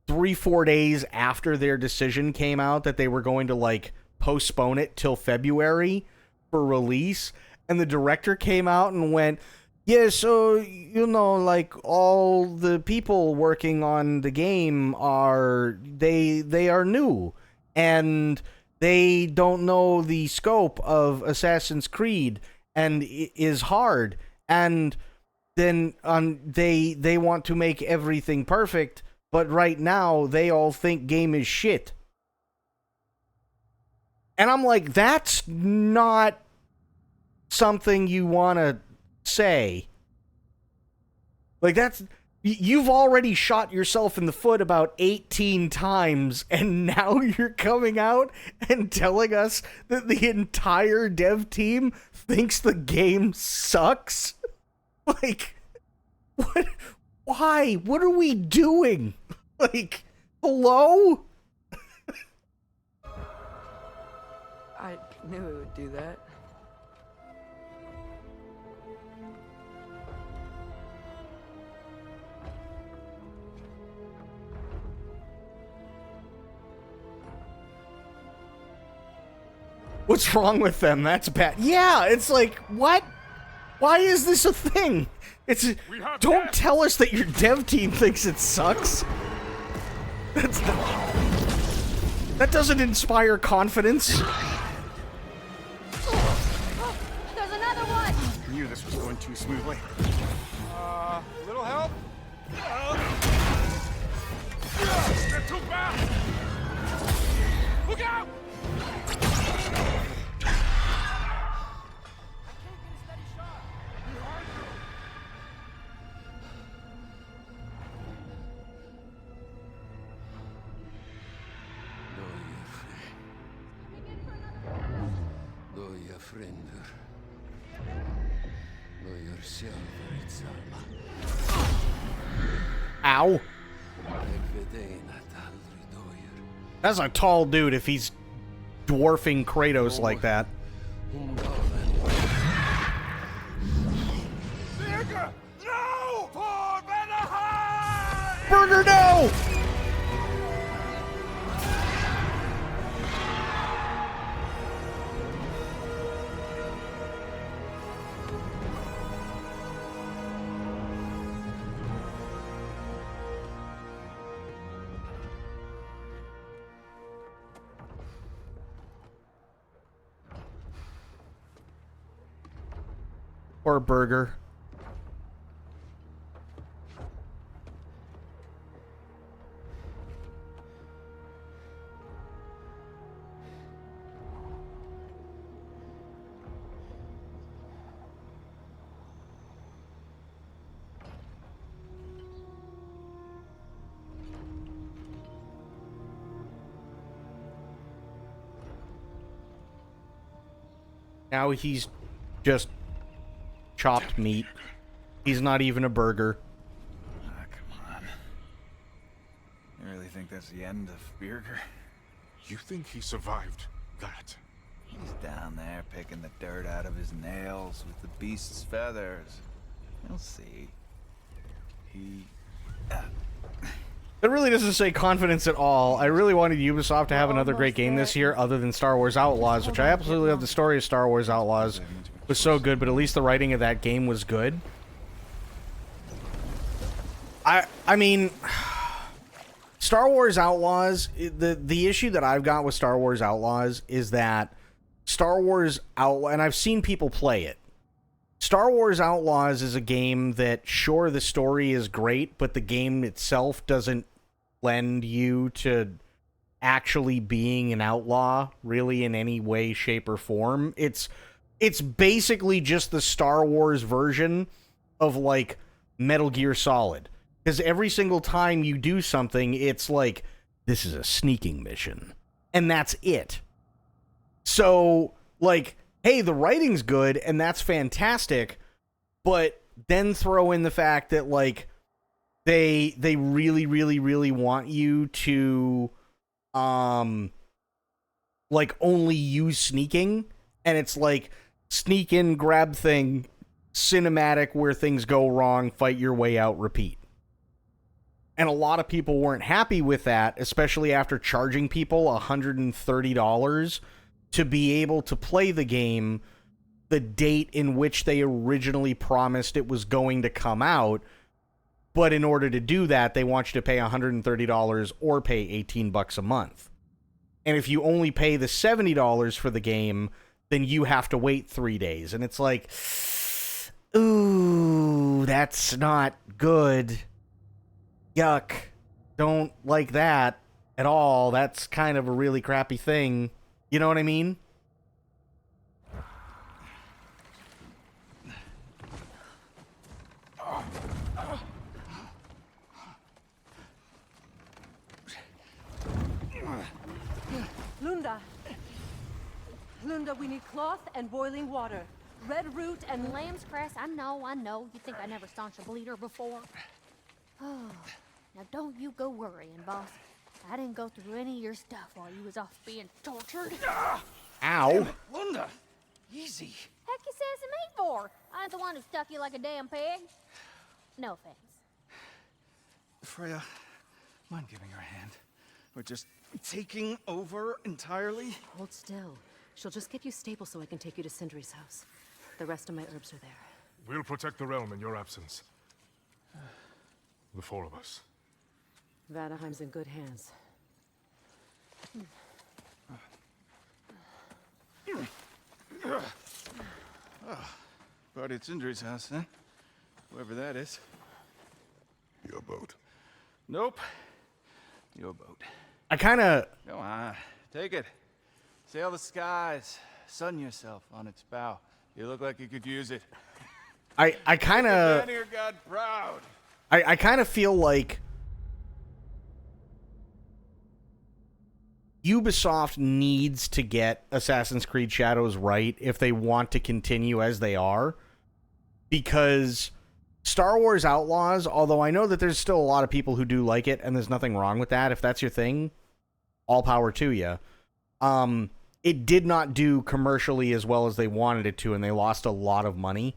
[SPEAKER 3] 3-4 days after their decision came out that they were going to like postpone it till February for release, and the director came out and went, yeah, so, like, all the people working on the game they are new, and they don't know the scope of Assassin's Creed, and it is hard, and then they want to make everything perfect, but right now they all think game is shit. And I'm like, that's not something you want to say. Like, you've already shot yourself in the foot about 18 times, and now you're coming out and telling us that the entire dev team thinks the game sucks? Like, what? Why? What are we doing? Like, hello?
[SPEAKER 6] I knew it would do that.
[SPEAKER 3] What's wrong with them? That's bad. Yeah, it's like, what? Why is this a thing? Don't tell us that your dev team thinks it sucks. That doesn't inspire confidence.
[SPEAKER 7] There's another one!
[SPEAKER 4] I knew this was going too smoothly.
[SPEAKER 10] Little help?
[SPEAKER 11] They're too fast! Look out!
[SPEAKER 3] Ow. That's a tall dude if he's dwarfing Kratos like that.
[SPEAKER 11] No! For Vanaheim!
[SPEAKER 3] Burger, no! Or burger. Now he's just chopped meat. He's not even a burger.
[SPEAKER 10] Come on. You really think that's the end of Birger?
[SPEAKER 5] You think he survived that?
[SPEAKER 10] He's down there picking the dirt out of his nails with the beast's feathers. You'll see.
[SPEAKER 3] It really doesn't say confidence at all. I really wanted Ubisoft to have another great game this year other than Star Wars Outlaws, which I absolutely love. The story of Star Wars Outlaws was so good, but at least the writing of that game was good. I mean, Star Wars Outlaws, the issue that I've got with Star Wars Outlaws is that Star Wars Outlaws, and I've seen people play it, Star Wars Outlaws is a game that, sure, the story is great, but the game itself doesn't lend you to actually being an outlaw, really, in any way, shape, or form. It's basically just the Star Wars version of, like, Metal Gear Solid. Because every single time you do something, it's like, this is a sneaking mission. And that's it. So, like, hey, the writing's good, and that's fantastic, but then throw in the fact that, like, they really, really, really want you to, like, only use sneaking, and it's like, sneak in, grab thing, cinematic where things go wrong, fight your way out, repeat. And a lot of people weren't happy with that, especially after charging people $130 to be able to play the game the date in which they originally promised it was going to come out. But in order to do that, they want you to pay $130 or pay $18 a month. And if you only pay the $70 for the game, then you have to wait 3 days. And it's like, ooh, that's not good. Yuck. Don't like that at all. That's kind of a really crappy thing. You know what I mean?
[SPEAKER 8] Lunda, we need cloth and boiling water. Red root and
[SPEAKER 12] Lamb's cress, I know. You think I never staunched a bleeder before? Oh, now don't you go worrying, boss. I didn't go through any of your stuff while you was off being tortured.
[SPEAKER 3] Ow.
[SPEAKER 10] Lunda, easy.
[SPEAKER 12] Heck you sassing me for? I ain't the one who stuck you like a damn pig. No offense.
[SPEAKER 10] Freya, mind giving her a hand? We're just taking over entirely?
[SPEAKER 8] Hold still. She'll just get you stable so I can take you to Sindri's house. The rest of my herbs are there.
[SPEAKER 13] We'll protect the realm in your absence. The four of us.
[SPEAKER 8] Vanaheim's in good hands.
[SPEAKER 10] Party at Sindri's house, huh? Whoever that is.
[SPEAKER 5] Your boat.
[SPEAKER 10] Nope. Your boat.
[SPEAKER 3] I kind of...
[SPEAKER 10] Go on. Take it. Sail the skies. Sun yourself on its bow. You look like you could use it.
[SPEAKER 3] I kind of...
[SPEAKER 10] Vanir God proud.
[SPEAKER 3] I kind of feel like Ubisoft needs to get Assassin's Creed Shadows right if they want to continue as they are. Because Star Wars Outlaws, although I know that there's still a lot of people who do like it, and there's nothing wrong with that. If that's your thing, all power to you. It did not do commercially as well as they wanted it to, and they lost a lot of money.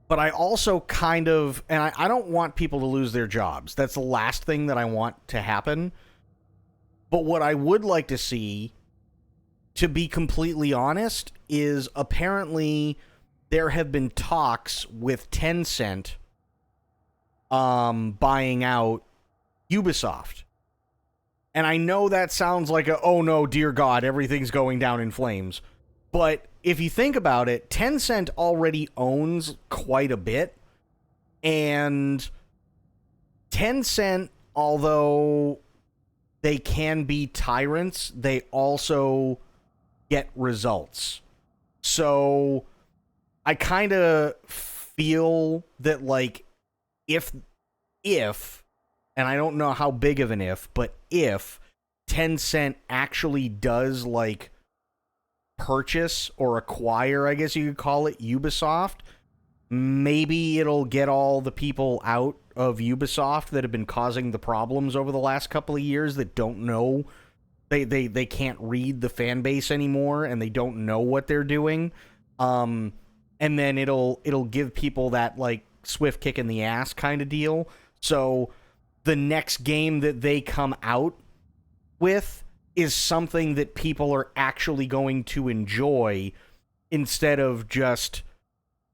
[SPEAKER 3] But I also kind of, and I don't want people to lose their jobs. That's the last thing that I want to happen. But what I would like to see, to be completely honest, is apparently there have been talks with Tencent buying out Ubisoft. And I know that sounds like a, oh no, dear God, everything's going down in flames. But if you think about it, Tencent already owns quite a bit. And Tencent, although they can be tyrants, they also get results. So I kind of feel that, like, if, and I don't know how big of an if, but if Tencent actually does, like, purchase or acquire, I guess you could call it, Ubisoft, maybe it'll get all the people out of Ubisoft that have been causing the problems over the last couple of years that don't know, they can't read the fan base anymore and they don't know what they're doing. And then it'll give people that, like, swift kick in the ass kind of deal. So the next game that they come out with is something that people are actually going to enjoy instead of just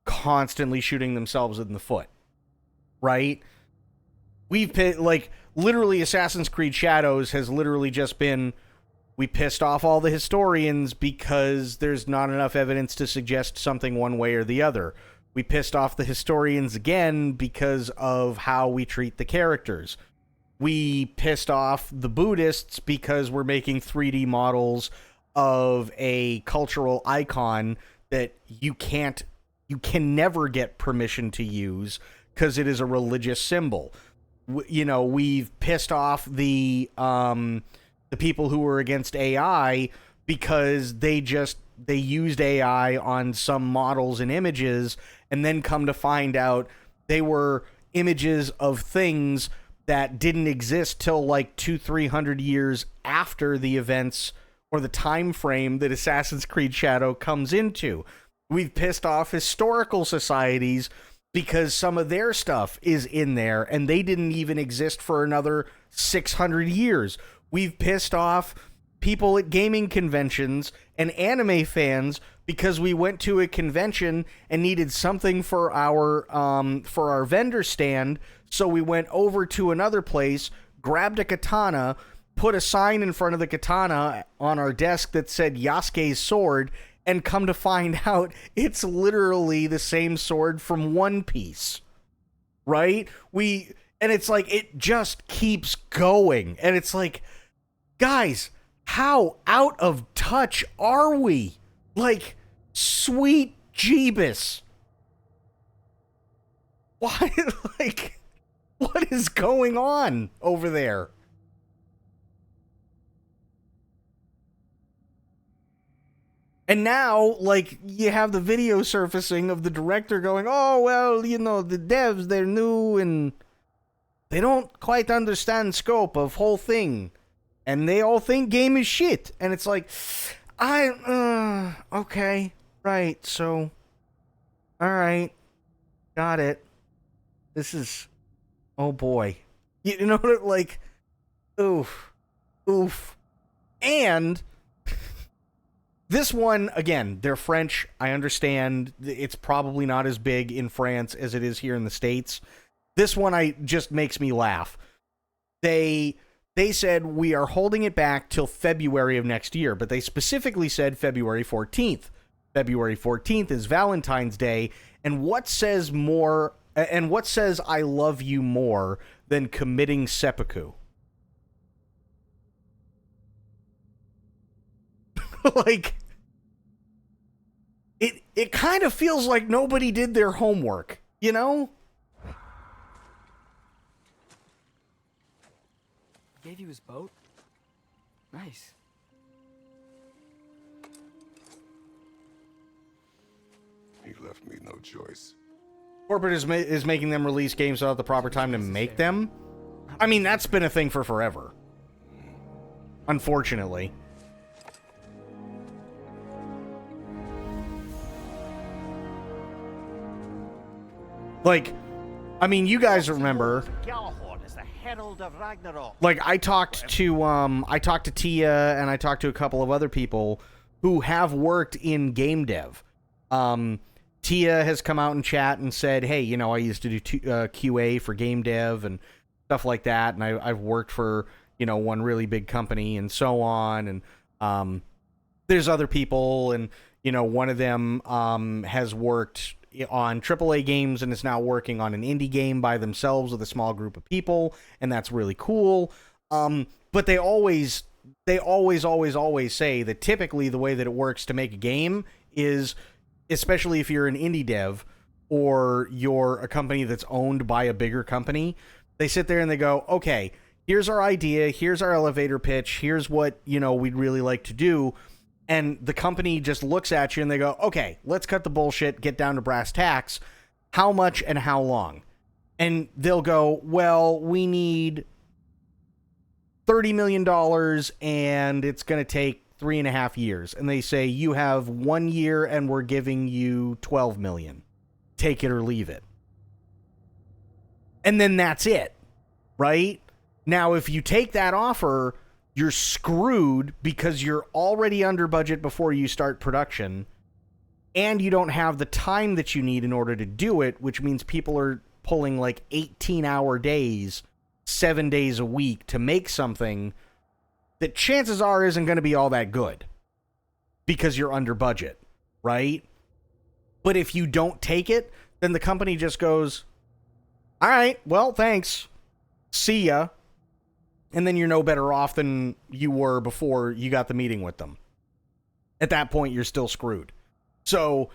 [SPEAKER 3] constantly shooting themselves in the foot, right? Like, literally Assassin's Creed Shadows has literally just been, we pissed off all the historians because there's not enough evidence to suggest something one way or the other. We pissed off the historians again because of how we treat the characters. We pissed off the Buddhists because we're making 3D models of a cultural icon that you can never get permission to use because it is a religious symbol. We've pissed off the people who were against AI because they used AI on some models and images, and then come to find out they were images of things that didn't exist till like 200-300 years after the events or the time frame that Assassin's Creed Shadow comes into. We've pissed off historical societies because some of their stuff is in there and they didn't even exist for another 600 years. We've pissed off people at gaming conventions and anime fans because we went to a convention and needed something for our vendor stand, so we went over to another place, grabbed a katana, put a sign in front of the katana on our desk that said Yasuke's sword, and come to find out it's literally the same sword from One Piece, right? And it's like, it just keeps going, and it's like, guys, how out of touch are we? Like, sweet Jeebus. Why, like, what is going on over there? And now, like, you have the video surfacing of the director going, oh, well, the devs, they're new and they don't quite understand scope of whole thing. And they all think game is shit. And it's like, okay, right, so, alright, got it. This is, oh boy. You know what, like, oof. And This one, again, they're French. I understand it's probably not as big in France as it is here in the States. This one just makes me laugh. They said we are holding it back till February of next year, but they specifically said February 14th. February 14th is Valentine's Day, and what says I love you more than committing seppuku? Like, it kind of feels like nobody did their homework, you know?
[SPEAKER 6] Gave you his boat? Nice.
[SPEAKER 5] He left me no choice.
[SPEAKER 3] Corporate is making them release games without the proper time to make them? I mean, that's been a thing for forever. Unfortunately. Like, I mean, you guys remember.
[SPEAKER 4] Gjallarhorn is the herald of Ragnarok.
[SPEAKER 3] Like, I talked to Tia and I talked to a couple of other people who have worked in game dev. Tia has come out and chat and said, hey, you know, I used to do QA for game dev and stuff like that, and I've worked for, you know, one really big company and so on, and there's other people, and, you know, one of them has worked on AAA games and is now working on an indie game by themselves with a small group of people, and that's really cool. But they always say that typically the way that it works to make a game is, especially if you're an indie dev or you're a company that's owned by a bigger company, they sit there and they go, okay, here's our idea, here's our elevator pitch, here's what, you know, we'd really like to do. And the company just looks at you and they go, okay, let's cut the bullshit, get down to brass tacks. How much and how long? And they'll go, well, we need $30 million and it's going to take 3.5 years. And they say, you have 1 year and we're giving you 12 million. Take it or leave it. And then that's it, right? Now, if you take that offer, you're screwed because you're already under budget before you start production, and you don't have the time that you need in order to do it, which means people are pulling like 18-hour days, 7 days a week to make something that chances are isn't going to be all that good because you're under budget, right? But if you don't take it, then the company just goes, all right, well, thanks. See ya. And then you're no better off than you were before you got the meeting with them. At that point, you're still screwed. So,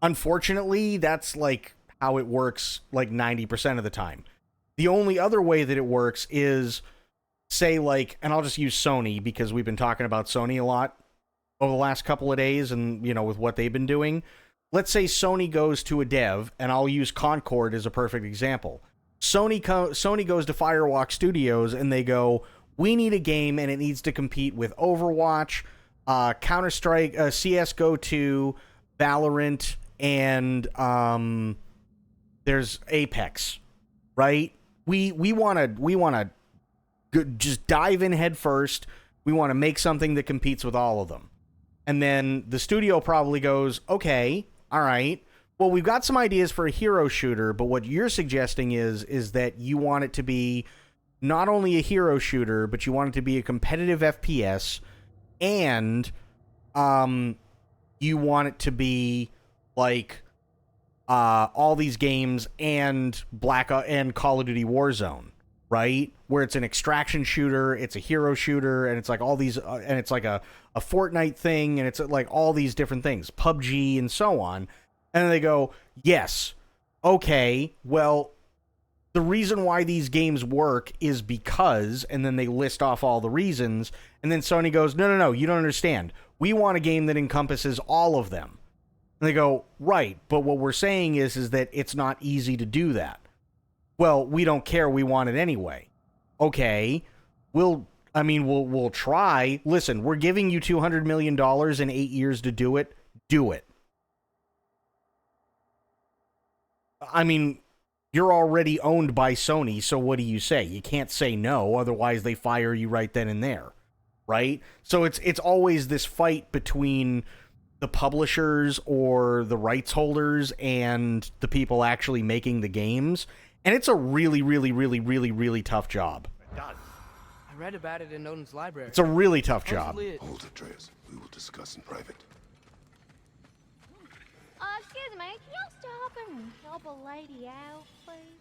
[SPEAKER 3] unfortunately, that's like how it works like 90% of the time. The only other way that it works is, say, like, and I'll just use Sony because we've been talking about Sony a lot over the last couple of days and, you know, with what they've been doing. Let's say Sony goes to a dev, and I'll use Concord as a perfect example. Sony goes to Firewalk Studios and they go, we need a game and it needs to compete with Overwatch, Counter-Strike, CSGO 2, Valorant, and there's Apex, right? We want to just dive in head first. We want to make something that competes with all of them. And then the studio probably goes, okay, all right. Well, we've got some ideas for a hero shooter, but what you're suggesting is that you want it to be not only a hero shooter, but you want it to be a competitive FPS, and you want it to be like all these games and and Call of Duty Warzone, right? Where it's an extraction shooter, it's a hero shooter, and it's like all these, and it's like a Fortnite thing, and it's like all these different things, PUBG and so on. And then they go, yes, okay, well, the reason why these games work is because, and then they list off all the reasons, and then Sony goes, no, you don't understand. We want a game that encompasses all of them. And they go, right, but what we're saying is that it's not easy to do that. Well, we don't care, we want it anyway. Okay, we'll try. Listen, we're giving you $200 million in 8 years to do it. Do it. I mean, you're already owned by Sony, so what do you say? You can't say no, otherwise they fire you right then and there, right? So it's always this fight between the publishers or the rights holders and the people actually making the games, and it's a really, really, really, really, really tough job.
[SPEAKER 4] It does.
[SPEAKER 6] I read about it in Odin's library.
[SPEAKER 3] It's a really tough job.
[SPEAKER 5] Hold it, Atreus. We will discuss in private.
[SPEAKER 12] Excuse me, can y'all stop and help a lady out, please?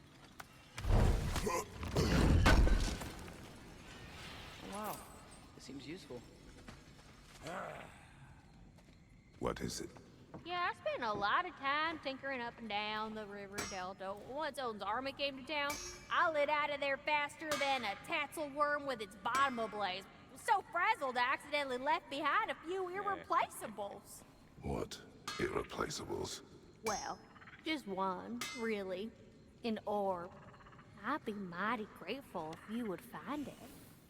[SPEAKER 6] Wow, it seems useful.
[SPEAKER 5] What is it?
[SPEAKER 12] Yeah, I spent a lot of time tinkering up and down the river delta. Once Odin's army came to town, I lit out of there faster than a tassel worm with its bottom ablaze. So frazzled, I accidentally left behind a few irreplaceables.
[SPEAKER 5] What irreplaceables?
[SPEAKER 12] Well, just one, really. An orb. I'd be mighty grateful if you would find it.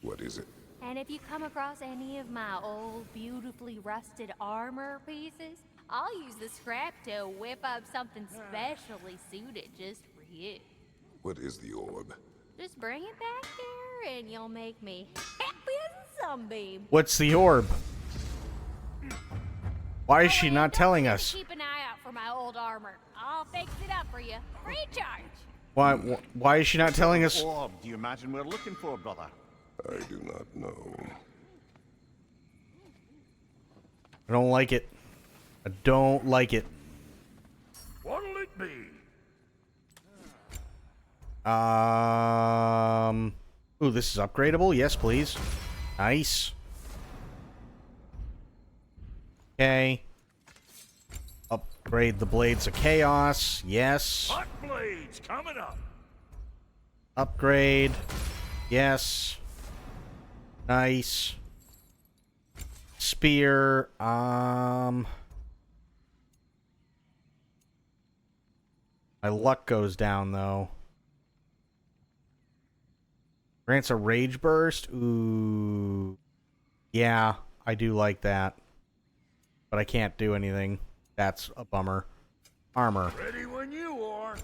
[SPEAKER 5] What is it?
[SPEAKER 12] And if you come across any of my old, beautifully rusted armor pieces, I'll use the scrap to whip up something specially suited just for you.
[SPEAKER 5] What is the orb?
[SPEAKER 12] Just bring it back here and you'll make me happy as a sunbeam.
[SPEAKER 3] What's the orb? Why is she not telling us?
[SPEAKER 12] Keep an eye out for my old armor. I'll fix it up for you. Free charge.
[SPEAKER 3] Why is she not telling us?
[SPEAKER 4] What orb do you imagine we're looking for, brother?
[SPEAKER 5] I do not know.
[SPEAKER 3] I don't like it. I don't like it.
[SPEAKER 11] What'll it be?
[SPEAKER 3] Ooh, this is upgradable. Yes, please. Nice. Okay. Upgrade the Blades of Chaos. Yes.
[SPEAKER 11] Hot blades coming up.
[SPEAKER 3] Upgrade. Yes. Nice. Spear. My luck goes down, though. Grants a rage burst. Ooh. Yeah, I do like that. But I can't do anything. That's a bummer. Armor.
[SPEAKER 11] Ready when you are.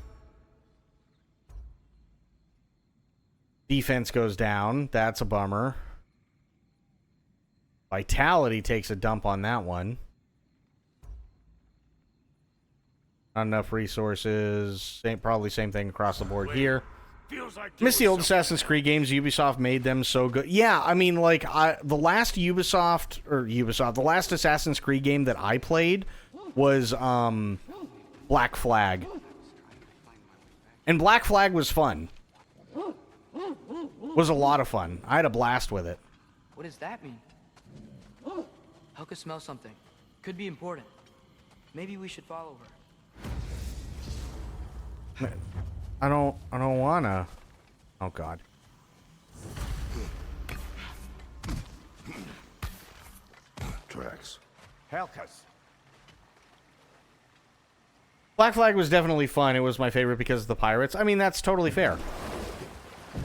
[SPEAKER 3] Defense goes down. That's a bummer. Vitality takes a dump on that one. Not enough resources. Probably same thing across the board here.
[SPEAKER 11] Feels like
[SPEAKER 3] Miss the old Assassin's Creed games. Ubisoft made them so good. Yeah, I mean, like, the last the last Assassin's Creed game that I played was Black Flag. And Black Flag was fun. Was a lot of fun. I had a blast with it.
[SPEAKER 6] What does that mean? Helka smells something. Could be important. Maybe we should follow her.
[SPEAKER 3] I don't wanna. Oh God.
[SPEAKER 5] Tracks.
[SPEAKER 4] Helka's.
[SPEAKER 3] Black Flag was definitely fun. It was my favorite because of the pirates. I mean, that's totally fair.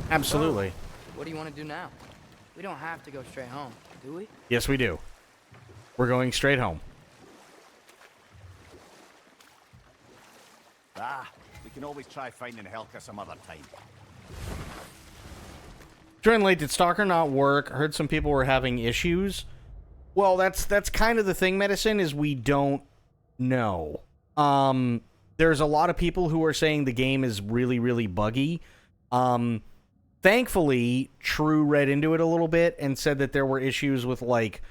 [SPEAKER 3] Absolutely.
[SPEAKER 6] What do you want to do now? We don't have to go straight home, do we?
[SPEAKER 3] Yes, we do. We're going straight home.
[SPEAKER 4] We can always try finding Helka some other time.
[SPEAKER 3] Joined late. Did Stalker not work? Heard some people were having issues. Well, that's kind of the thing, Medicine, is we don't know. There's a lot of people who are saying the game is really, really buggy. Thankfully, True read into it a little bit and said that there were issues with, like,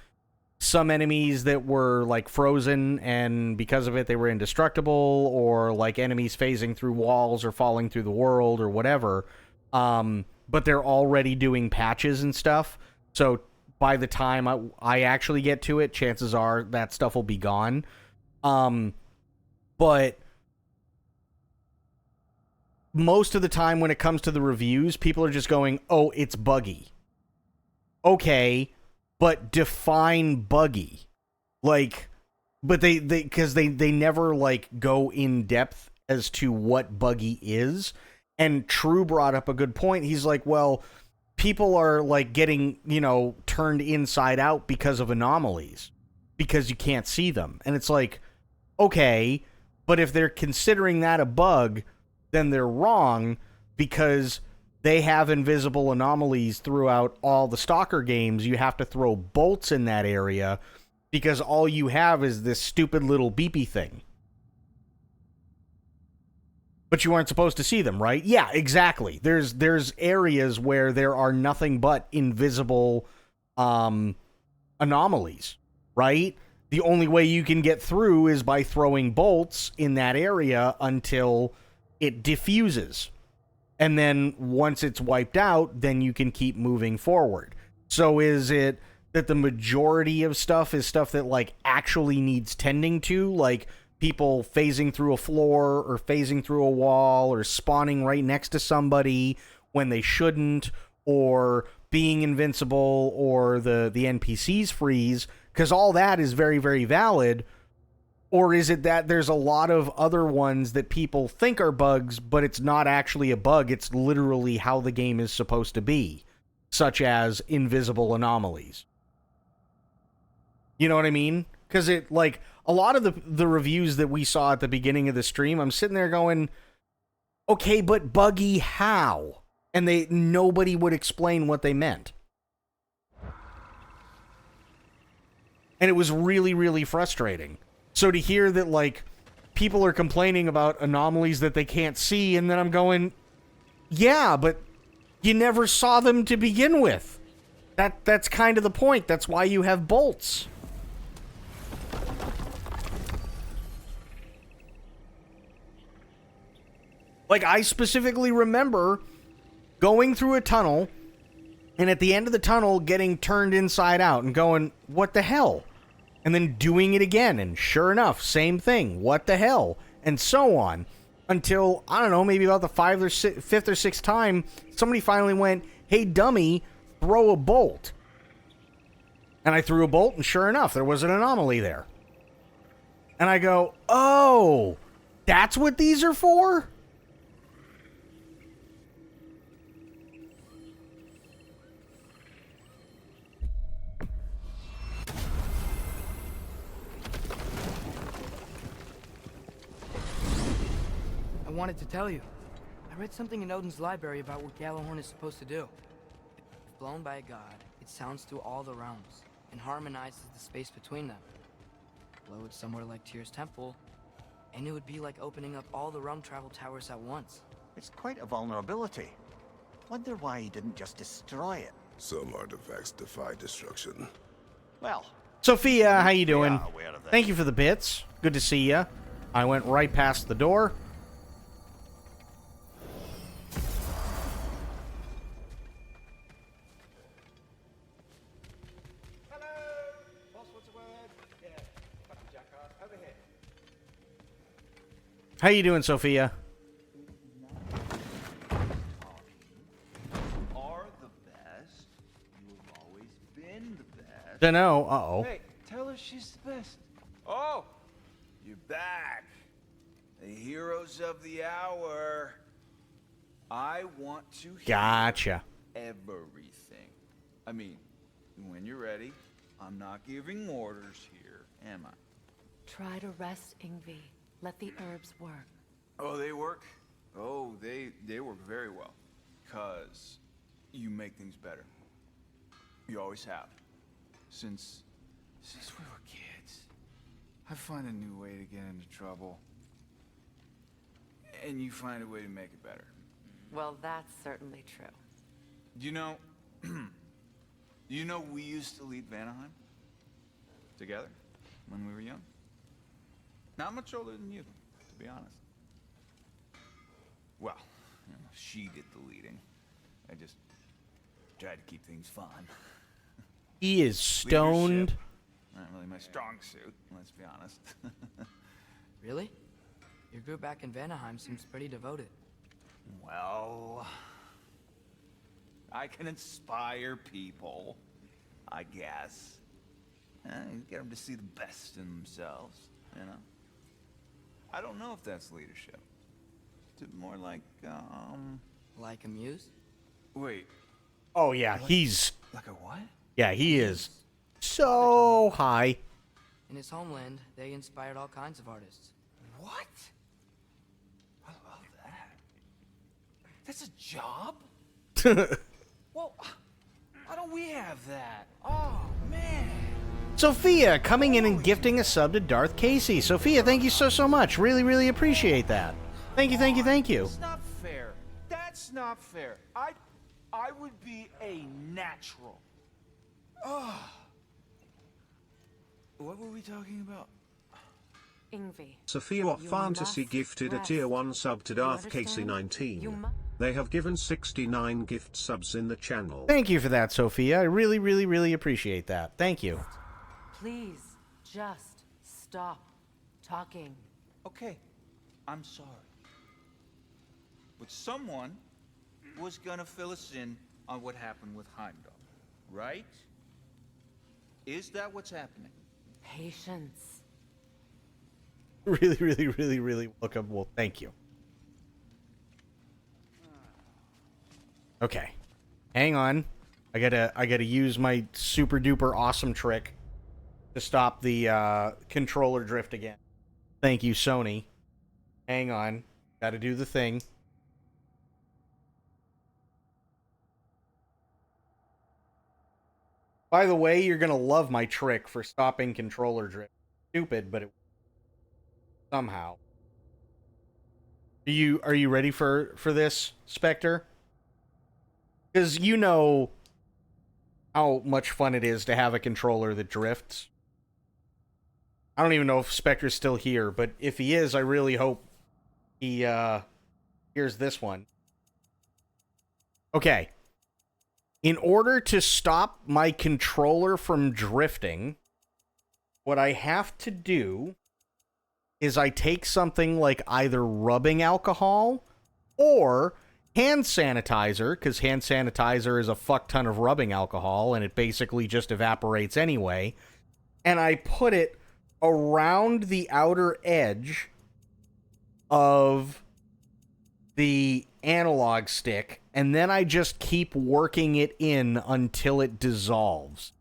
[SPEAKER 3] some enemies that were, like, frozen, and because of it, they were indestructible, or, like, enemies phasing through walls or falling through the world or whatever. But they're already doing patches and stuff, so by the time I actually get to it, chances are that stuff will be gone. But most of the time when it comes to the reviews, people are just going, oh, it's buggy. Okay, but define buggy. Like, but because they never, like, go in depth as to what buggy is. And True brought up a good point. He's like, well, people are, like, getting, turned inside out because of anomalies. Because you can't see them. And it's like, okay, but if they're considering that a bug, then they're wrong, because they have invisible anomalies throughout all the Stalker games. You have to throw bolts in that area because all you have is this stupid little beepy thing. But you aren't supposed to see them, right? Yeah, exactly. There's areas where there are nothing but invisible anomalies, right? The only way you can get through is by throwing bolts in that area until it diffuses. And then once it's wiped out, then you can keep moving forward. So is it that the majority of stuff is stuff that, like, actually needs tending to, like people phasing through a floor or phasing through a wall or spawning right next to somebody when they shouldn't, or being invincible, or the NPCs freeze, because all that is very, very valid? Or is it that there's a lot of other ones that people think are bugs, but it's not actually a bug, it's literally how the game is supposed to be, such as invisible anomalies? You know what I mean? Because it, like, a lot of the reviews that we saw at the beginning of the stream, I'm sitting there going, okay, but buggy how? And nobody would explain what they meant. And it was really, really frustrating. So to hear that, like, people are complaining about anomalies that they can't see, and then I'm going, yeah, but you never saw them to begin with. That's kind of the point. That's why you have bolts. Like, I specifically remember going through a tunnel, and at the end of the tunnel getting turned inside out and going, what the hell? And then doing it again, and sure enough, same thing, what the hell? And so on. Until, I don't know, maybe about the fifth or sixth time, somebody finally went, hey, dummy, throw a bolt. And I threw a bolt, and sure enough, there was an anomaly there. And I go, oh, that's what these are for?
[SPEAKER 6] I wanted to tell you. I read something in Odin's library about what Gjallarhorn is supposed to do. If blown by a god, it sounds through all the realms and harmonizes the space between them. Blow it somewhere like Tyr's temple, and it would be like opening up all the realm travel towers at once.
[SPEAKER 4] It's quite a vulnerability. Wonder why he didn't just destroy it.
[SPEAKER 5] Some artifacts defy destruction.
[SPEAKER 4] Well,
[SPEAKER 3] Sophia, how you doing?
[SPEAKER 4] are aware of this.
[SPEAKER 3] Thank you for the bits. Good to see ya. I went right past the door. How you doing, Sophia?
[SPEAKER 11] Are the best. You've always been the best.
[SPEAKER 3] Dunno. Uh-oh.
[SPEAKER 11] Hey, tell her she's the best. Oh, you're back. The heroes of the hour. I want to hear
[SPEAKER 3] Gotcha.
[SPEAKER 11] everything. I mean, when you're ready, I'm not giving orders here, am I?
[SPEAKER 7] Try to rest, Ingvi. Let the herbs work.
[SPEAKER 11] Oh, they work? Oh, they work very well. 'Cause you make things better. You always have. Since we were kids. I find a new way to get into trouble. And you find a way to make it better.
[SPEAKER 8] Well, that's certainly true.
[SPEAKER 11] You know, we used to lead Vanaheim together when we were young. Not much older than you, to be honest. Well, she did the leading. I just tried to keep things fun.
[SPEAKER 3] He is stoned.
[SPEAKER 11] Leadership, not really my strong suit, let's be honest.
[SPEAKER 6] Really? Your group back in Vanaheim seems pretty devoted.
[SPEAKER 11] Well, I can inspire people, I guess. Get them to see the best in themselves, you know? I don't know if that's leadership. It's more like,
[SPEAKER 6] Like a muse?
[SPEAKER 11] Wait.
[SPEAKER 3] Oh, yeah, he's...
[SPEAKER 11] Like a what?
[SPEAKER 3] Yeah, he is so high.
[SPEAKER 6] In his homeland, they inspired all kinds of artists.
[SPEAKER 11] What? I love that. That's a job?
[SPEAKER 10] Well, why don't we have that? Oh, man.
[SPEAKER 3] Sophia coming in and gifting a sub to Darth Casey. Sophia, thank you so much. Really, really appreciate that. Thank you.
[SPEAKER 10] That's not fair. That's not fair. I would be a natural. Oh. What were we talking about?
[SPEAKER 8] Ingvi.
[SPEAKER 14] Sophia Fantasy gifted a tier 1 sub to Darth Casey 19. They have given 69 gift subs in the channel.
[SPEAKER 3] Thank you for that, Sophia. I really, really, really appreciate that. Thank you.
[SPEAKER 8] Please, just stop talking.
[SPEAKER 10] Okay, I'm sorry. But someone was gonna fill us in on what happened with Heimdall, right? Is that what's happening?
[SPEAKER 8] Patience.
[SPEAKER 3] Really, really, really, really welcome. Well, thank you. Okay. Hang on. I gotta use my super duper awesome trick to stop the controller drift again. Thank you, Sony. Hang on. Gotta do the thing. By the way, you're gonna love my trick for stopping controller drift. Stupid, but it somehow. Are you ready for this, Spectre? Because you know how much fun it is to have a controller that drifts. I don't even know if Spectre's still here, but if he is, I really hope he hears this one. Okay. In order to stop my controller from drifting, what I have to do is I take something like either rubbing alcohol or hand sanitizer, because hand sanitizer is a fuck ton of rubbing alcohol and it basically just evaporates anyway, and I put it around the outer edge of the analog stick, and then I just keep working it in until it dissolves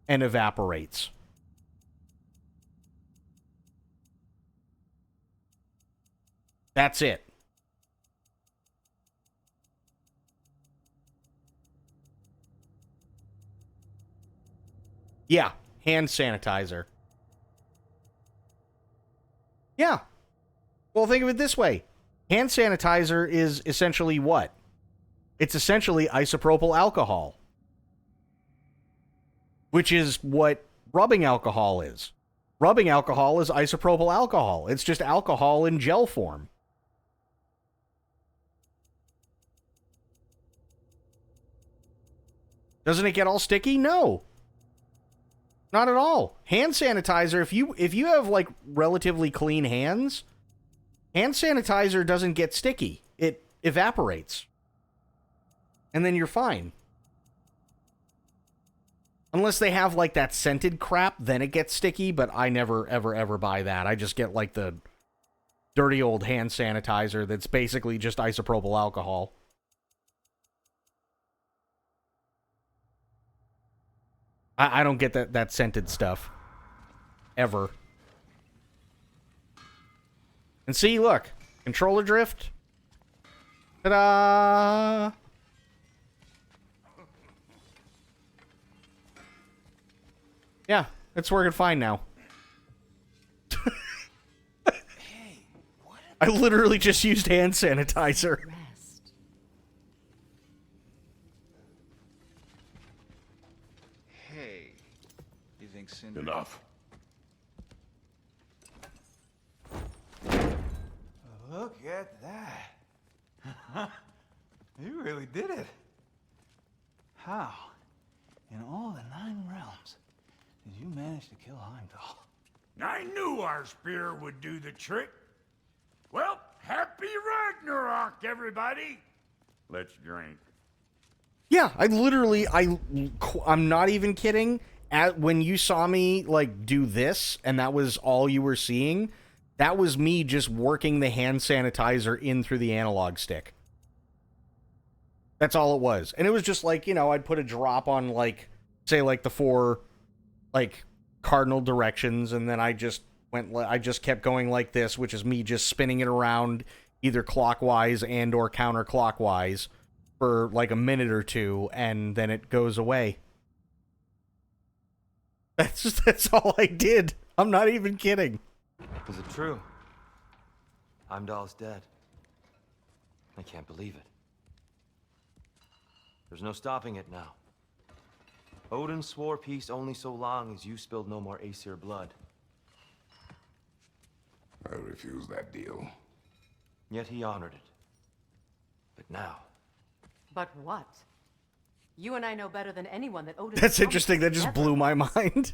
[SPEAKER 3] and evaporates. That's it. Yeah, hand sanitizer. Yeah. Well, think of it this way. Hand sanitizer is essentially what? It's essentially isopropyl alcohol. Which is what rubbing alcohol is. Rubbing alcohol is isopropyl alcohol. It's just alcohol in gel form. Doesn't it get all sticky? No. Not at all. Hand sanitizer, if you have like relatively clean hands, hand sanitizer doesn't get sticky. It evaporates. And then you're fine. Unless they have like that scented crap, then it gets sticky, but I never ever buy that. I just get like the dirty old hand sanitizer that's basically just isopropyl alcohol. I don't get that scented stuff. Ever. And see, look. Controller drift. Ta-da! Yeah, it's working fine now. I literally just used hand sanitizer.
[SPEAKER 5] Enough.
[SPEAKER 10] Look at that. You really did it. How, in all the 9 realms, did you manage to kill Heimdall?
[SPEAKER 15] I knew our spear would do the trick. Well, happy Ragnarok, everybody. Let's drink.
[SPEAKER 3] Yeah, I'm not even kidding. When you saw me like do this and that was all you were seeing, that was me just working the hand sanitizer in through the analog stick. That's all it was. And it was just like, I'd put a drop on like, say like the 4 like cardinal directions, and then I just kept going like this, which is me just spinning it around either clockwise and or counterclockwise for like a minute or two, and then it goes away. That's all I did. I'm not even kidding.
[SPEAKER 16] Is it true? Heimdall's dead. I can't believe it. There's no stopping it now. Odin swore peace only so long as you spilled no more Aesir blood.
[SPEAKER 5] I refuse that deal.
[SPEAKER 16] Yet he honored it. But now...
[SPEAKER 8] But what? You and I know better than anyone that Odin...
[SPEAKER 3] That's interesting. That just blew my mind.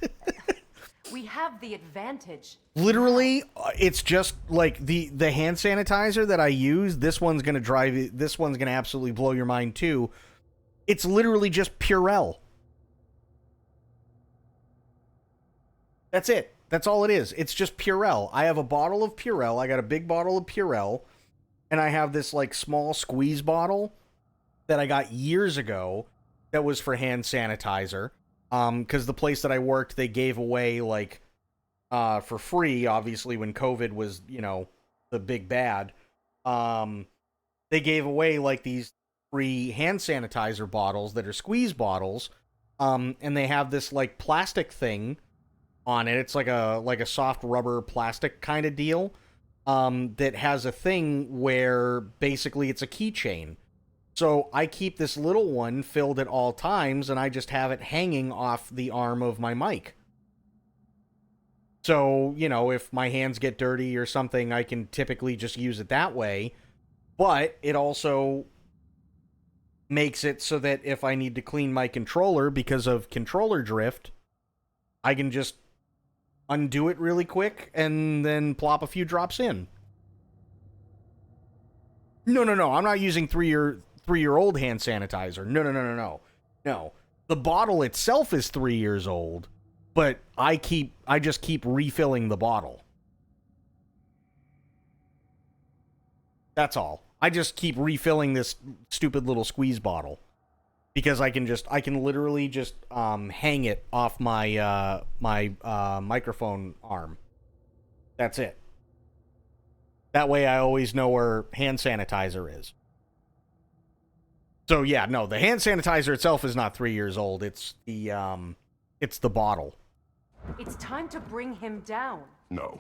[SPEAKER 8] We have the advantage.
[SPEAKER 3] Literally, it's just like the hand sanitizer that I use. This one's gonna absolutely blow your mind too. It's literally just Purell. That's it. That's all it is. It's just Purell. I have a bottle of Purell. I got a big bottle of Purell, and I have this like small squeeze bottle that I got years ago that was for hand sanitizer. Because the place that I worked, they gave away, like, for free, obviously, when COVID was, you know, the big bad. They gave away, like, these free hand sanitizer bottles that are squeeze bottles. And they have this, like, plastic thing on it. It's like a soft rubber plastic kind of deal. That has a thing where, basically, it's a keychain. So I keep this little one filled at all times, and I just have it hanging off the arm of my mic. So, you know, if my hands get dirty or something, I can typically just use it that way. But it also makes it so that if I need to clean my controller because of controller drift, I can just undo it really quick and then plop a few drops in. No. I'm not using three-year-old hand sanitizer. No. The bottle itself is 3 years old, but I just keep refilling the bottle. That's all. I just keep refilling this stupid little squeeze bottle because I can literally just hang it off my microphone arm. That's it. That way I always know where hand sanitizer is. So yeah, no, the hand sanitizer itself is not 3 years old. It's the bottle.
[SPEAKER 8] It's time to bring him down.
[SPEAKER 5] No.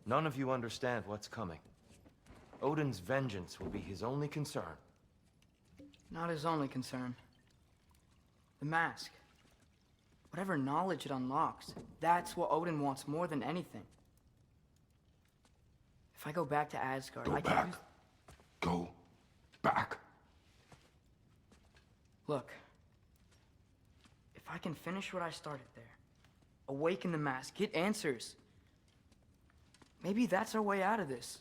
[SPEAKER 16] None of you understand what's coming. Odin's vengeance will be his only concern.
[SPEAKER 6] Not his only concern. The mask. Whatever knowledge it unlocks, that's what Odin wants more than anything. If I go back to Asgard, I can use...
[SPEAKER 5] Go back.
[SPEAKER 6] Look. If I can finish what I started there, awaken the mask, get answers, maybe that's our way out of this.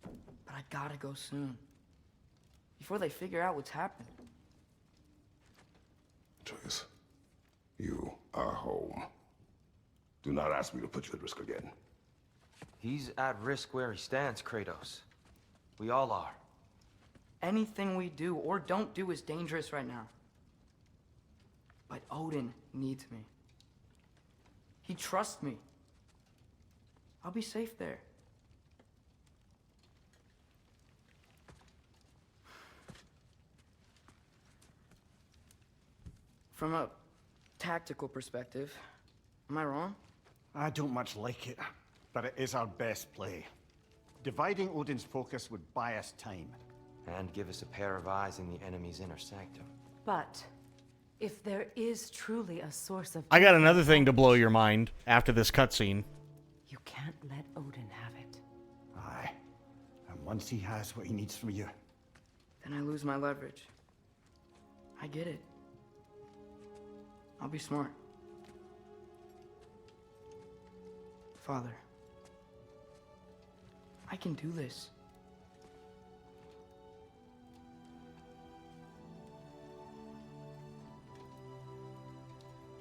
[SPEAKER 6] But I gotta go soon. Before they figure out what's happened.
[SPEAKER 5] Atreus, you are home. Do not ask me to put you at risk again.
[SPEAKER 16] He's at risk where he stands, Kratos. We all are.
[SPEAKER 6] Anything we do or don't do is dangerous right now. But Odin needs me. He trusts me. I'll be safe there. From a tactical perspective, am I wrong?
[SPEAKER 4] I don't much like it, but it is our best play. Dividing Odin's focus would buy us time.
[SPEAKER 16] And give us a pair of eyes in the enemy's inner sanctum.
[SPEAKER 8] But if there is truly a source of...
[SPEAKER 3] I got another thing to blow your mind after this cutscene.
[SPEAKER 8] You can't let Odin have it.
[SPEAKER 4] Aye. And once he has what he needs from you...
[SPEAKER 6] Then I lose my leverage. I get it. I'll be smart. Father, I can do this.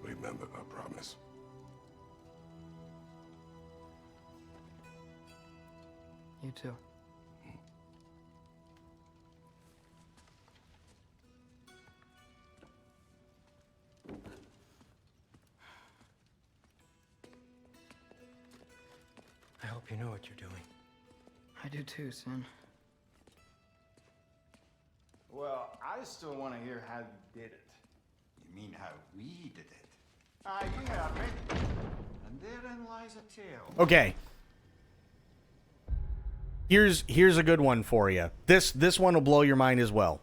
[SPEAKER 5] Remember our promise.
[SPEAKER 6] You too.
[SPEAKER 16] I hope you know what you're doing.
[SPEAKER 6] I do too, Sin.
[SPEAKER 17] Well, I still want to hear how you did it.
[SPEAKER 4] You mean how we did it? Aye, you heard me.
[SPEAKER 17] And therein lies a tale.
[SPEAKER 3] Okay. Here's a good one for you. This one will blow your mind as well.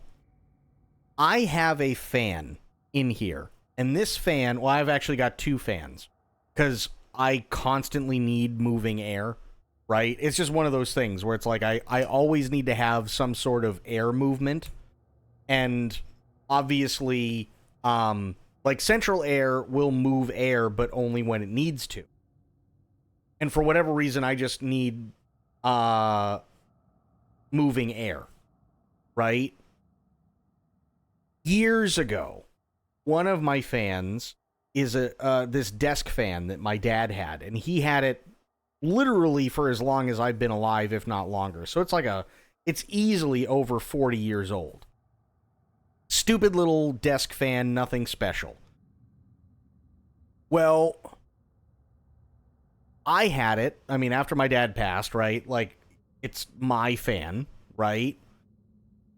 [SPEAKER 3] I have a fan in here. And this fan, well, I've actually got two fans. Because I constantly need moving air, right? It's just one of those things where it's like I always need to have some sort of air movement. And obviously, like central air will move air, but only when it needs to. And for whatever reason, I just need moving air, right? Years ago, one of my fans is this desk fan that my dad had, and he had it literally for as long as I've been alive, if not longer. So it's easily over 40 years old. Stupid little desk fan, nothing special. Well, I had it, I mean, after my dad passed, right? Like, it's my fan, right?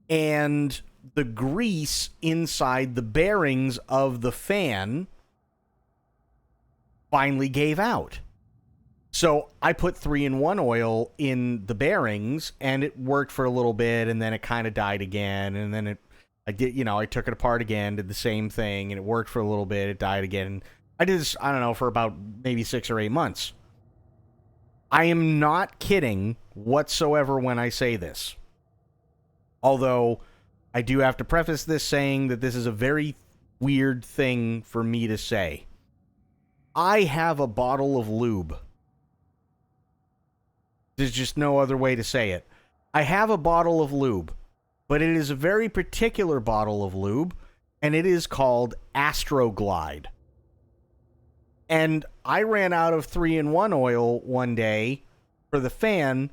[SPEAKER 3] And the grease inside the bearings of the fan finally gave out. So I put 3-in-1 oil in the bearings, and it worked for a little bit, and then it kind of died again, and then I took it apart again, did the same thing, and it worked for a little bit, it died again. I did this, I don't know, for about maybe 6 or 8 months. I am not kidding whatsoever when I say this. Although, I do have to preface this saying that this is a very weird thing for me to say. I have a bottle of lube. There's just no other way to say it. I have a bottle of lube, but it is a very particular bottle of lube, and it is called Astroglide. And I ran out of 3-in-1 oil one day for the fan,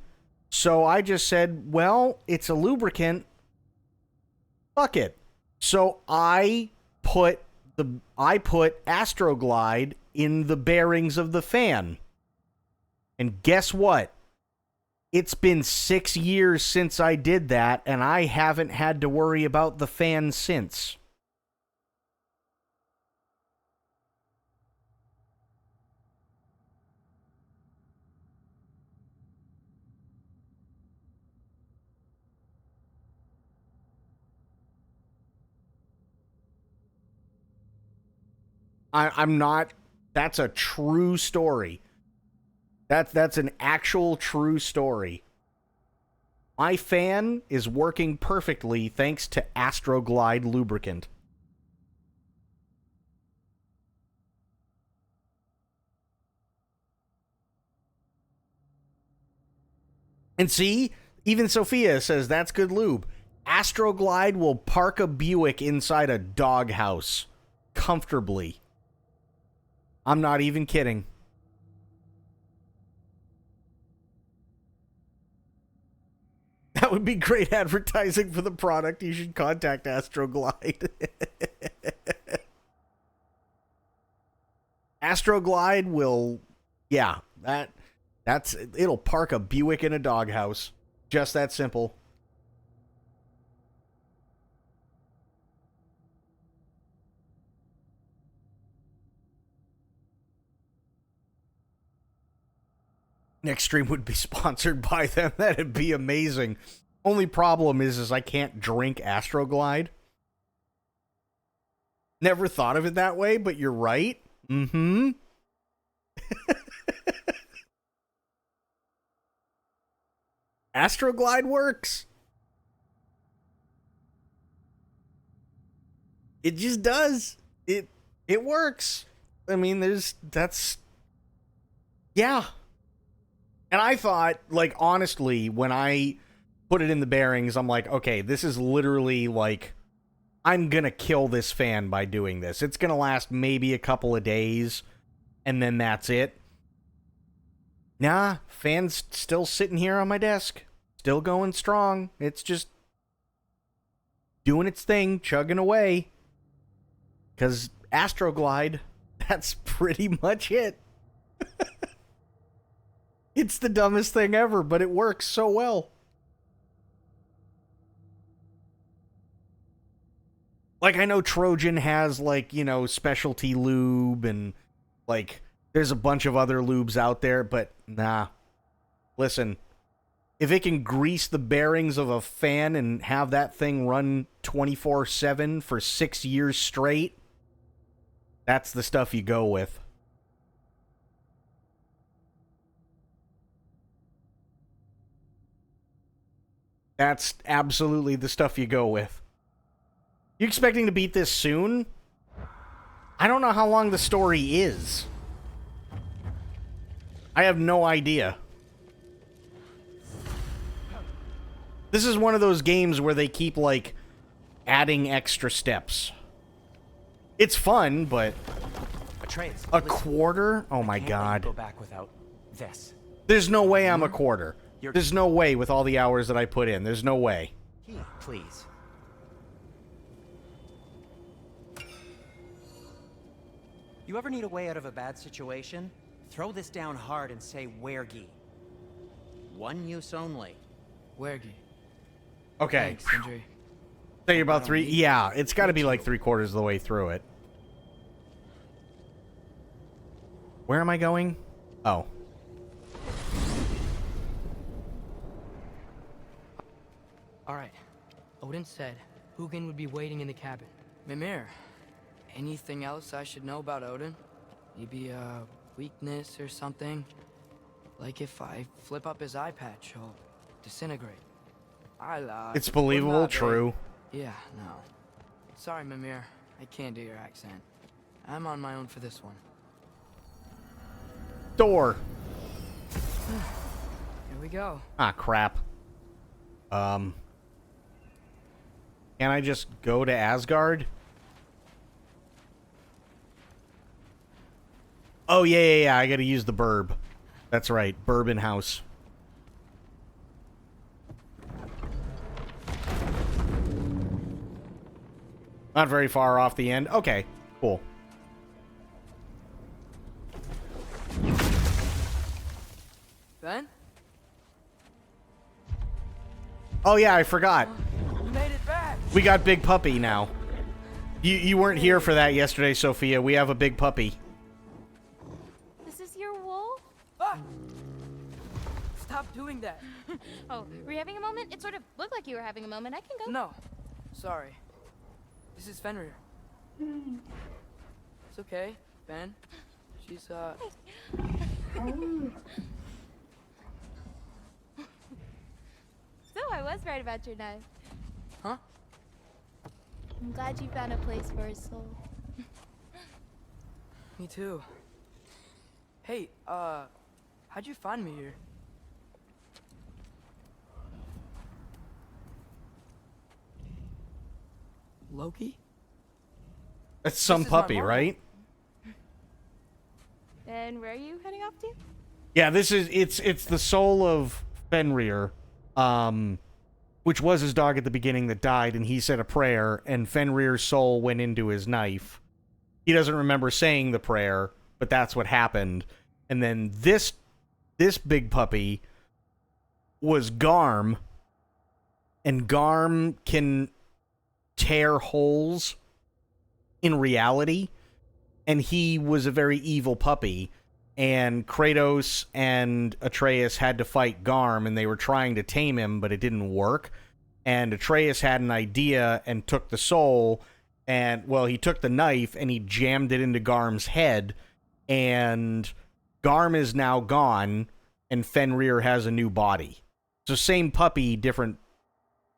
[SPEAKER 3] so I just said, well, it's a lubricant. Fuck it. So I put Astroglide in the bearings of the fan. And guess what? It's been 6 years since I did that, and I haven't had to worry about the fan since. I'm not. That's a true story. That's an actual true story. My fan is working perfectly thanks to Astroglide lubricant. And see, even Sophia says that's good lube. Astroglide will park a Buick inside a doghouse comfortably. I'm not even kidding. That would be great advertising for the product. You should contact Astroglide. Astroglide will, yeah, it'll park a Buick in a doghouse. Just that simple. Next stream would be sponsored by them. That'd be amazing. Only problem is I can't drink Astroglide. Never thought of it that way, but you're right. Mm-hmm. Astroglide works. It just does. It works. I mean, yeah. And I thought, like, honestly, when I put it in the bearings, I'm like, okay, this is literally, like, I'm gonna kill this fan by doing this. It's gonna last maybe a couple of days, and then that's it. Nah, fan's still sitting here on my desk. Still going strong. It's just doing its thing, chugging away. Because Astroglide, that's pretty much it. It's the dumbest thing ever, but it works so well. Like, I know Trojan has, like, you know, specialty lube and, like, there's a bunch of other lubes out there, but nah. Listen, if it can grease the bearings of a fan and have that thing run 24/7 for 6 years straight, that's the stuff you go with. That's absolutely the stuff you go with. You expecting to beat this soon? I don't know how long the story is. I have no idea. This is one of those games where they keep, like, adding extra steps. It's fun, but... A quarter? Oh my god.
[SPEAKER 18] Go back without this.
[SPEAKER 3] There's no way I'm a quarter. There's no way with all the hours that I put in. There's no way.
[SPEAKER 18] Please. You ever need a way out of a bad situation? Throw this down hard and say wergi. One use only.
[SPEAKER 6] Wergi.
[SPEAKER 3] Okay.
[SPEAKER 6] Thanks, Sindri.
[SPEAKER 3] Say you're about three... Yeah, it's got to be like 3/4 of the way through it. Where am I going? Oh.
[SPEAKER 6] Alright. Odin said Hugin would be waiting in the cabin. Mimir, anything else I should know about Odin? Maybe a weakness or something? Like if I flip up his eye patch, he'll disintegrate.
[SPEAKER 3] It's believable, true.
[SPEAKER 6] Yeah, no. Sorry, Mimir. I can't do your accent. I'm on my own for this one.
[SPEAKER 3] Door.
[SPEAKER 6] Here we go.
[SPEAKER 3] Ah, crap. Can I just go to Asgard? Oh, yeah. I gotta use the burb. That's right. Bourbon house. Not very far off the end. Okay, cool.
[SPEAKER 6] Ben?
[SPEAKER 3] Oh, yeah, I forgot.
[SPEAKER 6] You made it back!
[SPEAKER 3] We got Big Puppy now. You weren't here for that yesterday, Sophia. We have a big puppy.
[SPEAKER 12] This is your wolf?
[SPEAKER 6] Ah! Stop doing that.
[SPEAKER 12] Oh, were you having a moment? It sort of looked like you were having a moment. I can go.
[SPEAKER 6] No. Sorry. This is Fenrir. It's okay, Ben. She's,
[SPEAKER 12] So I was right about your knife.
[SPEAKER 6] Huh?
[SPEAKER 12] I'm glad you found a place for his soul.
[SPEAKER 6] Me too. Hey, how'd you find me here? Loki?
[SPEAKER 3] That's some puppy, right?
[SPEAKER 12] And where are you heading off to?
[SPEAKER 3] Yeah, it's the soul of Fenrir, which was his dog at the beginning that died, and he said a prayer, and Fenrir's soul went into his knife. He doesn't remember saying the prayer, but that's what happened. And then this big puppy was Garm, and Garm can tear holes in reality, and he was a very evil puppy, and Kratos and Atreus had to fight Garm, and they were trying to tame him, but it didn't work. And Atreus had an idea and took the soul, and, well, he took the knife and he jammed it into Garm's head, and Garm is now gone, and Fenrir has a new body. So same puppy, different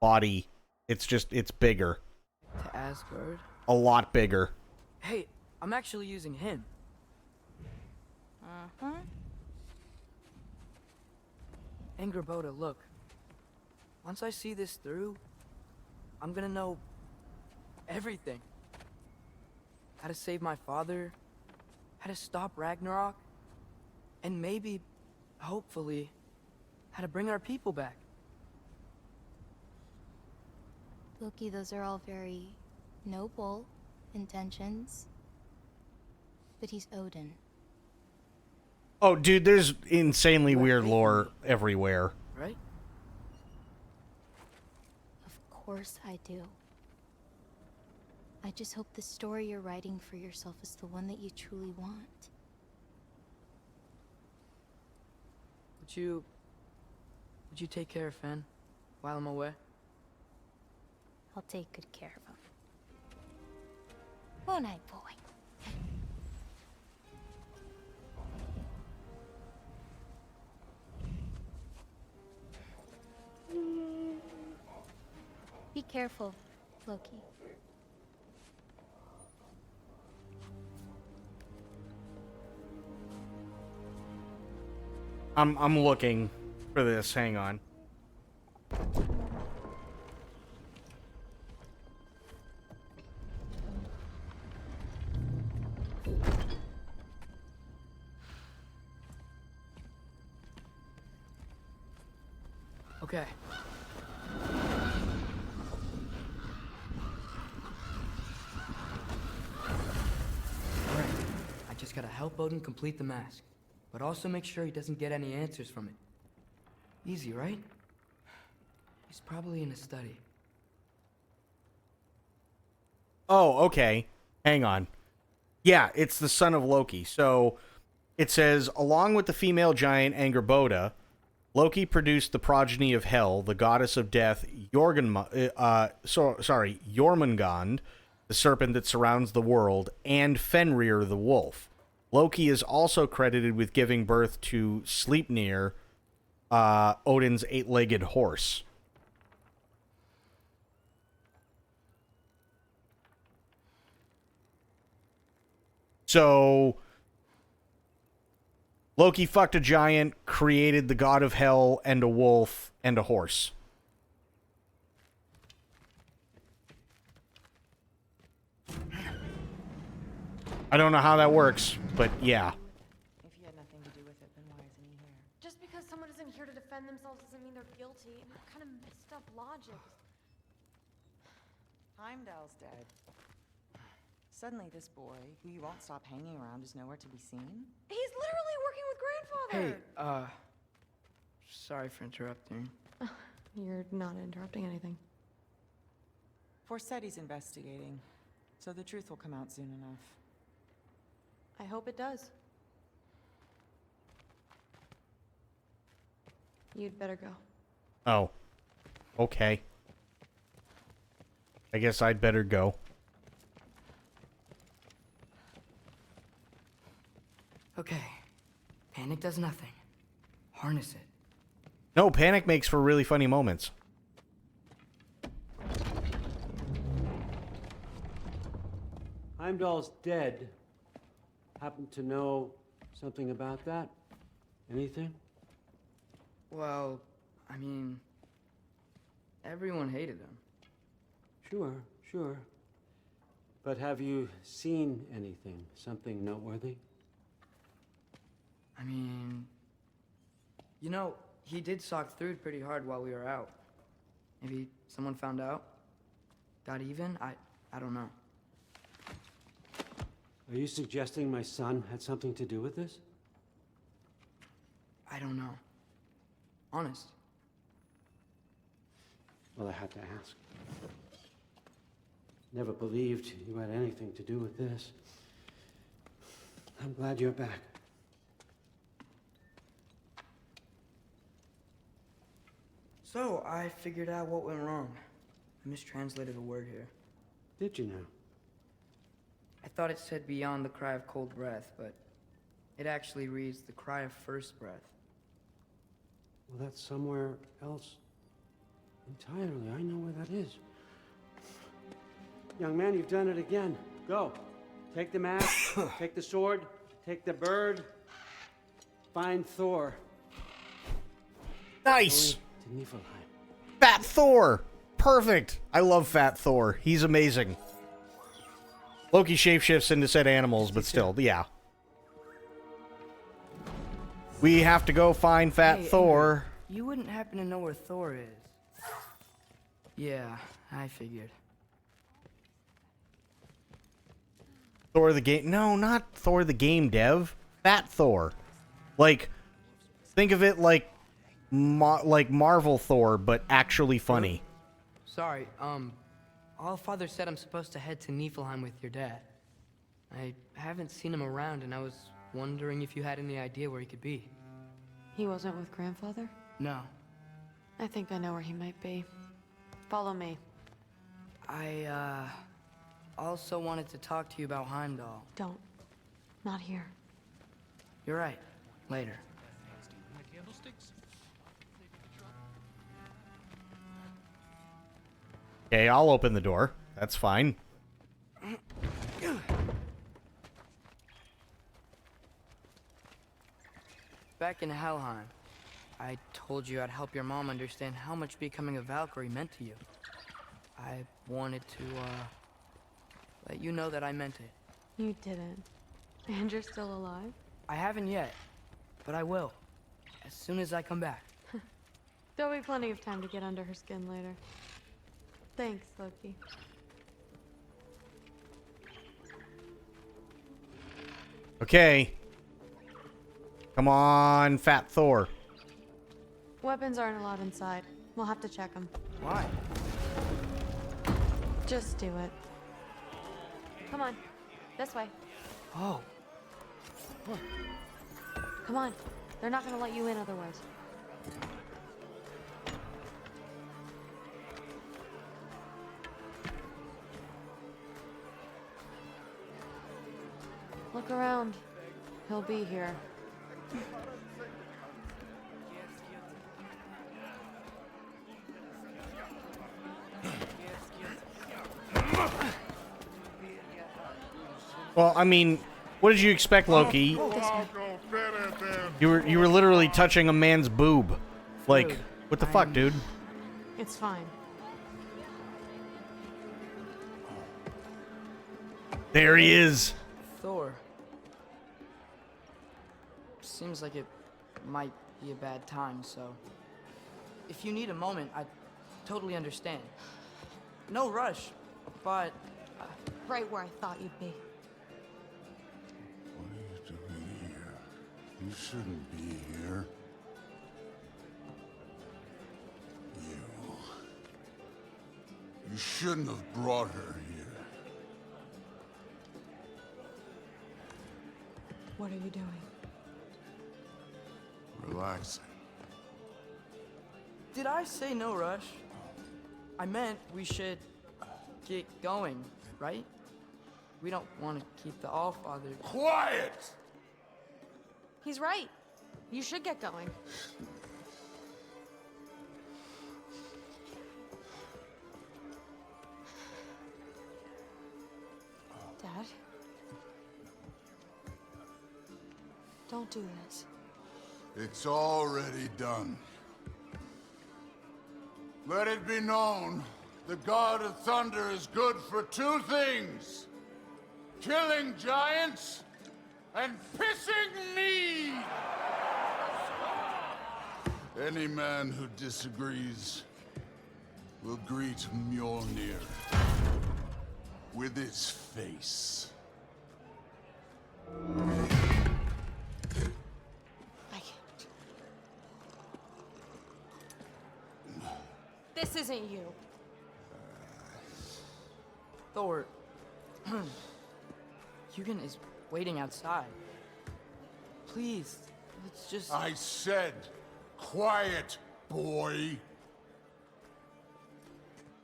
[SPEAKER 3] body. It's bigger.
[SPEAKER 6] To Asgard?
[SPEAKER 3] A lot bigger.
[SPEAKER 6] Hey, I'm actually using him.
[SPEAKER 12] Uh-huh.
[SPEAKER 6] Angrboda, look. Once I see this through, I'm gonna know everything. How to save my father, how to stop Ragnarok, and maybe, hopefully, how to bring our people back.
[SPEAKER 12] Loki, those are all very noble intentions. But he's Odin.
[SPEAKER 3] Oh, dude, there's insanely weird lore everywhere.
[SPEAKER 6] Right?
[SPEAKER 12] Of course I do.
[SPEAKER 19] I just hope the story you're writing for yourself is the one that you truly want.
[SPEAKER 6] Would you take care of Finn while I'm away?
[SPEAKER 19] I'll take good care of him. Won't I, boy? Be careful, Loki.
[SPEAKER 3] I'm looking for this. Hang on.
[SPEAKER 6] Okay. Alright, I just gotta help Odin complete the mask, but also make sure he doesn't get any answers from it. Easy, right? He's probably in a study.
[SPEAKER 3] Oh, okay. Hang on. Yeah, it's the son of Loki. So it says, along with the female giant Angerboda, Loki produced the progeny of Hel, the goddess of death, Jormungand, the serpent that surrounds the world, and Fenrir the wolf. Loki is also credited with giving birth to Sleipnir, Odin's eight-legged horse. So Loki fucked a giant, created the god of hell, and a wolf, and a horse. I don't know how that works, but yeah.
[SPEAKER 8] If he had nothing to do with it, then why isn't he here?
[SPEAKER 20] Just because someone isn't here to defend themselves doesn't mean they're guilty. What kind of messed up logic?
[SPEAKER 8] Heimdall's dead. Suddenly this boy, who you won't stop hanging around, is nowhere to be seen?
[SPEAKER 20] He's literally working with Grandfather!
[SPEAKER 6] Hey, sorry for interrupting.
[SPEAKER 20] You're not interrupting anything.
[SPEAKER 8] Forseti's investigating, so the truth will come out soon enough.
[SPEAKER 20] I hope it does. You'd better go.
[SPEAKER 3] Oh. Okay. I guess I'd better go.
[SPEAKER 6] Okay. Panic does nothing. Harness it.
[SPEAKER 3] No, panic makes for really funny moments.
[SPEAKER 21] Heimdall's dead. Happen to know something about that? Anything?
[SPEAKER 6] Well, I mean, everyone hated him.
[SPEAKER 21] Sure. But have you seen anything? Something noteworthy?
[SPEAKER 6] I mean, you know, he did sock through it pretty hard while we were out. Maybe someone found out? Got even? I don't know.
[SPEAKER 21] Are you suggesting my son had something to do with this?
[SPEAKER 6] I don't know. Honest.
[SPEAKER 21] Well, I had to ask. Never believed you had anything to do with this. I'm glad you're back.
[SPEAKER 6] So, I figured out what went wrong. I mistranslated a word here.
[SPEAKER 21] Did you now?
[SPEAKER 6] I thought it said beyond the cry of cold breath, but it actually reads the cry of first breath.
[SPEAKER 21] Well, that's somewhere else entirely. I know where that is. Young man, you've done it again. Go. Take the mask, take the sword, take the bird, find Thor.
[SPEAKER 3] Nice!
[SPEAKER 21] To Niflheim.
[SPEAKER 3] Fat Thor! Perfect! I love Fat Thor. He's amazing. Loki shapeshifts into said animals, but still, yeah. We have to go find Fat Thor.
[SPEAKER 6] Ingrid, you wouldn't happen to know where Thor is. Yeah, I figured.
[SPEAKER 3] Thor the game... No, not Thor the game dev. Fat Thor. Like, think of it like Marvel Thor, but actually funny.
[SPEAKER 6] Sorry, Allfather said I'm supposed to head to Niflheim with your dad. I haven't seen him around, and I was wondering if you had any idea where he could be.
[SPEAKER 8] He wasn't with Grandfather?
[SPEAKER 6] No.
[SPEAKER 8] I think I know where he might be. Follow me.
[SPEAKER 6] I, also wanted to talk to you about Heimdall.
[SPEAKER 8] Don't. Not here.
[SPEAKER 6] You're right. Later.
[SPEAKER 3] Okay, I'll open the door. That's fine.
[SPEAKER 6] Back in Helheim, I told you I'd help your mom understand how much becoming a Valkyrie meant to you. I wanted to, let you know that I meant it.
[SPEAKER 8] You didn't. And you're still alive?
[SPEAKER 6] I haven't yet, but I will. As soon as I come back.
[SPEAKER 8] There'll be plenty of time to get under her skin later. Thanks, Loki.
[SPEAKER 3] Okay. Come on, Fat Thor.
[SPEAKER 8] Weapons aren't allowed inside. We'll have to check them.
[SPEAKER 6] Why?
[SPEAKER 8] Just do it. Come on. This way.
[SPEAKER 6] Oh.
[SPEAKER 8] Come on. They're not gonna let you in otherwise. Look around. He'll be here.
[SPEAKER 3] Well, I mean, what did you expect, Loki? You were literally touching a man's boob. Like, what the fuck, dude?
[SPEAKER 8] It's fine.
[SPEAKER 3] There he is.
[SPEAKER 6] Thor. Seems like it might be a bad time, so... If you need a moment, I totally understand. No rush, but...
[SPEAKER 8] Right where I thought you'd be.
[SPEAKER 5] What are you doing here? You shouldn't be here. You shouldn't have brought her here.
[SPEAKER 8] What are you doing?
[SPEAKER 5] Relaxing.
[SPEAKER 6] Did I say no rush? I meant we should get going, right? We don't want to keep the Allfather...
[SPEAKER 5] Quiet!
[SPEAKER 8] He's right. You should get going. Dad? Don't do this.
[SPEAKER 5] It's already done. Let it be known, the God of Thunder is good for two things. Killing giants and pissing me! Any man who disagrees will greet Mjolnir with his face.
[SPEAKER 8] This isn't you.
[SPEAKER 6] Thor... Hugin is waiting outside. Please, let's just...
[SPEAKER 5] I said, quiet, boy.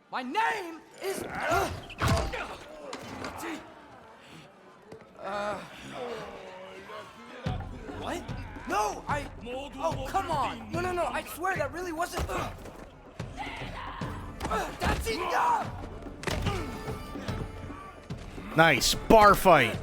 [SPEAKER 6] My name is... What? No, Oh, come on! No, I swear that really wasn't... That's enough!
[SPEAKER 3] Nice. Bar fight.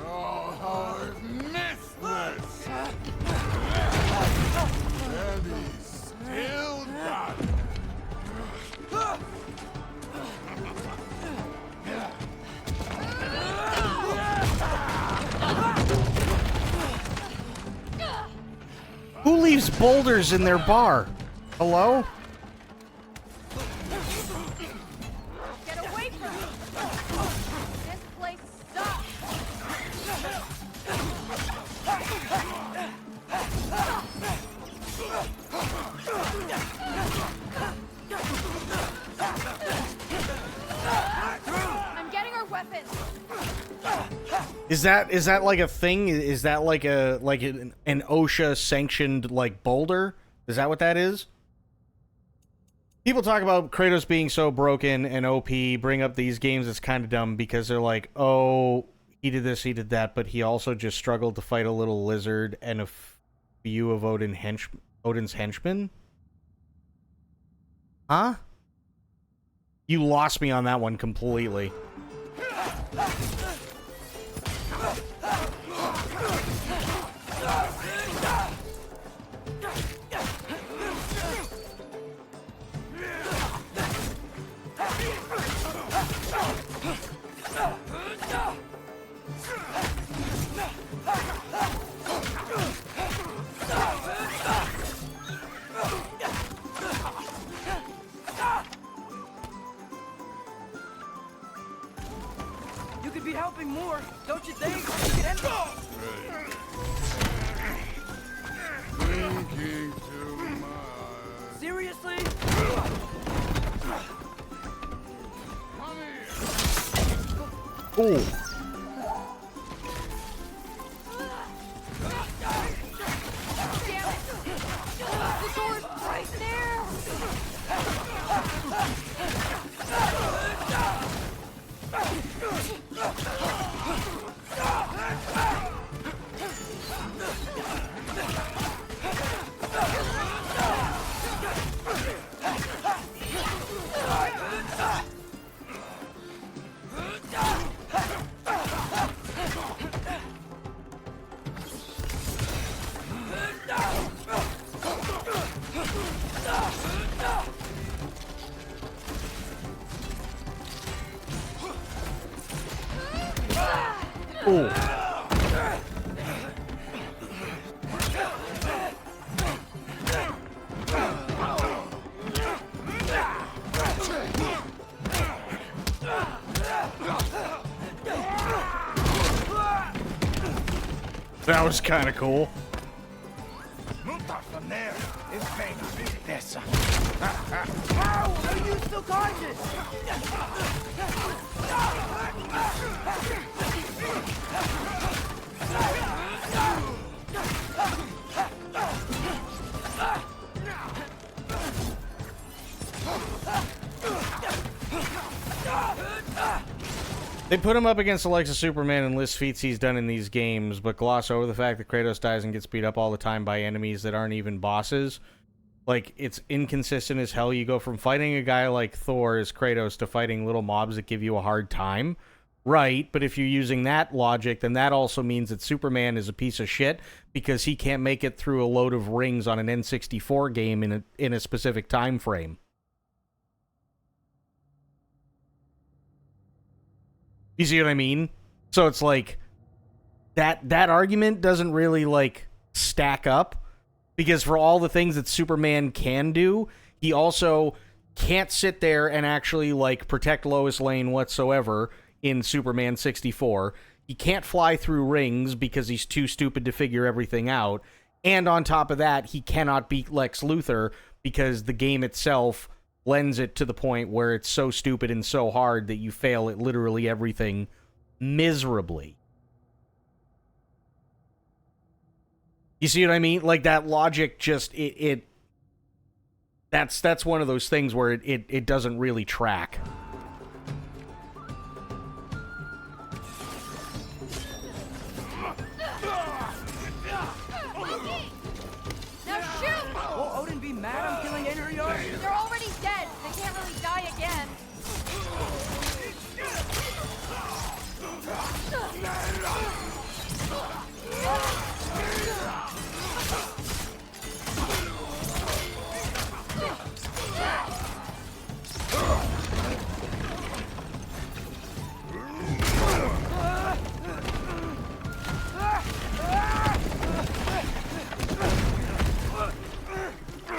[SPEAKER 5] Oh, how I've missed this! And he's still got it.
[SPEAKER 3] Who leaves boulders in their bar? Hello?
[SPEAKER 12] Get away from me! This place sucks!
[SPEAKER 3] Is that like a thing? Is that like an OSHA sanctioned like boulder? Is that what that is? People talk about Kratos being so broken and OP, bring up these games. It's kind of dumb because they're like, oh, he did this, he did that, but he also just struggled to fight a little lizard and a few of Odin's henchmen. Huh? You lost me on that one completely.
[SPEAKER 9] You could be helping more, don't you think?
[SPEAKER 5] Thinking too much.
[SPEAKER 9] Seriously?
[SPEAKER 3] Ooh.
[SPEAKER 12] The door's right there!
[SPEAKER 3] Ooh. That was kind of cool.
[SPEAKER 15] From there, it's maybe this.
[SPEAKER 9] How are you still conscious?
[SPEAKER 3] They put him up against the likes of Superman and list feats he's done in these games, but gloss over the fact that Kratos dies and gets beat up all the time by enemies that aren't even bosses. Like, it's inconsistent as hell. You go from fighting a guy like Thor as Kratos to fighting little mobs that give you a hard time. Right, but if you're using that logic, then that also means that Superman is a piece of shit because he can't make it through a load of rings on an N64 game in a specific time frame. You see what I mean? So it's like that argument doesn't really like stack up because for all the things that Superman can do, he also can't sit there and actually like protect Lois Lane whatsoever in Superman 64. He can't fly through rings because he's too stupid to figure everything out. And on top of that, he cannot beat Lex Luthor because the game itself lends it to the point where it's so stupid and so hard that you fail at literally everything miserably. You see what I mean? Like, that logic just, that's one of those things where it doesn't really track.
[SPEAKER 12] Now shoot!
[SPEAKER 9] Will Odin be mad I'm killing Enriar?
[SPEAKER 12] They're already dead. They can't really die again.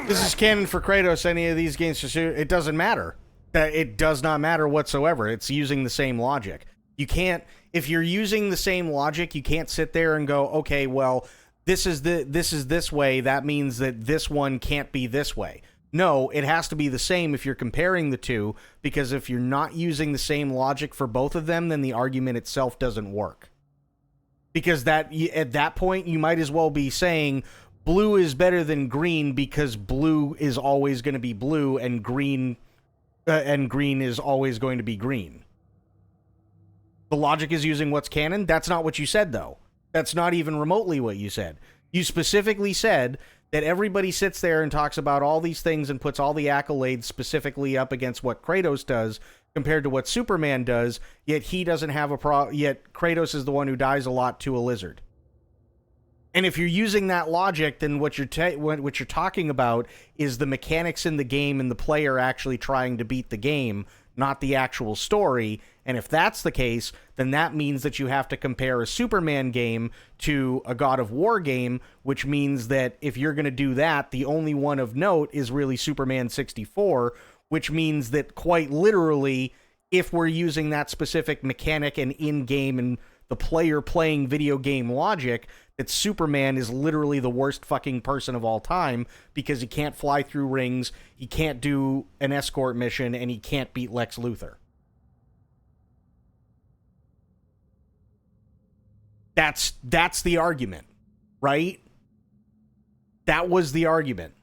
[SPEAKER 3] This is canon for Kratos. Any of these games, it doesn't matter. It does not matter whatsoever. It's using the same logic. You can't, if you're using the same logic, you can't sit there and go, okay, well, this is this way. That means that this one can't be this way. No, it has to be the same if you're comparing the two, because if you're not using the same logic for both of them, then the argument itself doesn't work. Because that at that point, you might as well be saying blue is better than green because blue is always going to be blue and green is always going to be green. The logic is using what's canon. That's not what you said, though. That's not even remotely what you said. You specifically said that everybody sits there and talks about all these things and puts all the accolades specifically up against what Kratos does compared to what Superman does, yet he doesn't have yet Kratos is the one who dies a lot to a lizard. And if you're using that logic, then what you're talking about is the mechanics in the game and the player actually trying to beat the game, not the actual story. And if that's the case, then that means that you have to compare a Superman game to a God of War game, which means that if you're going to do that, the only one of note is really Superman 64, which means that quite literally, if we're using that specific mechanic and in-game and the player playing video game logic, that Superman is literally the worst fucking person of all time because he can't fly through rings, he can't do an escort mission, and he can't beat Lex Luthor. That's the argument, right? That was the argument.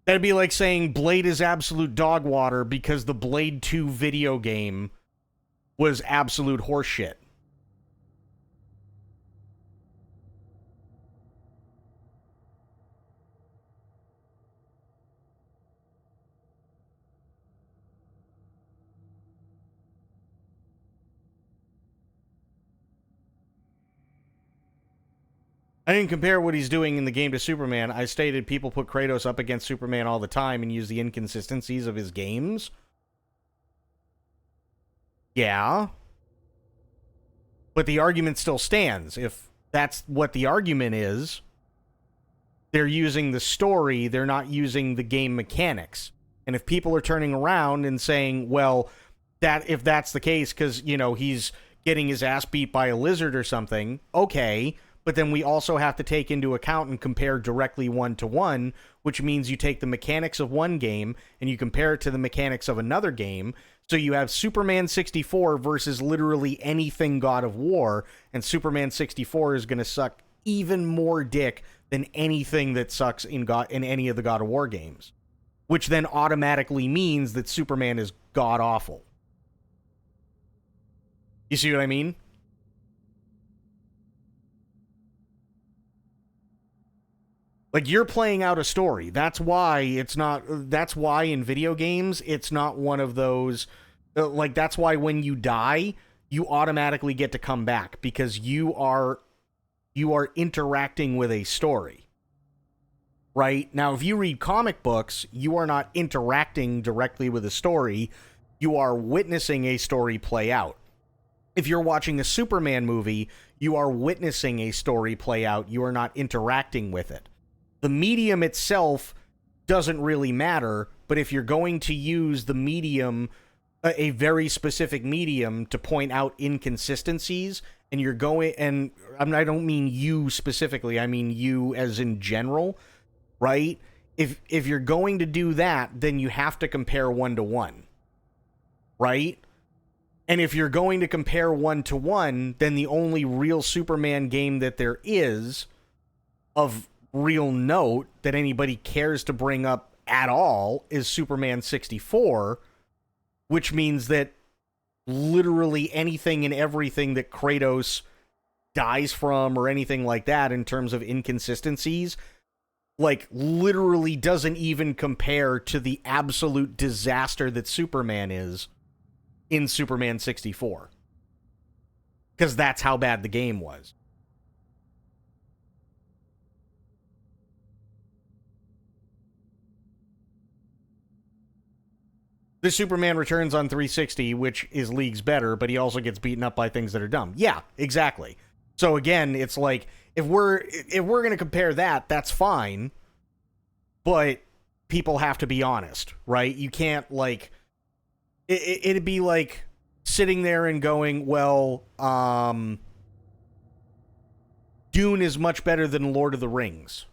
[SPEAKER 3] That'd be like saying Blade is absolute dog water because the Blade 2 video game was absolute horseshit. I didn't compare what he's doing in the game to Superman. I stated people put Kratos up against Superman all the time and use the inconsistencies of his games. Yeah. But the argument still stands. If that's what the argument is, they're using the story, they're not using the game mechanics. And if people are turning around and saying, well, that if that's the case because, you know, he's getting his ass beat by a lizard or something, okay. But then we also have to take into account and compare directly one-to-one, which means you take the mechanics of one game and you compare it to the mechanics of another game. So you have Superman 64 versus literally anything God of War, and Superman 64 is going to suck even more dick than anything that sucks in any of the God of War games, which then automatically means that Superman is god-awful. You see what I mean? Like, you're playing out a story. That's why in video games, it's not one of those, like, that's why when you die, you automatically get to come back, because you are interacting with a story. Right? Now, if you read comic books, you are not interacting directly with a story. You are witnessing a story play out. If you're watching a Superman movie, you are witnessing a story play out. You are not interacting with it. The medium itself doesn't really matter, but if you're going to use the medium, a very specific medium, to point out inconsistencies, and you're going, and I don't mean you specifically, I mean you as in general, right? If you're going to do that, then you have to compare one-to-one, right? And if you're going to compare one-to-one, then the only real Superman game that there is of real note that anybody cares to bring up at all is Superman 64, which means that literally anything and everything that Kratos dies from or anything like that in terms of inconsistencies, like, literally doesn't even compare to the absolute disaster that Superman is in Superman 64. Because that's how bad the game was. The Superman Returns on 360, which is leagues better, but he also gets beaten up by things that are dumb. Yeah, exactly. So again, it's like, if we're going to compare that, that's fine, but people have to be honest, right? You can't, like, it'd be like sitting there and going, well, Dune is much better than Lord of the Rings.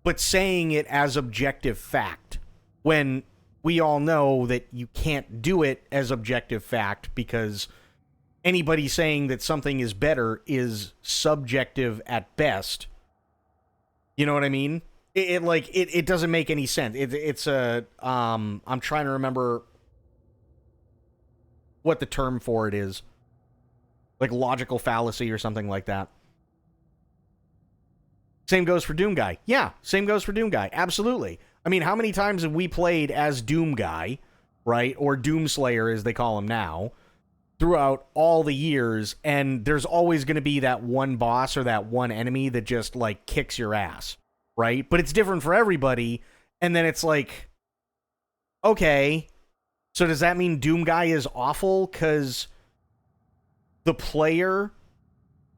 [SPEAKER 3] but saying it as objective fact when we all know that you can't do it as objective fact because anybody saying that something is better is subjective at best. You know what I mean? It doesn't make any sense. I'm trying to remember what the term for it is. Like logical fallacy or something like that. Same goes for Doom Guy. Yeah, same goes for Doom Guy. Absolutely. I mean, how many times have we played as Doom Guy, right? Or Doomslayer, as they call him now, throughout all the years, and there's always going to be that one boss or that one enemy that just, like, kicks your ass, right? But it's different for everybody, and then it's like, okay, so does that mean Doom Guy is awful because the player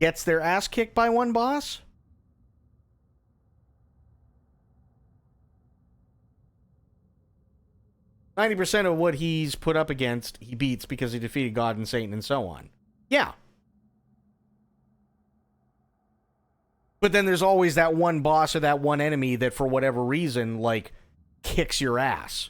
[SPEAKER 3] gets their ass kicked by one boss? %, of what he's put up against, he beats because he defeated God and Satan and so on. Yeah. But then there's always that one boss or that one enemy that for whatever reason, like, kicks your ass.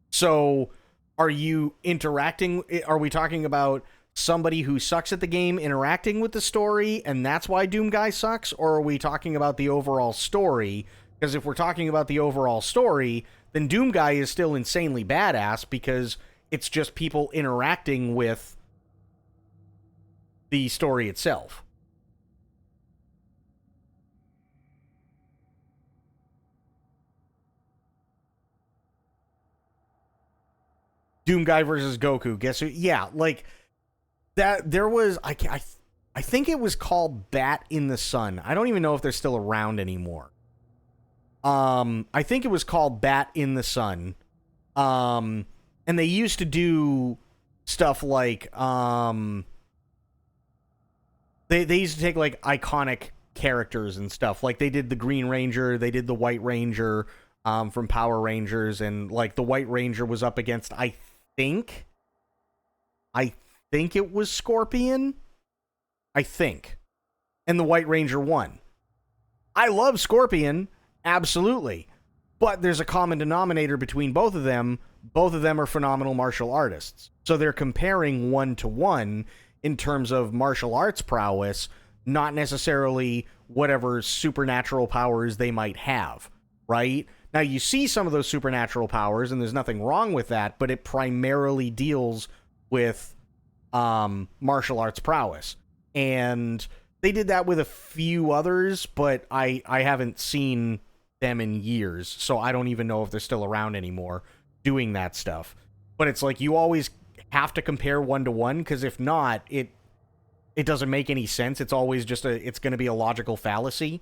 [SPEAKER 3] So, are you interacting, are we talking about somebody who sucks at the game interacting with the story and that's why Doom Guy sucks? Or are we talking about the overall story? Because if we're talking about the overall story, then Doom Guy is still insanely badass because it's just people interacting with the story itself. Doom Guy versus Goku. Guess who? Yeah, like that. There was I think it was called Bat in the Sun. I don't even know if they're still around anymore. I think it was called Bat in the Sun. And they used to do stuff like, they used to take, like, iconic characters and stuff. Like, they did the Green Ranger, they did the White Ranger, from Power Rangers, and, like, the White Ranger was up against, I think it was Scorpion? I think. And the White Ranger won. I love Scorpion. Absolutely. But there's a common denominator between both of them. Both of them are phenomenal martial artists. So they're comparing 1-to-1 in terms of martial arts prowess, not necessarily whatever supernatural powers they might have, right? Now, you see some of those supernatural powers, and there's nothing wrong with that, but it primarily deals with martial arts prowess. And they did that with a few others, but I haven't seen them in years, so I don't even know if they're still around anymore doing that stuff. But it's like you always have to compare 1-to-1, because if not, it doesn't make any sense. It's always just it's going to be a logical fallacy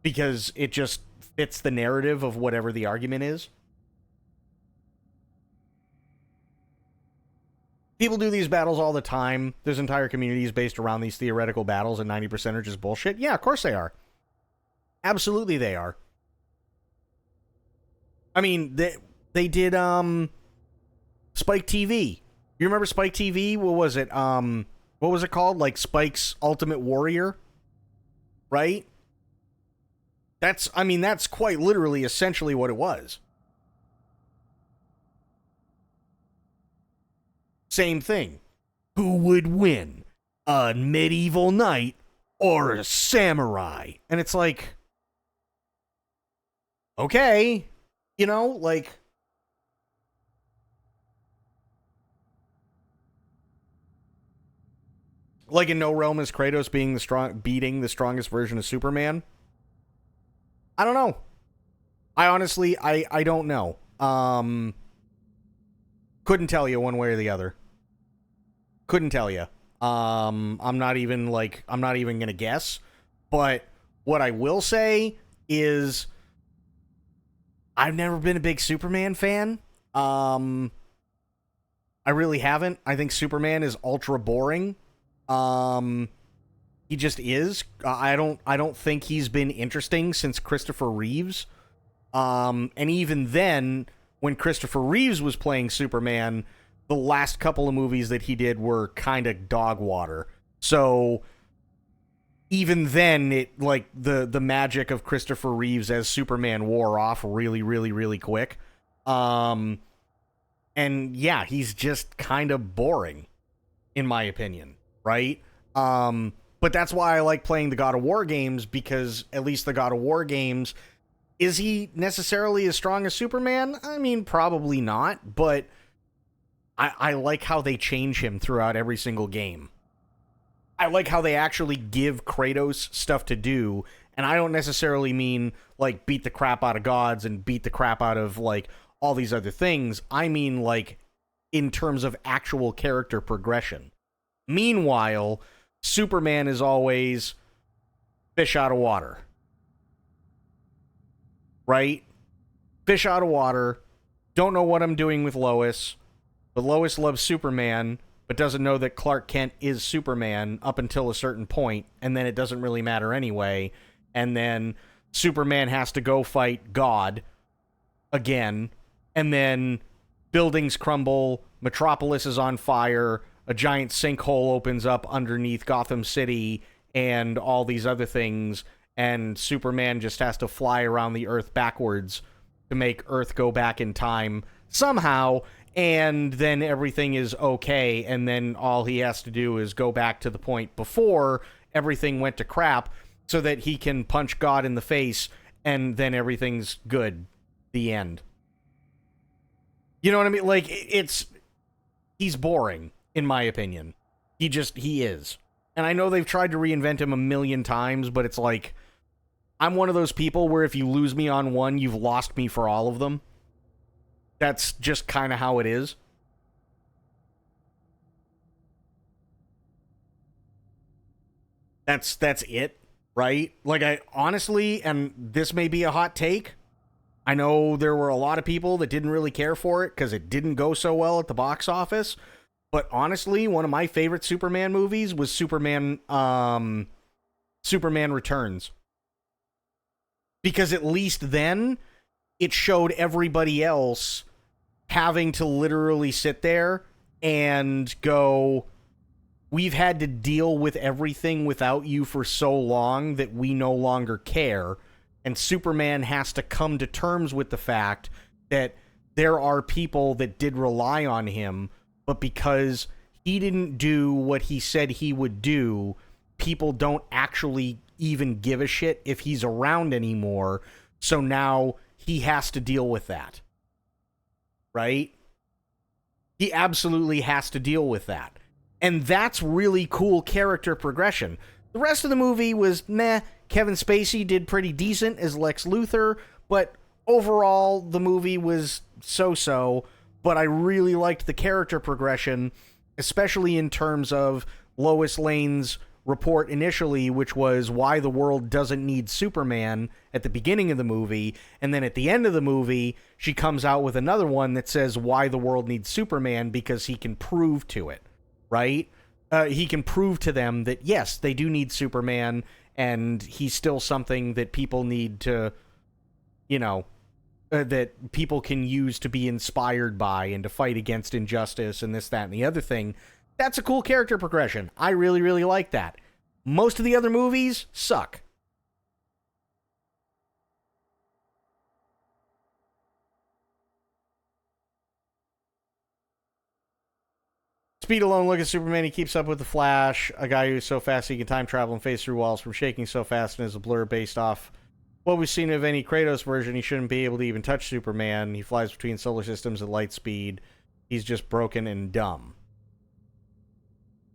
[SPEAKER 3] because it just fits the narrative of whatever the argument is. People do these battles all the time. There's entire communities based around these theoretical battles, and 90% are just bullshit. Yeah, of course they are. Absolutely they are. I mean, they did Spike TV. You remember Spike TV? What was it? What was it called? Like Spike's Ultimate Warrior? Right? That's quite literally essentially what it was. Same thing. Who would win? A medieval knight or a samurai? And it's like, okay, you know, like, in No Realm is Kratos beating the strongest version of Superman. I don't know. I honestly, I don't know. Couldn't tell you one way or the other. Couldn't tell you. I'm not even gonna guess. But what I will say is, I've never been a big Superman fan. I really haven't. I think Superman is ultra boring. He just is. I don't think he's been interesting since Christopher Reeves. And even then, when Christopher Reeves was playing Superman, the last couple of movies that he did were kind of dog water. So even then, it like the magic of Christopher Reeves as Superman wore off really, really, really quick. And yeah, he's just kind of boring, in my opinion, right? But that's why I like playing the God of War games, because at least the God of War games, is he necessarily as strong as Superman? I mean, probably not, but I like how they change him throughout every single game. I like how they actually give Kratos stuff to do, and I don't necessarily mean, like, beat the crap out of gods and beat the crap out of, like, all these other things. I mean, like, in terms of actual character progression. Meanwhile, Superman is always fish out of water. Right? Fish out of water. Don't know what I'm doing with Lois. But Lois loves Superman, but doesn't know that Clark Kent is Superman up until a certain point, and then it doesn't really matter anyway. And then Superman has to go fight God again, and then buildings crumble, Metropolis is on fire, a giant sinkhole opens up underneath Gotham City, and all these other things, and Superman just has to fly around the Earth backwards to make Earth go back in time somehow, and then everything is okay, and then all he has to do is go back to the point before everything went to crap so that he can punch God in the face, and then everything's good. The end. You know what I mean? Like, he's boring, in my opinion. He is. And I know they've tried to reinvent him a million times, but it's like, I'm one of those people where if you lose me on one, you've lost me for all of them. That's just kind of how it is. That's it, right? Like, I honestly, and this may be a hot take, I know there were a lot of people that didn't really care for it because it didn't go so well at the box office, but honestly, one of my favorite Superman movies was Superman Returns. Because at least then, it showed everybody else having to literally sit there and go, we've had to deal with everything without you for so long that we no longer care. And Superman has to come to terms with the fact that there are people that did rely on him, but because he didn't do what he said he would do, people don't actually even give a shit if he's around anymore. So now he has to deal with that. Right? He absolutely has to deal with that. And that's really cool character progression. The rest of the movie was meh. Kevin Spacey did pretty decent as Lex Luthor, but overall the movie was so-so, but I really liked the character progression, especially in terms of Lois Lane's report initially, which was why the world doesn't need Superman at the beginning of the movie, and then at the end of the movie, she comes out with another one that says why the world needs Superman because he can prove to it, right? He can prove to them that, yes, they do need Superman, and he's still something that people need to, you know, that people can use to be inspired by and to fight against injustice and this, that, and the other thing. That's a cool character progression. I really, really like that. Most of the other movies suck. Speed alone, look at Superman. He keeps up with the Flash, a guy who's so fast he can time travel and phase through walls from shaking so fast and is a blur based off what we've seen of any Kratos version. He shouldn't be able to even touch Superman. He flies between solar systems at light speed. He's just broken and dumb.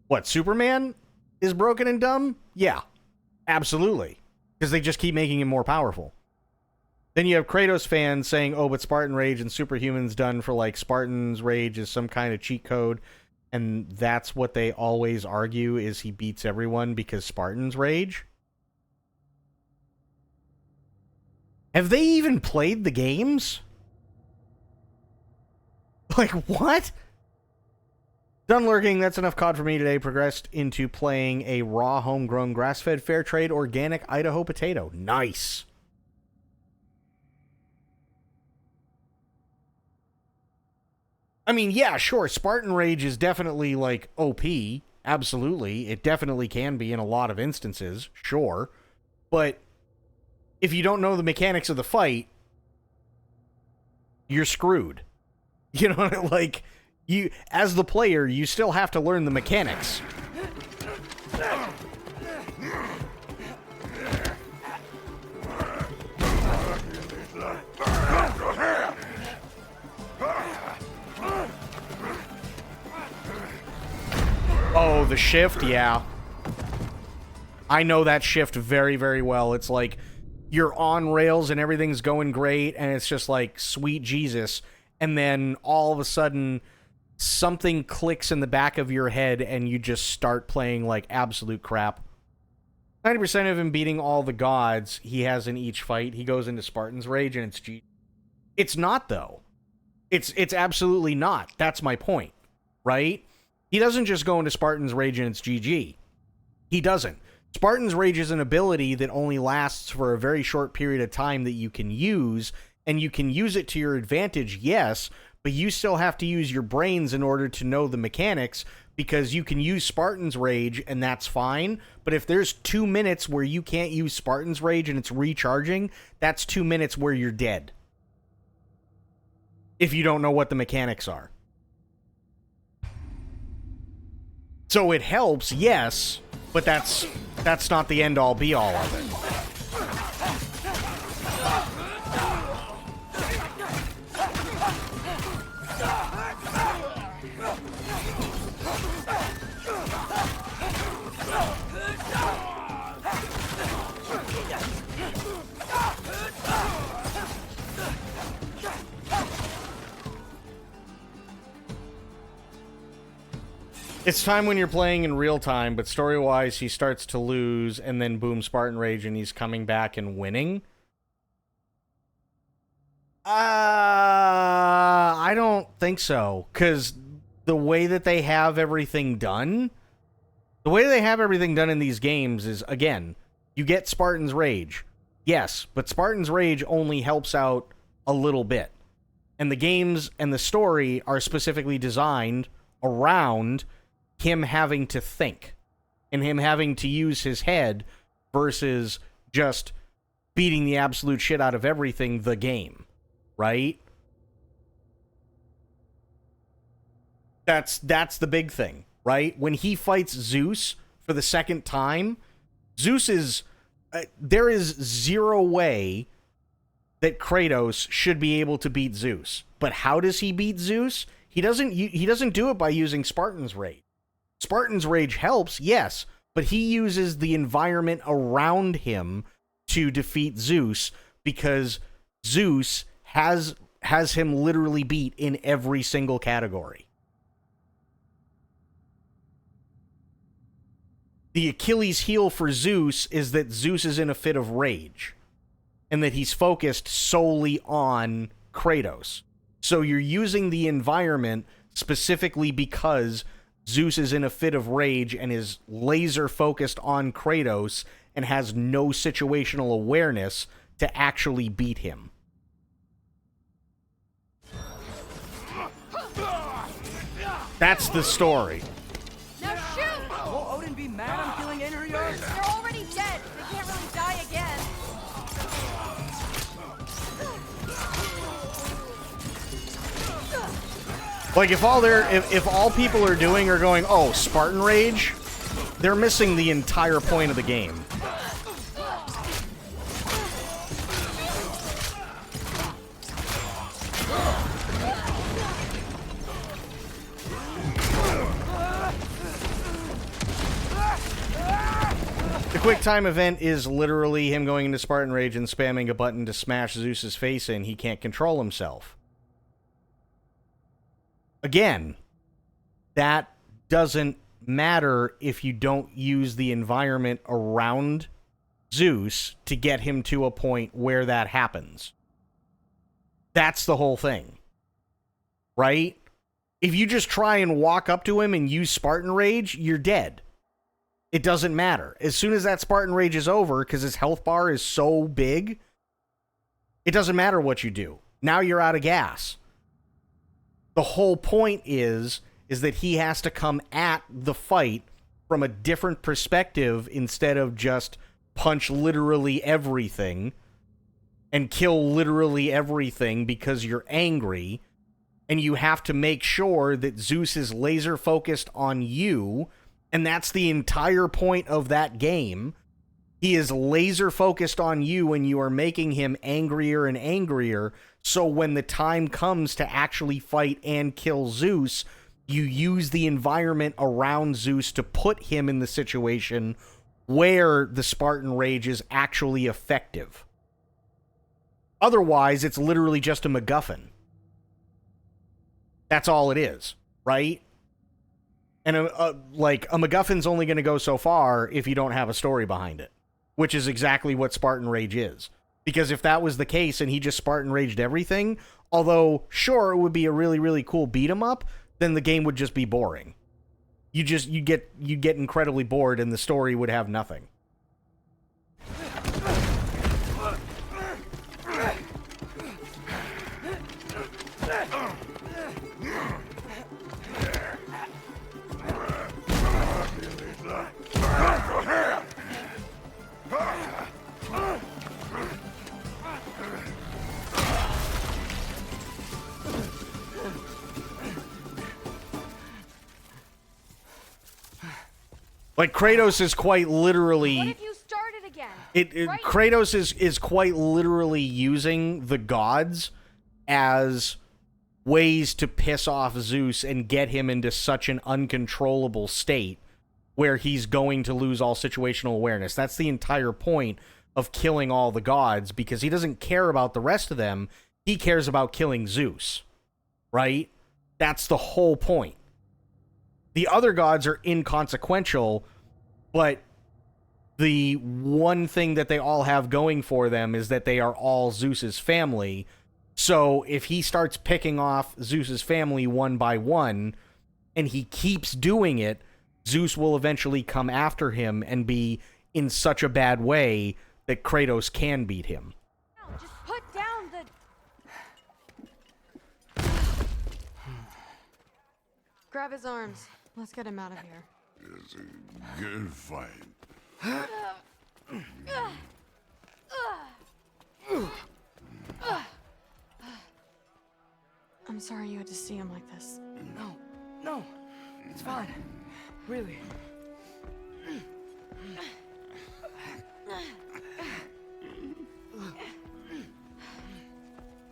[SPEAKER 3] What, Superman is broken and dumb? Yeah, absolutely. Because they just keep making him more powerful. Then you have Kratos fans saying, oh, but Spartan Rage and Superhuman's done for, like, Spartan's Rage is some kind of cheat code. And that's what they always argue, is he beats everyone because Spartan's Rage? Have they even played the games? Like, what? Done lurking, that's enough COD for me today. Progressed into playing a raw, homegrown, grass-fed, fair trade, organic Idaho potato. Nice. I mean, yeah, sure, Spartan Rage is definitely, like, OP, absolutely. It definitely can be in a lot of instances, sure. But if you don't know the mechanics of the fight, you're screwed. You know, like, you, as the player, you still have to learn the mechanics. Oh, the shift, yeah. I know that shift very, very well. It's like, you're on rails and everything's going great, and it's just like, sweet Jesus. And then all of a sudden, something clicks in the back of your head, and you just start playing like absolute crap. 90% of him beating all the gods he has in each fight, he goes into Spartan's Rage, and it's G. It's not, though. It's absolutely not. That's my point, right? He doesn't just go into Spartan's Rage and it's GG. He doesn't. Spartan's Rage is an ability that only lasts for a very short period of time that you can use, and you can use it to your advantage, yes, but you still have to use your brains in order to know the mechanics, because you can use Spartan's Rage and that's fine, but if there's 2 minutes where you can't use Spartan's Rage and it's recharging, that's 2 minutes where you're dead. If you don't know what the mechanics are. So it helps, yes, but that's not the end-all be-all of it. It's time when you're playing in real time, but story-wise, he starts to lose, and then boom, Spartan Rage, and he's coming back and winning. I don't think so, because the way that they have everything done, in these games is, again, you get Spartan's Rage. Yes, but Spartan's Rage only helps out a little bit. And the games and the story are specifically designed around him having to think and him having to use his head versus just beating the absolute shit out of everything the game, right? That's the big thing, right? When he fights Zeus for the second time, Zeus is there is zero way that Kratos should be able to beat Zeus. But how does he beat Zeus? He doesn't do it by using Spartan's Rage. Spartan's Rage helps, yes, but he uses the environment around him to defeat Zeus, because Zeus has him literally beat in every single category. The Achilles heel for Zeus is that Zeus is in a fit of rage, and that he's focused solely on Kratos. So you're using the environment specifically because Zeus is in a fit of rage and is laser focused on Kratos and has no situational awareness to actually beat him. That's the story.
[SPEAKER 9] Now shoot! Will Odin be mad I'm killing Einherjar?
[SPEAKER 20] They're already dead. They can't really die again.
[SPEAKER 3] Like, if all people are doing are going, oh, Spartan Rage, they're missing the entire point of the game. The quick time event is literally him going into Spartan Rage and spamming a button to smash Zeus's face in. He can't control himself. Again, that doesn't matter if you don't use the environment around Zeus to get him to a point where that happens. That's the whole thing. Right? If you just try and walk up to him and use Spartan Rage, you're dead. It doesn't matter. As soon as that Spartan Rage is over, because his health bar is so big, it doesn't matter what you do. Now you're out of gas. The whole point is that he has to come at the fight from a different perspective instead of just punch literally everything and kill literally everything because you're angry, and you have to make sure that Zeus is laser focused on you, and that's the entire point of that game. He is laser focused on you, and you are making him angrier and angrier, so when the time comes to actually fight and kill Zeus, you use the environment around Zeus to put him in the situation where the Spartan Rage is actually effective. Otherwise, it's literally just a MacGuffin. That's all it is, right? And like, a MacGuffin's only going to go so far if you don't have a story behind it, which is exactly what Spartan Rage is. Because if that was the case and he just Spartan Raged everything, although, sure, it would be a really, really cool beat-em-up, then the game would just be boring. You'd get incredibly bored and the story would have nothing. Like, Kratos is quite literally...
[SPEAKER 20] What if you started again? Right?
[SPEAKER 3] Kratos is quite literally using the gods as ways to piss off Zeus and get him into such an uncontrollable state where he's going to lose all situational awareness. That's the entire point of killing all the gods, because he doesn't care about the rest of them. He cares about killing Zeus, right? That's the whole point. The other gods are inconsequential, but the one thing that they all have going for them is that they are all Zeus's family. So if he starts picking off Zeus's family one by one, and he keeps doing it, Zeus will eventually come after him and be in such a bad way that Kratos can beat him.
[SPEAKER 20] Just put down the... Grab his arms. Let's get him out of here.
[SPEAKER 5] It's a good fight.
[SPEAKER 20] I'm sorry you had to see him like this.
[SPEAKER 6] No, it's fine. Really.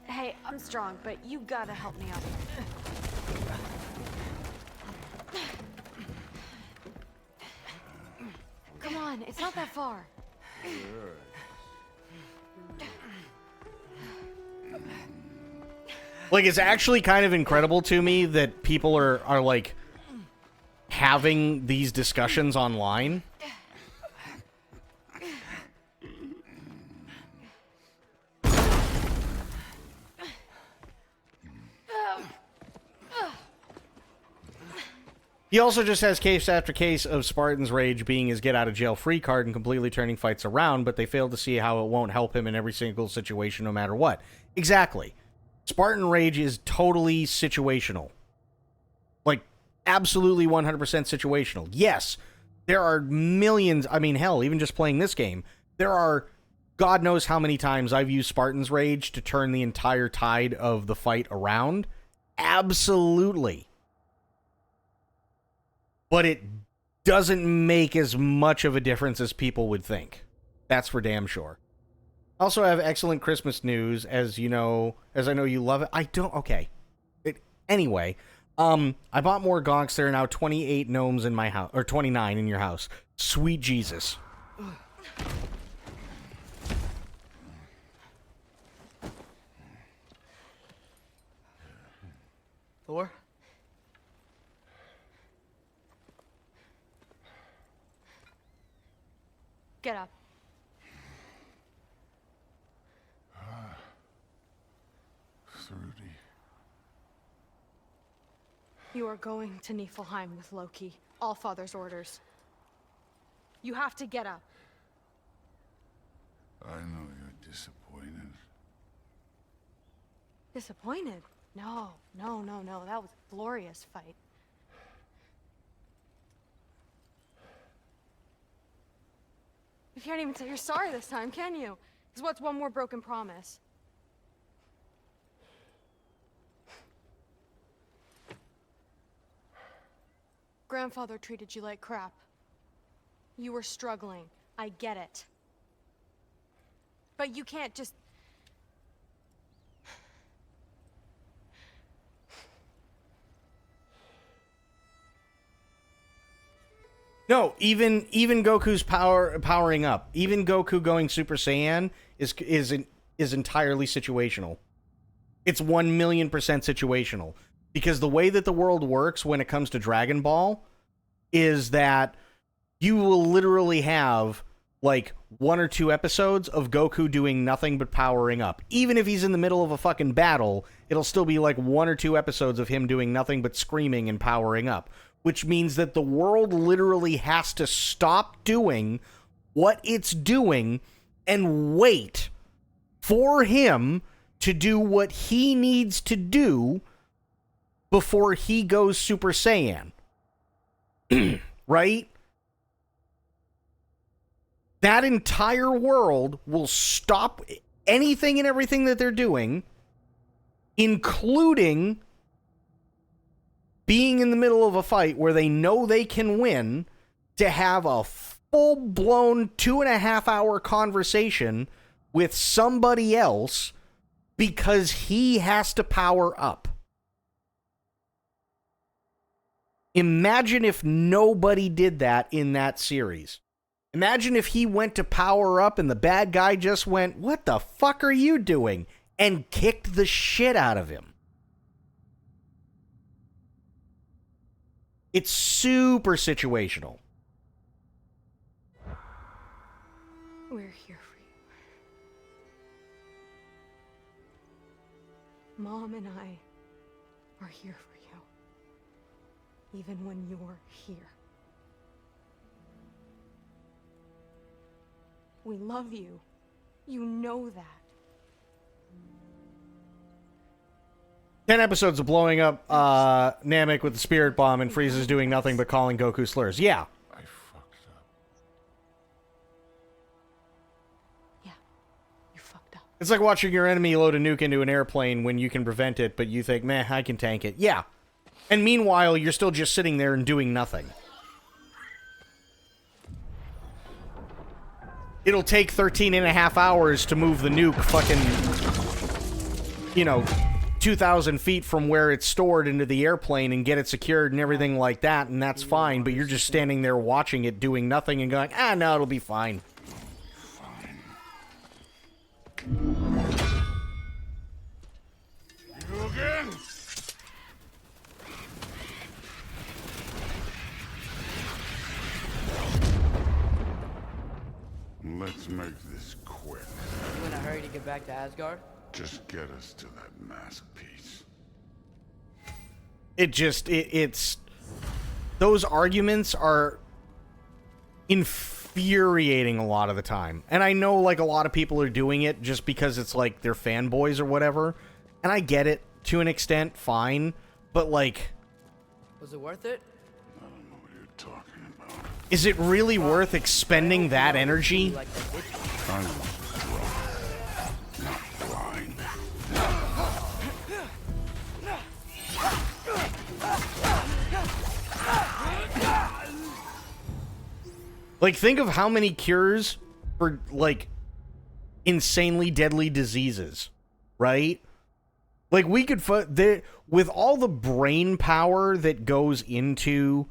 [SPEAKER 20] Hey, I'm strong, but you gotta help me out here. Come on, it's not that far.
[SPEAKER 3] Like, it's actually kind of incredible to me that people are like having these discussions online. He also just has case after case of Spartan's Rage being his get-out-of-jail-free card and completely turning fights around, but they fail to see how it won't help him in every single situation no matter what. Exactly. Spartan Rage is totally situational. Like, absolutely 100% situational. Yes, there are millions, I mean, hell, even just playing this game, there are God knows how many times I've used Spartan's Rage to turn the entire tide of the fight around. Absolutely. But it doesn't make as much of a difference as people would think. That's for damn sure. Also, I have excellent Christmas news, as you know, as I know you love it. I don't, okay. Anyway, I bought more gonks. There are now 28 gnomes in my house, or 29 in your house. Sweet Jesus.
[SPEAKER 6] Thor?
[SPEAKER 20] Get up.
[SPEAKER 5] Thrudy.
[SPEAKER 20] You are going to Niflheim with Loki. Allfather's orders. You have to get up.
[SPEAKER 5] I know you're disappointed.
[SPEAKER 20] Disappointed? No. That was a glorious fight. can't even say you're sorry this time, can you? Because what's one more broken promise? Grandfather treated you like crap. You were struggling. I get it. But you can't just...
[SPEAKER 3] No, even Goku's powering up, even Goku going Super Saiyan is entirely situational. It's 1,000,000% situational, because the way that the world works when it comes to Dragon Ball is that you will literally have like 1 or 2 episodes of Goku doing nothing but powering up. Even if he's in the middle of a fucking battle, it'll still be like 1 or 2 episodes of him doing nothing but screaming and powering up. Which means that the world literally has to stop doing what it's doing and wait for him to do what he needs to do before he goes Super Saiyan. Right? That entire world will stop anything and everything that they're doing, including being in the middle of a fight where they know they can win, to have a full-blown 2.5-hour conversation with somebody else because he has to power up. Imagine if nobody did that in that series. Imagine if he went to power up and the bad guy just went, "What the fuck are you doing?" and kicked the shit out of him. It's super situational.
[SPEAKER 20] We're here for you. Mom and I are here for you. Even when you're here. We love you. You know that.
[SPEAKER 3] 10 episodes of blowing up Namek with the spirit bomb and Frieza's doing nothing but calling Goku slurs. Yeah.
[SPEAKER 5] I fucked up.
[SPEAKER 20] Yeah, you fucked up.
[SPEAKER 3] It's like watching your enemy load a nuke into an airplane when you can prevent it, but you think, meh, I can tank it. Yeah. And meanwhile, you're still just sitting there and doing nothing. It'll take 13.5 hours to move the nuke fucking, 2,000 feet from where it's stored into the airplane and get it secured and everything like that, and that's fine, but you're just standing there watching it doing nothing and going, no, it'll be fine.
[SPEAKER 5] You again? Let's make this quick.
[SPEAKER 6] You in a hurry to get back to Asgard?
[SPEAKER 5] Just get us to that mask piece.
[SPEAKER 3] It's those arguments are infuriating a lot of the time. And I know like a lot of people are doing it just because it's like they're fanboys or whatever. And I get it to an extent, fine. But like,
[SPEAKER 6] was it worth it?
[SPEAKER 5] I don't know what you're talking about.
[SPEAKER 3] Is it really worth expending that energy?
[SPEAKER 5] I was drunk, not blind.
[SPEAKER 3] Like, think of how many cures for, like, insanely deadly diseases, right? Like, we could... with all the brain power that goes into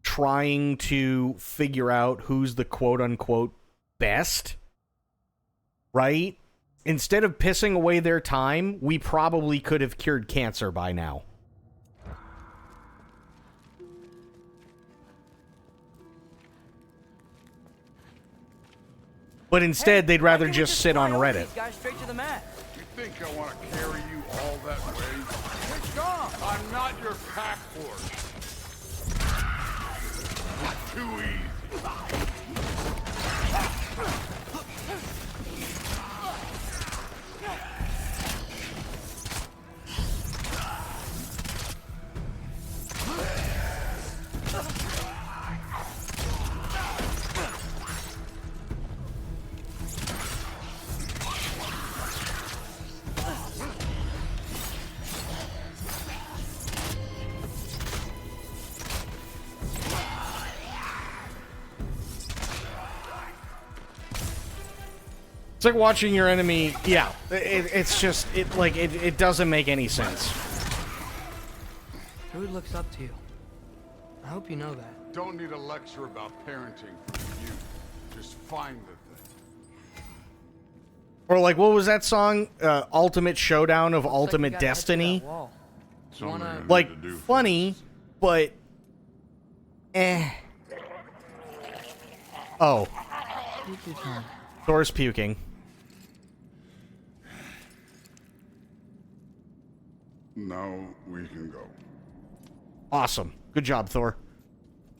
[SPEAKER 3] trying to figure out who's the quote-unquote best, right? Instead of pissing away their time, we probably could have cured cancer by now. But instead, they'd rather just sit on Reddit.
[SPEAKER 6] Guys straight to the mat.
[SPEAKER 5] You think I want to carry you all that way?
[SPEAKER 6] It's gone.
[SPEAKER 5] I'm not your pack horse. Too easy.
[SPEAKER 3] like watching your enemy. Yeah, it's just it doesn't make any sense.
[SPEAKER 6] Who looks up to you? I hope you know that.
[SPEAKER 5] Don't need a lecture about parenting from you. Just find the thing.
[SPEAKER 3] Or like, what was that song? Ultimate Showdown of Ultimate Destiny. Like, funny, but Oh. Thor's puking.
[SPEAKER 5] Now we can go.
[SPEAKER 3] Awesome. Good job, Thor.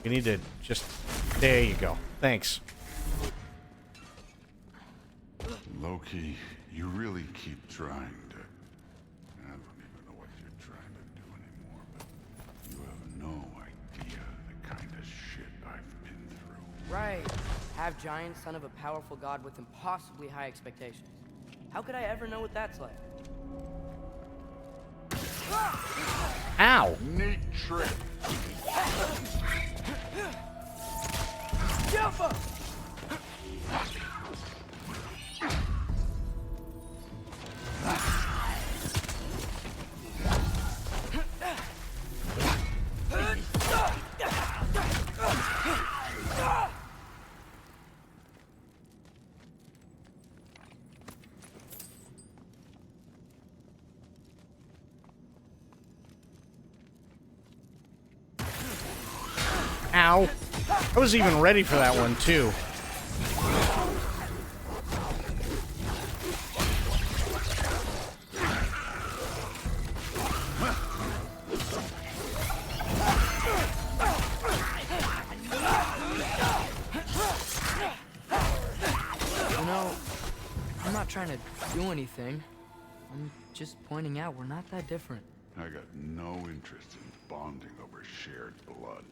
[SPEAKER 3] You need to just... There you go. Thanks.
[SPEAKER 5] Loki, you really keep trying to... I don't even know what you're trying to do anymore, but you have no idea the kind of shit I've been through.
[SPEAKER 6] Right. Half giant, son of a powerful god with impossibly high expectations. How could I ever know what that's like?
[SPEAKER 3] Ow!
[SPEAKER 5] Neat trick.
[SPEAKER 9] Jump up!
[SPEAKER 3] Ow. I was even ready for that one, too.
[SPEAKER 6] You know, I'm not trying to do anything. I'm just pointing out we're not that different.
[SPEAKER 5] I got no interest in bonding over shared blood.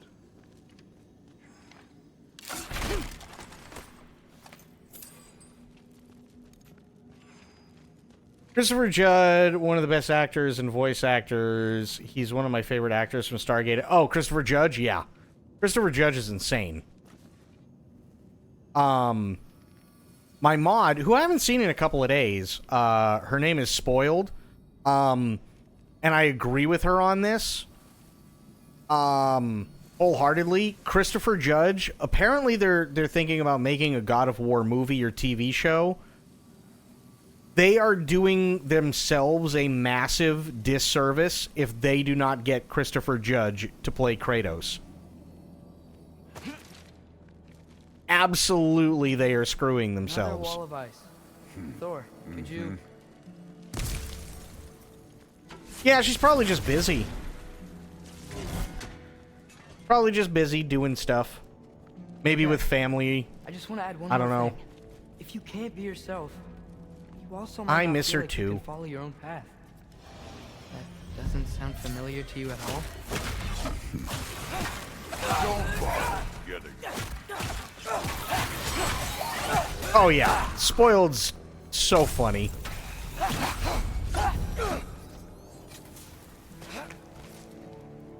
[SPEAKER 3] Christopher Judd, one of the best actors and voice actors. He's one of my favorite actors from Stargate. Oh, Christopher Judge? Yeah. Christopher Judge is insane. My mod, who I haven't seen in a couple of days, her name is Spoiled. And I agree with her on this. Wholeheartedly. Christopher Judge, apparently they're thinking about making a God of War movie or TV show. They are doing themselves a massive disservice if they do not get Christopher Judge to play Kratos. Absolutely, they are screwing themselves.
[SPEAKER 6] Another wall of ice. Thor, could you...
[SPEAKER 3] Yeah, she's probably just busy. Probably just busy doing stuff. Maybe with family.
[SPEAKER 6] I just want to add one
[SPEAKER 3] I don't
[SPEAKER 6] more
[SPEAKER 3] know.
[SPEAKER 6] thing. If you can't be yourself, you also
[SPEAKER 3] I
[SPEAKER 6] might not
[SPEAKER 3] miss
[SPEAKER 6] feel
[SPEAKER 3] her
[SPEAKER 6] like you can
[SPEAKER 3] too.
[SPEAKER 6] follow your own path. That doesn't sound familiar to you at all?
[SPEAKER 5] Don't bother getting
[SPEAKER 3] Oh yeah, Spoiled's so funny.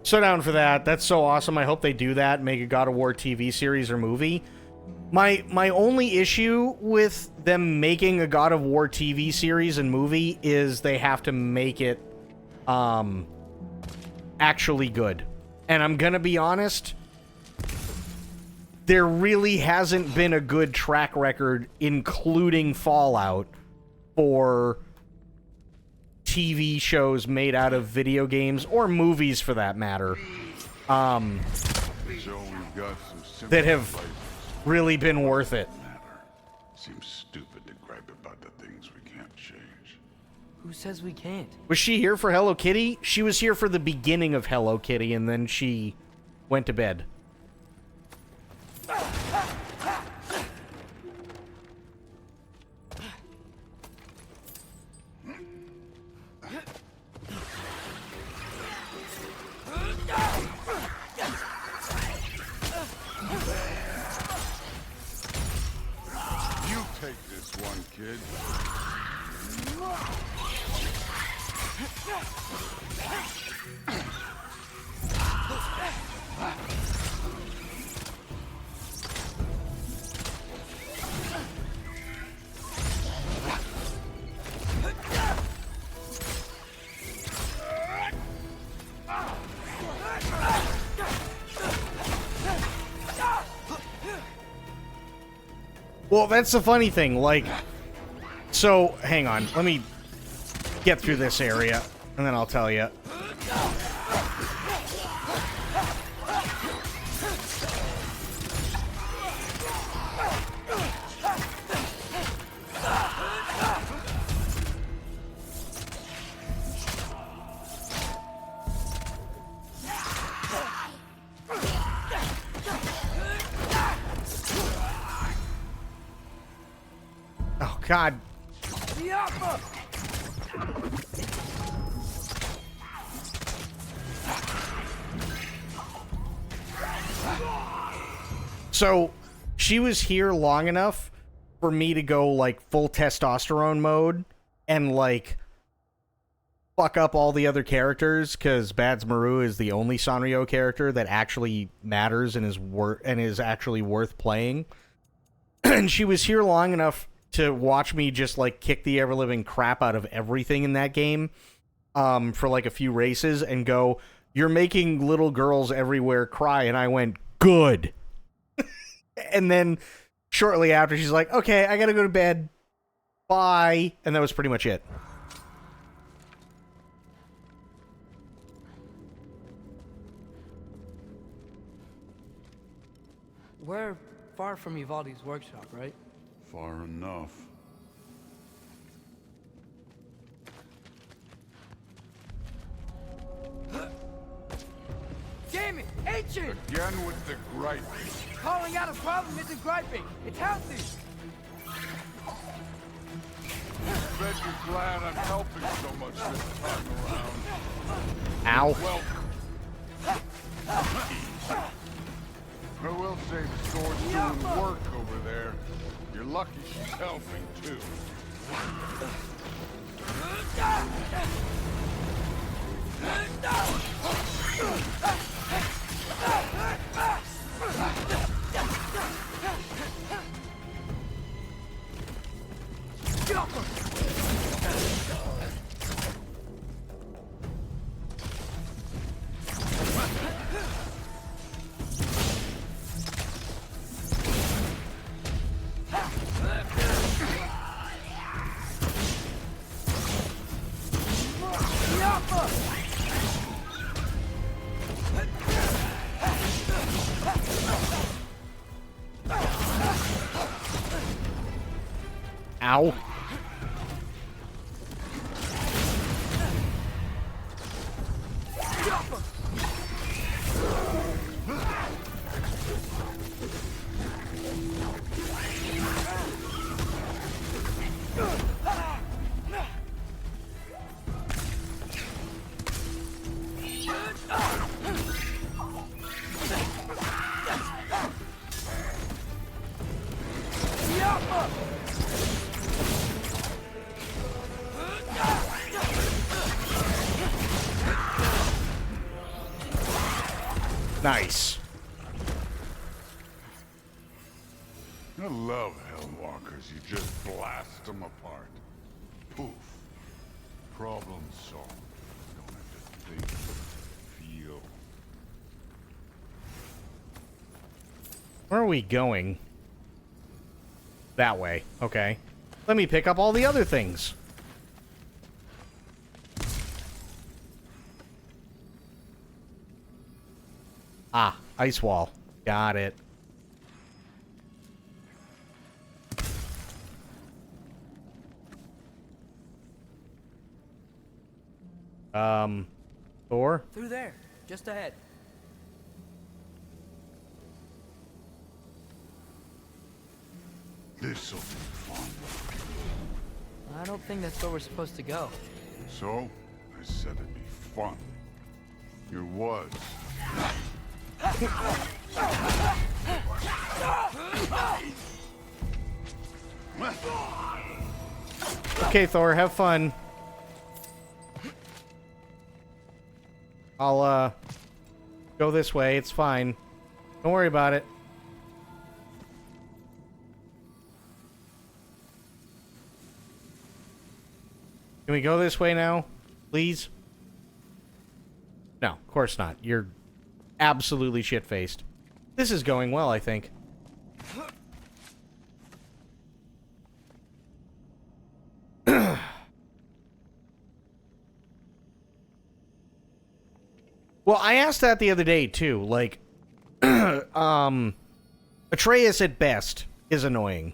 [SPEAKER 3] So down for that. That's so awesome. I hope they do that. Make a God of War TV series or movie. My only issue with them making a God of War TV series and movie is they have to make it actually good. And I'm gonna be honest, there really hasn't been a good track record, including Fallout, for TV shows made out of video games, or movies for that matter,
[SPEAKER 5] So we've got some
[SPEAKER 3] that have really been worth it.
[SPEAKER 5] Seems stupid to gripe about the things we can't change.
[SPEAKER 6] Who says we can't?
[SPEAKER 3] Was she here for Hello Kitty? She was here for the beginning of Hello Kitty, and then she went to bed.
[SPEAKER 5] You take this one, kid.
[SPEAKER 3] Well, that's the funny thing. Like, so hang on. Let me get through this area, and then I'll tell you. Oh, God. So, she was here long enough for me to go, like, full testosterone mode and, like, fuck up all the other characters, because Bads Maru is the only Sanrio character that actually matters and is actually worth playing. And she was here long enough to watch me just, like, kick the ever-living crap out of everything in that game for, like, a few races and go, "You're making little girls everywhere cry," and I went, "Good." And then shortly after, she's like, "Okay, I gotta go to bed. Bye." And that was pretty much it.
[SPEAKER 6] We're far from Uvalde's workshop, right?
[SPEAKER 5] Far enough.
[SPEAKER 9] Damn it! Ancient!
[SPEAKER 5] Again with the griping.
[SPEAKER 9] Calling out a problem isn't griping. It's healthy.
[SPEAKER 5] Bet you're glad I'm helping so much this time around.
[SPEAKER 3] Ow.
[SPEAKER 5] Welcome. I will say the sword's doing work over there. You're lucky she's helping, too.
[SPEAKER 3] Ow. Nice.
[SPEAKER 5] I love Hellwalkers. You just blast them apart. Poof. Problem solved. Don't have to think, feel.
[SPEAKER 3] Where are we going? That way. Okay. Let me pick up all the other things. Ah, ice wall. Got it. Thor?
[SPEAKER 6] Through there, just ahead.
[SPEAKER 5] This'll be fun.
[SPEAKER 6] I don't think that's where we're supposed to go.
[SPEAKER 5] So, I said it'd be fun. Here was.
[SPEAKER 3] Okay, Thor, have fun. I'll, go this way. It's fine. Don't worry about it. Can we go this way now? Please? No, of course not. You're absolutely shit-faced. This is going well, I think. Well, I asked that the other day, too. Like, Atreus at best is annoying.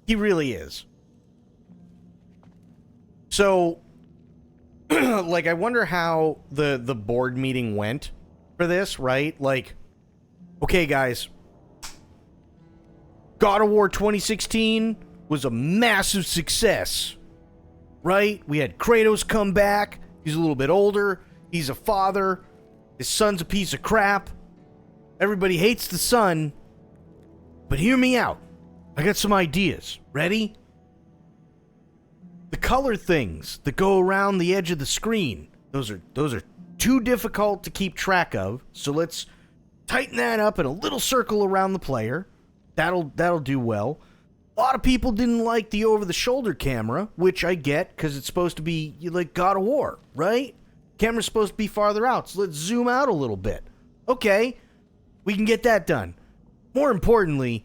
[SPEAKER 3] He really is. So, like, I wonder how the board meeting went for this, right? Like, okay, guys. God of War 2016 was a massive success, right? We had Kratos come back. He's a little bit older. He's a father. His son's a piece of crap. Everybody hates the son. But hear me out. I got some ideas. Ready? The color things that go around the edge of the screen. Those are too difficult to keep track of. So let's tighten that up in a little circle around the player. That'll do well. A lot of people didn't like the over-the-shoulder camera, which I get, because it's supposed to be like God of War, right? Camera's supposed to be farther out, so let's zoom out a little bit. Okay, we can get that done. More importantly,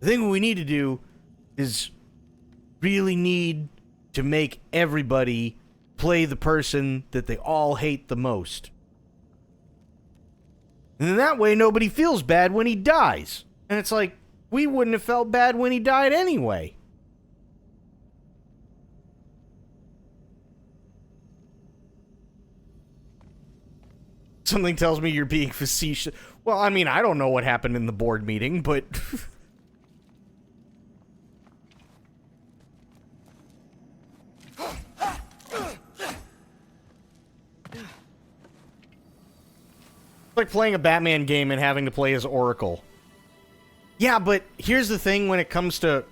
[SPEAKER 3] the thing we need to do is really need to make everybody play the person that they all hate the most. And then that way, nobody feels bad when he dies. And it's like, we wouldn't have felt bad when he died anyway. Something tells me you're being facetious. Well, I mean, I don't know what happened in the board meeting, but... like playing a Batman game and having to play as Oracle. Yeah, but here's the thing when it comes to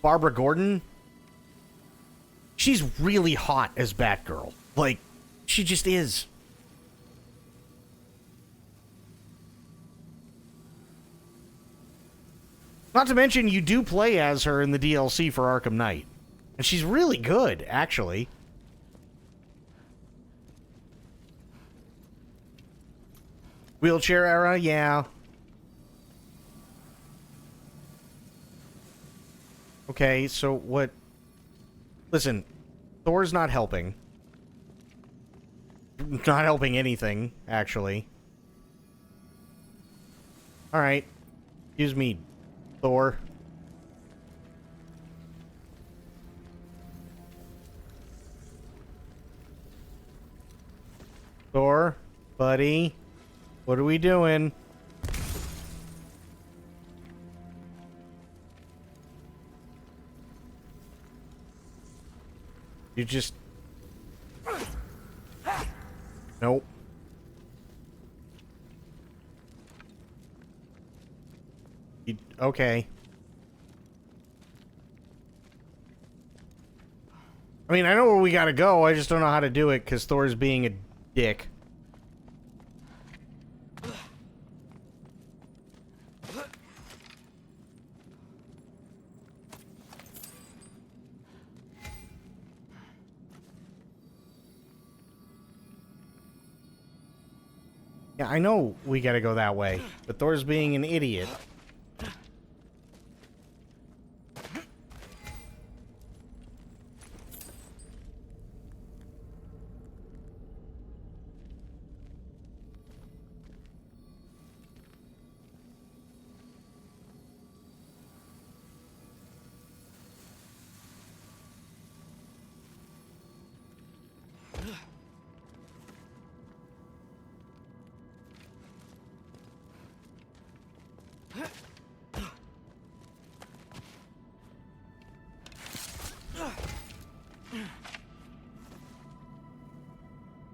[SPEAKER 3] Barbara Gordon. She's really hot as Batgirl. Like, she just is. Not to mention, you do play as her in the DLC for Arkham Knight. And she's really good, actually. Wheelchair era, yeah. Okay, so what... Listen, Thor's not helping. Not helping anything, actually. Alright. Excuse me, Thor. Thor, buddy, what are we doing? You just... Nope. Okay. I mean, I know where we gotta go, I just don't know how to do it, because Thor's being a dick. Yeah, I know we gotta go that way, but Thor's being an idiot.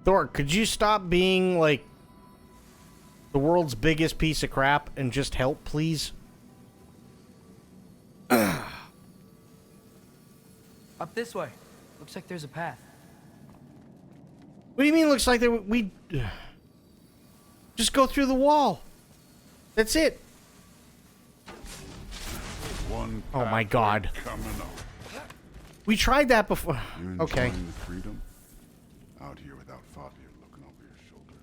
[SPEAKER 3] Thor, could you stop being, like, the world's biggest piece of crap and just help, please?
[SPEAKER 6] Up this way. Looks like there's a path.
[SPEAKER 3] What do you mean looks like we... Just go through the wall. That's it. Oh my god. We tried that before. Okay.
[SPEAKER 5] Freedom? Out here without Fabio looking over your shoulder.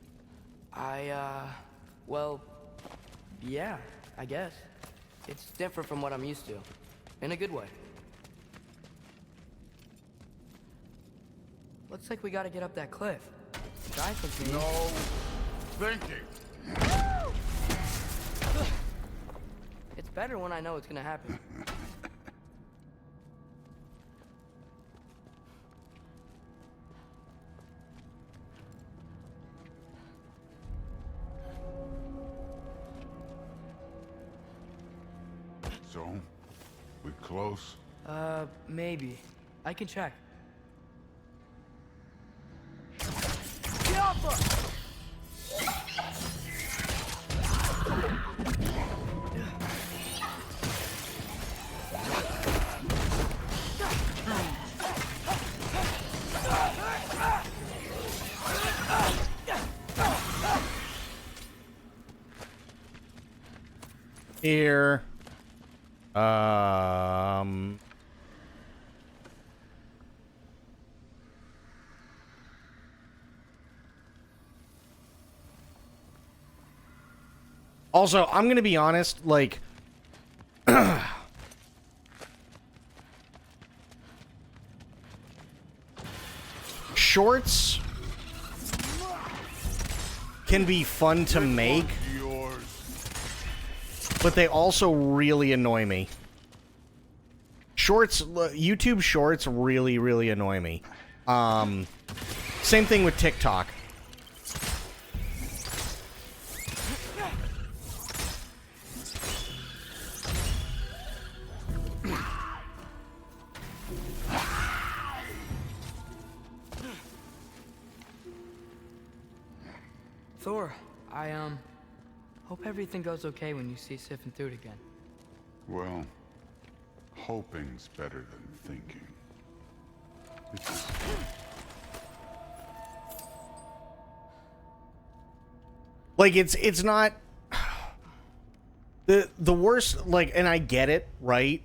[SPEAKER 6] Well, yeah, I guess. It's different from what I'm used to. In a good way. Looks like we gotta get up that cliff. Try thinking.
[SPEAKER 5] No thinking.
[SPEAKER 6] It's better when I know it's gonna happen.
[SPEAKER 5] So, we close?
[SPEAKER 6] Maybe. I can check.
[SPEAKER 9] Get off us!
[SPEAKER 3] Here. Also, I'm gonna be honest, like, shorts can be fun to make, but they also really annoy me. Shorts, YouTube shorts really, really annoy me. Same thing with TikTok.
[SPEAKER 6] Thor, I hope everything goes okay when you see Sif and Thud again.
[SPEAKER 5] Well, hoping's better than thinking. It's...
[SPEAKER 3] Like, it's not the worst, like, and I get it, right?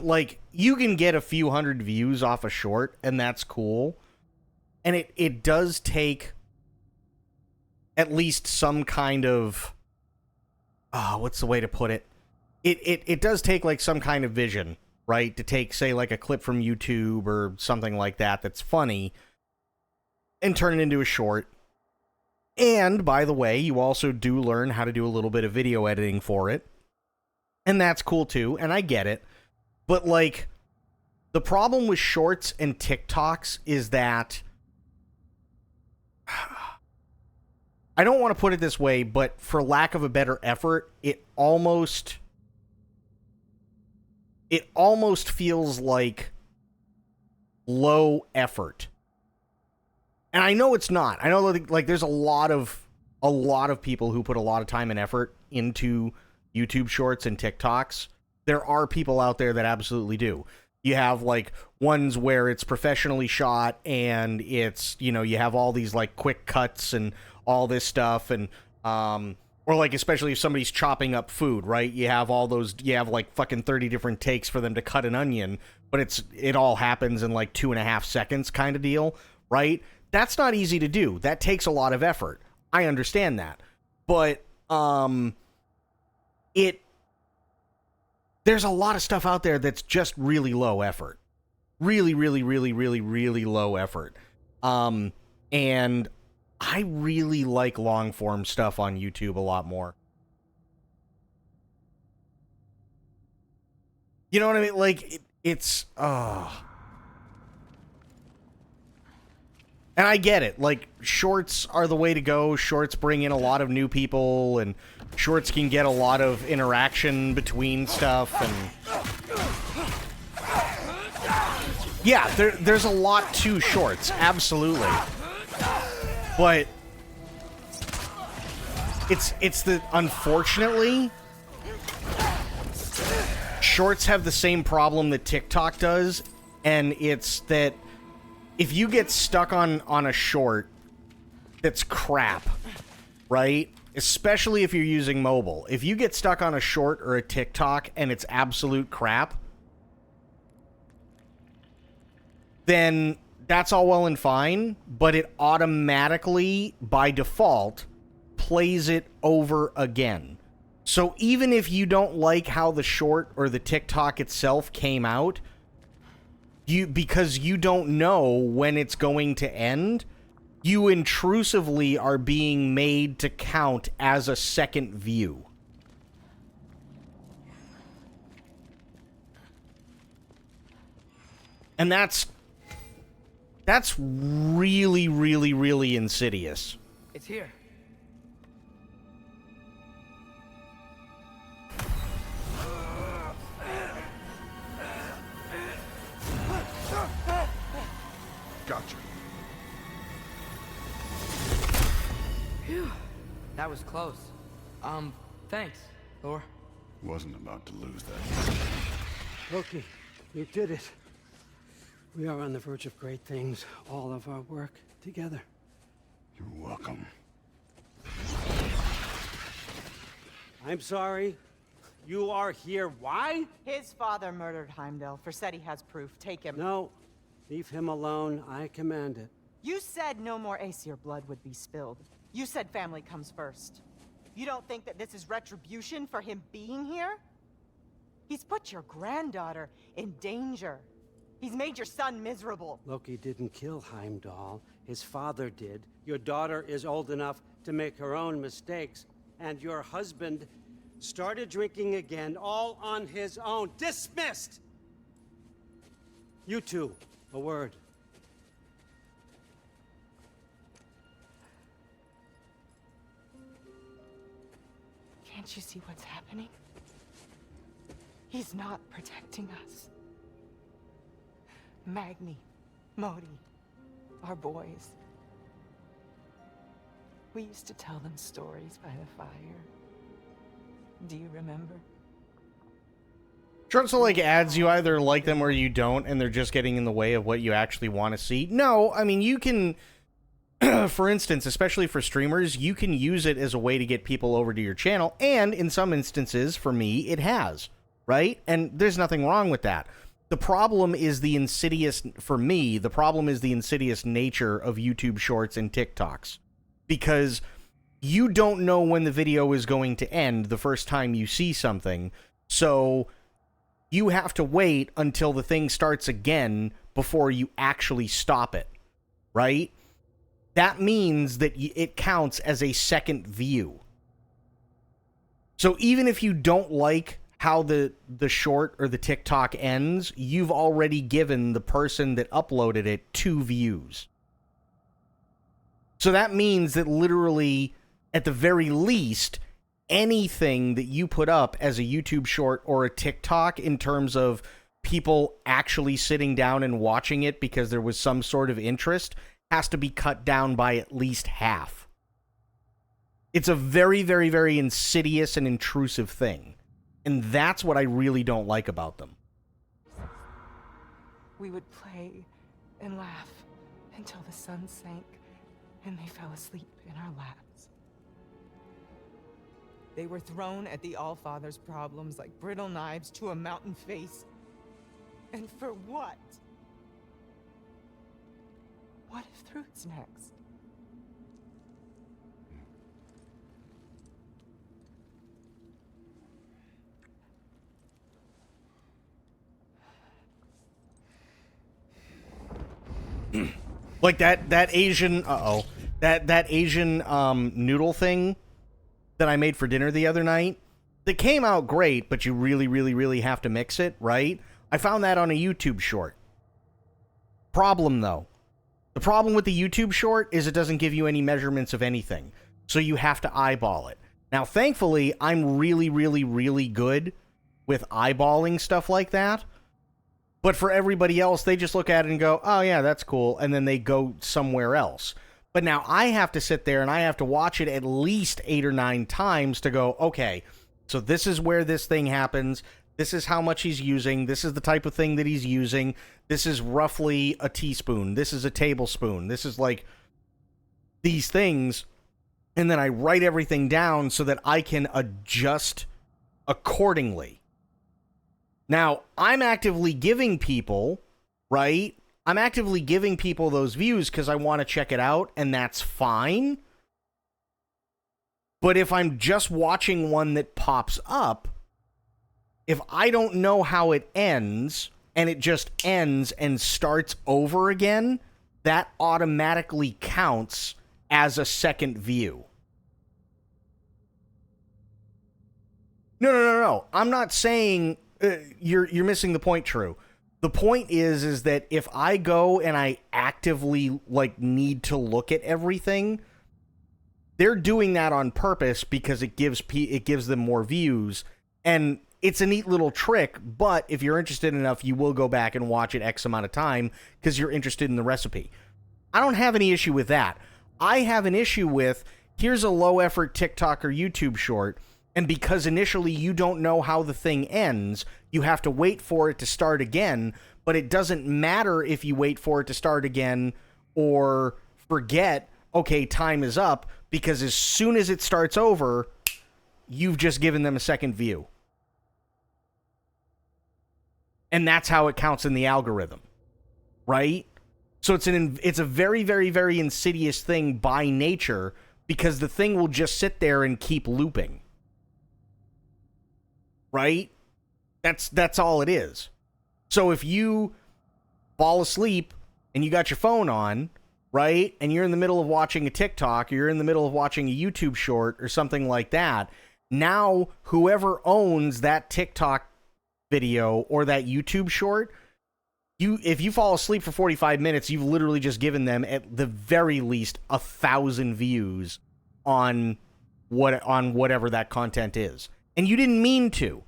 [SPEAKER 3] Like, you can get a few hundred views off a short, and that's cool. And it does take at least some kind of, what's the way to put it? It does take, like, some kind of vision, right? To take, say, like, a clip from YouTube or something like that that's funny and turn it into a short. And, by the way, you also do learn how to do a little bit of video editing for it. And that's cool, too, and I get it. But, like, the problem with shorts and TikToks is that... I don't want to put it this way, but for lack of a better effort, it almost feels like low effort. And I know it's not. I know, like, there's a lot of people who put a lot of time and effort into YouTube shorts and TikToks. There are people out there that absolutely do. You have, like, ones where it's professionally shot and it's, you know, you have all these, like, quick cuts and all this stuff, and or, like, especially if somebody's chopping up food, right? You have all those, you have, like, fucking 30 different takes for them to cut an onion, but it all happens in, like, 2.5 seconds kind of deal, right? That's not easy to do. That takes a lot of effort. I understand that. But there's a lot of stuff out there that's just really low effort. Really, really, really, really, really low effort. And I really like long-form stuff on YouTube a lot more. You know what I mean? Like, it's... And I get it. Like, shorts are the way to go. Shorts bring in a lot of new people, and shorts can get a lot of interaction between stuff, and... Yeah, there's a lot to shorts, absolutely. But it's the, unfortunately, shorts have the same problem that TikTok does, and it's that if you get stuck on a short that's crap, right? Especially if you're using mobile. If you get stuck on a short or a TikTok and it's absolute crap, then that's all well and fine, but it automatically, by default, plays it over again. So even if you don't like how the short or the TikTok itself came out, because you don't know when it's going to end, you intrusively are being made to count as a second view. And that's really, really, really insidious.
[SPEAKER 6] It's here.
[SPEAKER 5] Gotcha.
[SPEAKER 6] Phew. That was close. Thanks, Thor.
[SPEAKER 5] Wasn't about to lose that.
[SPEAKER 21] Loki, you did it. We are on the verge of great things. All of our work together.
[SPEAKER 5] You're welcome.
[SPEAKER 21] I'm sorry. You are here. Why?
[SPEAKER 1] His father murdered Heimdall. Forseti has proof. Take him.
[SPEAKER 21] No. Leave him alone. I command it.
[SPEAKER 1] You said no more Aesir blood would be spilled. You said family comes first. You don't think that this is retribution for him being here? He's put your granddaughter in danger. He's made your son miserable.
[SPEAKER 21] Loki didn't kill Heimdall. His father did. Your daughter is old enough to make her own mistakes. And your husband started drinking again, all on his own. Dismissed! You two, a word.
[SPEAKER 1] Can't you see what's happening? He's not protecting us. Magni, Modi, our boys. We used to tell them stories by the fire. Do you remember?
[SPEAKER 3] Sure, so like ads, you either like them or you don't, and they're just getting in the way of what you actually want to see. No, I mean, you can, for instance, especially for streamers, you can use it as a way to get people over to your channel, and in some instances, for me, it has, right? And there's nothing wrong with that. The problem is the insidious, for me, the problem is the insidious nature of YouTube Shorts and TikToks. Because you don't know when the video is going to end the first time you see something, so you have to wait until the thing starts again before you actually stop it, right? That means that it counts as a second view. So even if you don't like how the short or the TikTok ends, you've already given the person that uploaded it 2 views. So that means that literally, at the very least, anything that you put up as a YouTube short or a TikTok in terms of people actually sitting down and watching it because there was some sort of interest has to be cut down by at least half. It's a very, very, very insidious and intrusive thing. And that's what I really don't like about them.
[SPEAKER 1] We would play and laugh until the sun sank and they fell asleep in our laps. They were thrown at the Allfather's problems like brittle knives to a mountain face. And for what? What if Thrud's next?
[SPEAKER 3] Like that Asian that Asian noodle thing that I made for dinner the other night. That came out great, but you really, really, really have to mix it, right? I found that on a YouTube short. Problem though. The problem with the YouTube short is it doesn't give you any measurements of anything. So you have to eyeball it. Now, thankfully, I'm really, really, really good with eyeballing stuff like that. But for everybody else, they just look at it and go, oh yeah, that's cool. And then they go somewhere else. But now I have to sit there and I have to watch it at least 8 or 9 times to go, okay, so this is where this thing happens. This is how much he's using. This is the type of thing that he's using. This is roughly a teaspoon. This is a tablespoon. This is like these things. And then I write everything down so that I can adjust accordingly. Now, I'm actively giving people, right? I'm actively giving people those views because I want to check it out, and that's fine. But if I'm just watching one that pops up, if I don't know how it ends, and it just ends and starts over again, that automatically counts as a second view. No. I'm not saying you're missing the point, True. The point is that if I go and I actively like need to look at everything, they're doing that on purpose because it gives them more views, and it's a neat little trick. But if you're interested enough, you will go back and watch it X amount of time because you're interested in the recipe. I don't have any issue with that. I have an issue with, here's a low effort TikTok or YouTube short, and because initially you don't know how the thing ends, you have to wait for it to start again, but it doesn't matter if you wait for it to start again or forget, okay, time is up, because as soon as it starts over, you've just given them a second view. And that's how it counts in the algorithm, right? So it's a very, very, very insidious thing by nature, because the thing will just sit there and keep looping. Right? That's all it is. So if you fall asleep and you got your phone on, right, and you're in the middle of watching a TikTok, or you're in the middle of watching a YouTube short or something like that, now whoever owns that TikTok video or that YouTube short, if you fall asleep for 45 minutes, you've literally just given them at the very least 1,000 views on whatever that content is. And you didn't mean to.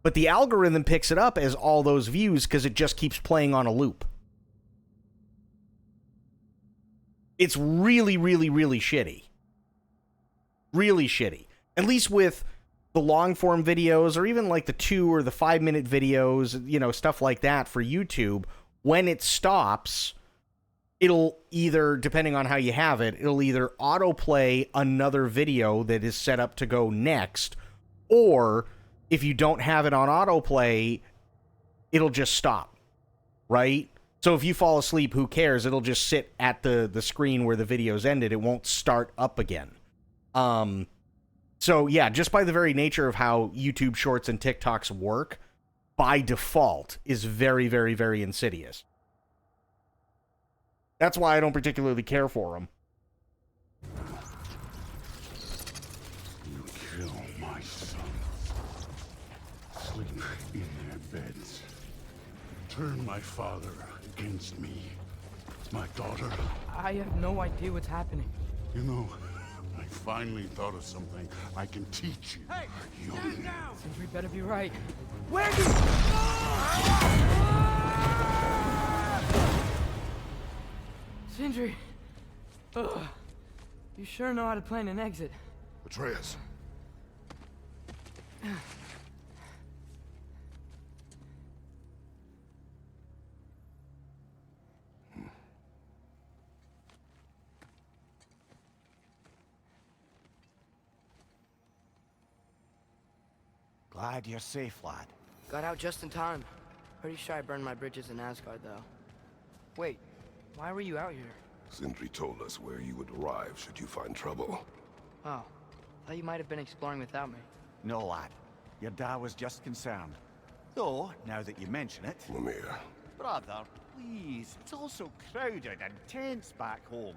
[SPEAKER 3] But the algorithm picks it up as all those views because it just keeps playing on a loop. It's really, really, really shitty. Really shitty. At least with the long form videos, or even like the 2 or the 5 minute videos, you know, stuff like that for YouTube, when it stops, it'll either, depending on how you have it, it'll either autoplay another video that is set up to go next, or if you don't have it on autoplay, it'll just stop, right? So if you fall asleep, who cares? It'll just sit at the screen where the video's ended. It won't start up again. So yeah, just by the very nature of how YouTube Shorts and TikToks work, by default, is very, very, very insidious. That's why I don't particularly care for them.
[SPEAKER 5] You kill my sons. Sleep in their beds. Turn my father against me. My daughter.
[SPEAKER 6] I have no idea what's happening.
[SPEAKER 5] You know, I finally thought of something I can teach you.
[SPEAKER 6] Hey,
[SPEAKER 5] young.
[SPEAKER 6] Sindri better be right. Where you? Sindri. Ugh. You sure know how to plan an exit.
[SPEAKER 5] Atreus.
[SPEAKER 4] Glad you're safe, lad.
[SPEAKER 6] Got out just in time. Pretty sure I burned my bridges in Asgard, though. Wait, why were you out here?
[SPEAKER 2] Sindri told us where you would arrive should you find trouble.
[SPEAKER 6] Oh, thought you might have been exploring without me.
[SPEAKER 4] No, lad. Your dad was just concerned. Though, now that you mention it...
[SPEAKER 2] Lemire.
[SPEAKER 4] Brother, please. It's all so crowded and tense back home.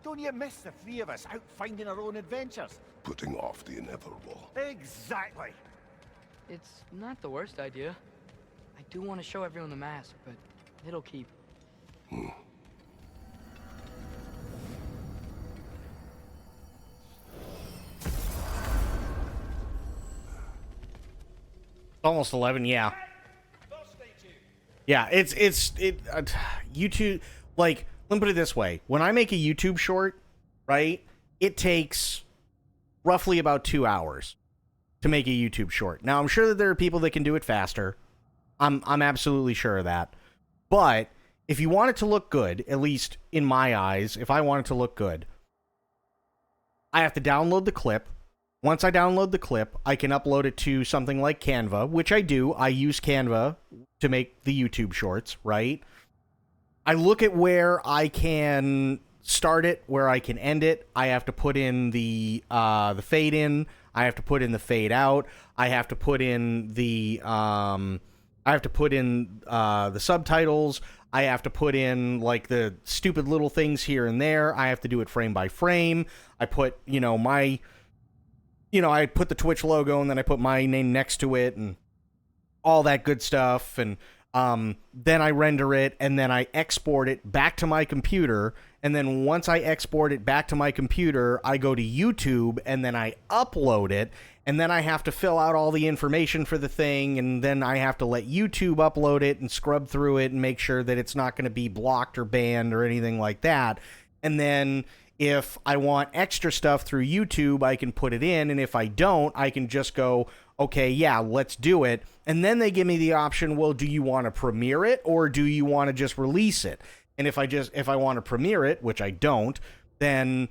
[SPEAKER 4] Don't you miss the three of us out finding our own adventures?
[SPEAKER 2] Putting off the inevitable.
[SPEAKER 4] Exactly.
[SPEAKER 6] It's not the worst idea. I do want to show everyone the mask, but it'll keep.
[SPEAKER 3] Almost 11, yeah. Yeah, YouTube, like, let me put it this way. When I make a YouTube short, right, it takes roughly about 2 hours to make a YouTube short. Now, I'm sure that there are people that can do it faster. I'm absolutely sure of that. But if you want it to look good, at least in my eyes, if I want it to look good, I have to download the clip. Once I download the clip, I can upload it to something like Canva, which I do. I use Canva to make the YouTube shorts, right? I look at where I can start it, where I can end it. I have to put in the fade in. I have to put in the fade out. I have to put in the I have to put in the subtitles. I have to put in, like, the stupid little things here and there. I have to do it frame by frame. I put, I put the Twitch logo, and then I put my name next to it, and all that good stuff. And then I render it, and then I export it back to my computer. And then once I export it back to my computer, I go to YouTube, and then I upload it. And then I have to fill out all the information for the thing, and then I have to let YouTube upload it and scrub through it and make sure that it's not going to be blocked or banned or anything like that. And then if I want extra stuff through YouTube, I can put it in, and if I don't, I can just go, okay, yeah, let's do it. And then they give me the option, well, do you want to premiere it, or do you want to just release it? And if I want to premiere it, which I don't, then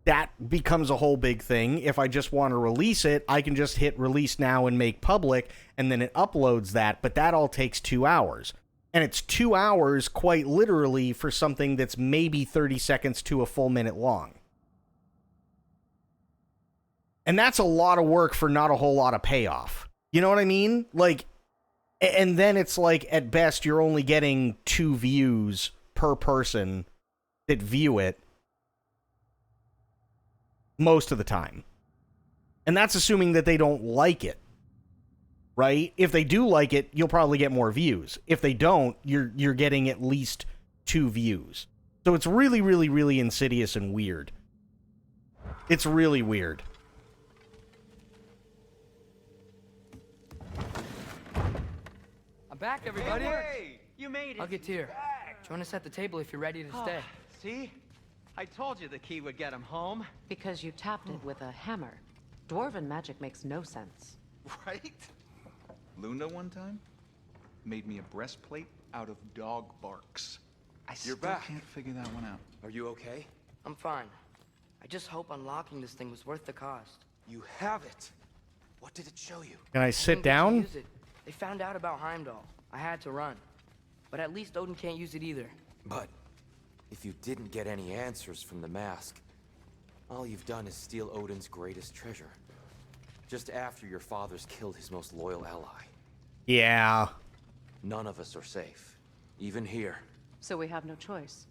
[SPEAKER 3] that becomes a whole big thing. If I just want to release it, I can just hit release now and make public, and then it uploads that, but that all takes 2 hours. And it's 2 hours, quite literally, for something that's maybe 30 seconds to a full minute long. And that's a lot of work for not a whole lot of payoff. You know what I mean? Like, and then it's like, at best, you're only getting 2 views per person that view it most of the time. And that's assuming that they don't like it, right? If they do like it, you'll probably get more views. If they don't, you're getting at least 2 views. So it's really, really, really insidious and weird. It's really weird.
[SPEAKER 6] I'm back, everybody.
[SPEAKER 17] Hey, you made it.
[SPEAKER 6] I'll get here. Join us at the table if you're ready to stay.
[SPEAKER 18] See? I told you the key would get him home.
[SPEAKER 8] Because you tapped it with a hammer. Dwarven magic makes no sense.
[SPEAKER 11] Right? Luna one time made me a breastplate out of dog barks. I still can't figure that one out.
[SPEAKER 16] Are you okay?
[SPEAKER 6] I'm fine. I just hope unlocking this thing was worth the cost.
[SPEAKER 16] You have it. What did it show you?
[SPEAKER 3] Can I sit down?
[SPEAKER 6] Use it. They found out about Heimdall. I had to run. But at least Odin can't use it either.
[SPEAKER 16] But if you didn't get any answers from the mask, all you've done is steal Odin's greatest treasure. Just after your father's killed his most loyal ally.
[SPEAKER 3] Yeah.
[SPEAKER 16] None of us are safe. Even here.
[SPEAKER 8] So we have no choice.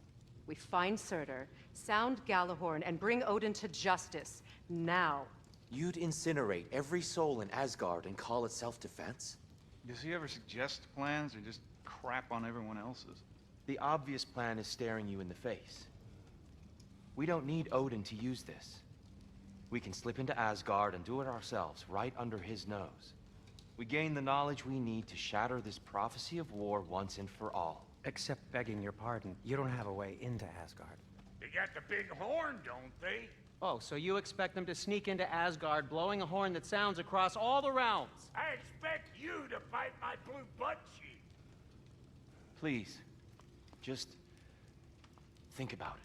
[SPEAKER 8] We find Surtur, sound Galahorn, and bring Odin to justice. Now.
[SPEAKER 16] You'd incinerate every soul in Asgard and call it self-defense?
[SPEAKER 11] Does he ever suggest plans or just crap on everyone else's?
[SPEAKER 16] The obvious plan is staring you in the face. We don't need Odin to use this. We can slip into Asgard and do it ourselves, right under his nose. We gain the knowledge we need to shatter this prophecy of war once and for all.
[SPEAKER 21] Except begging your pardon, you don't have a way into Asgard.
[SPEAKER 15] They got the big horn, don't they?
[SPEAKER 18] Oh, so you expect them to sneak into Asgard blowing a horn that sounds across all the realms?
[SPEAKER 15] I expect you to fight my blue butt cheek.
[SPEAKER 16] Please, just think about it.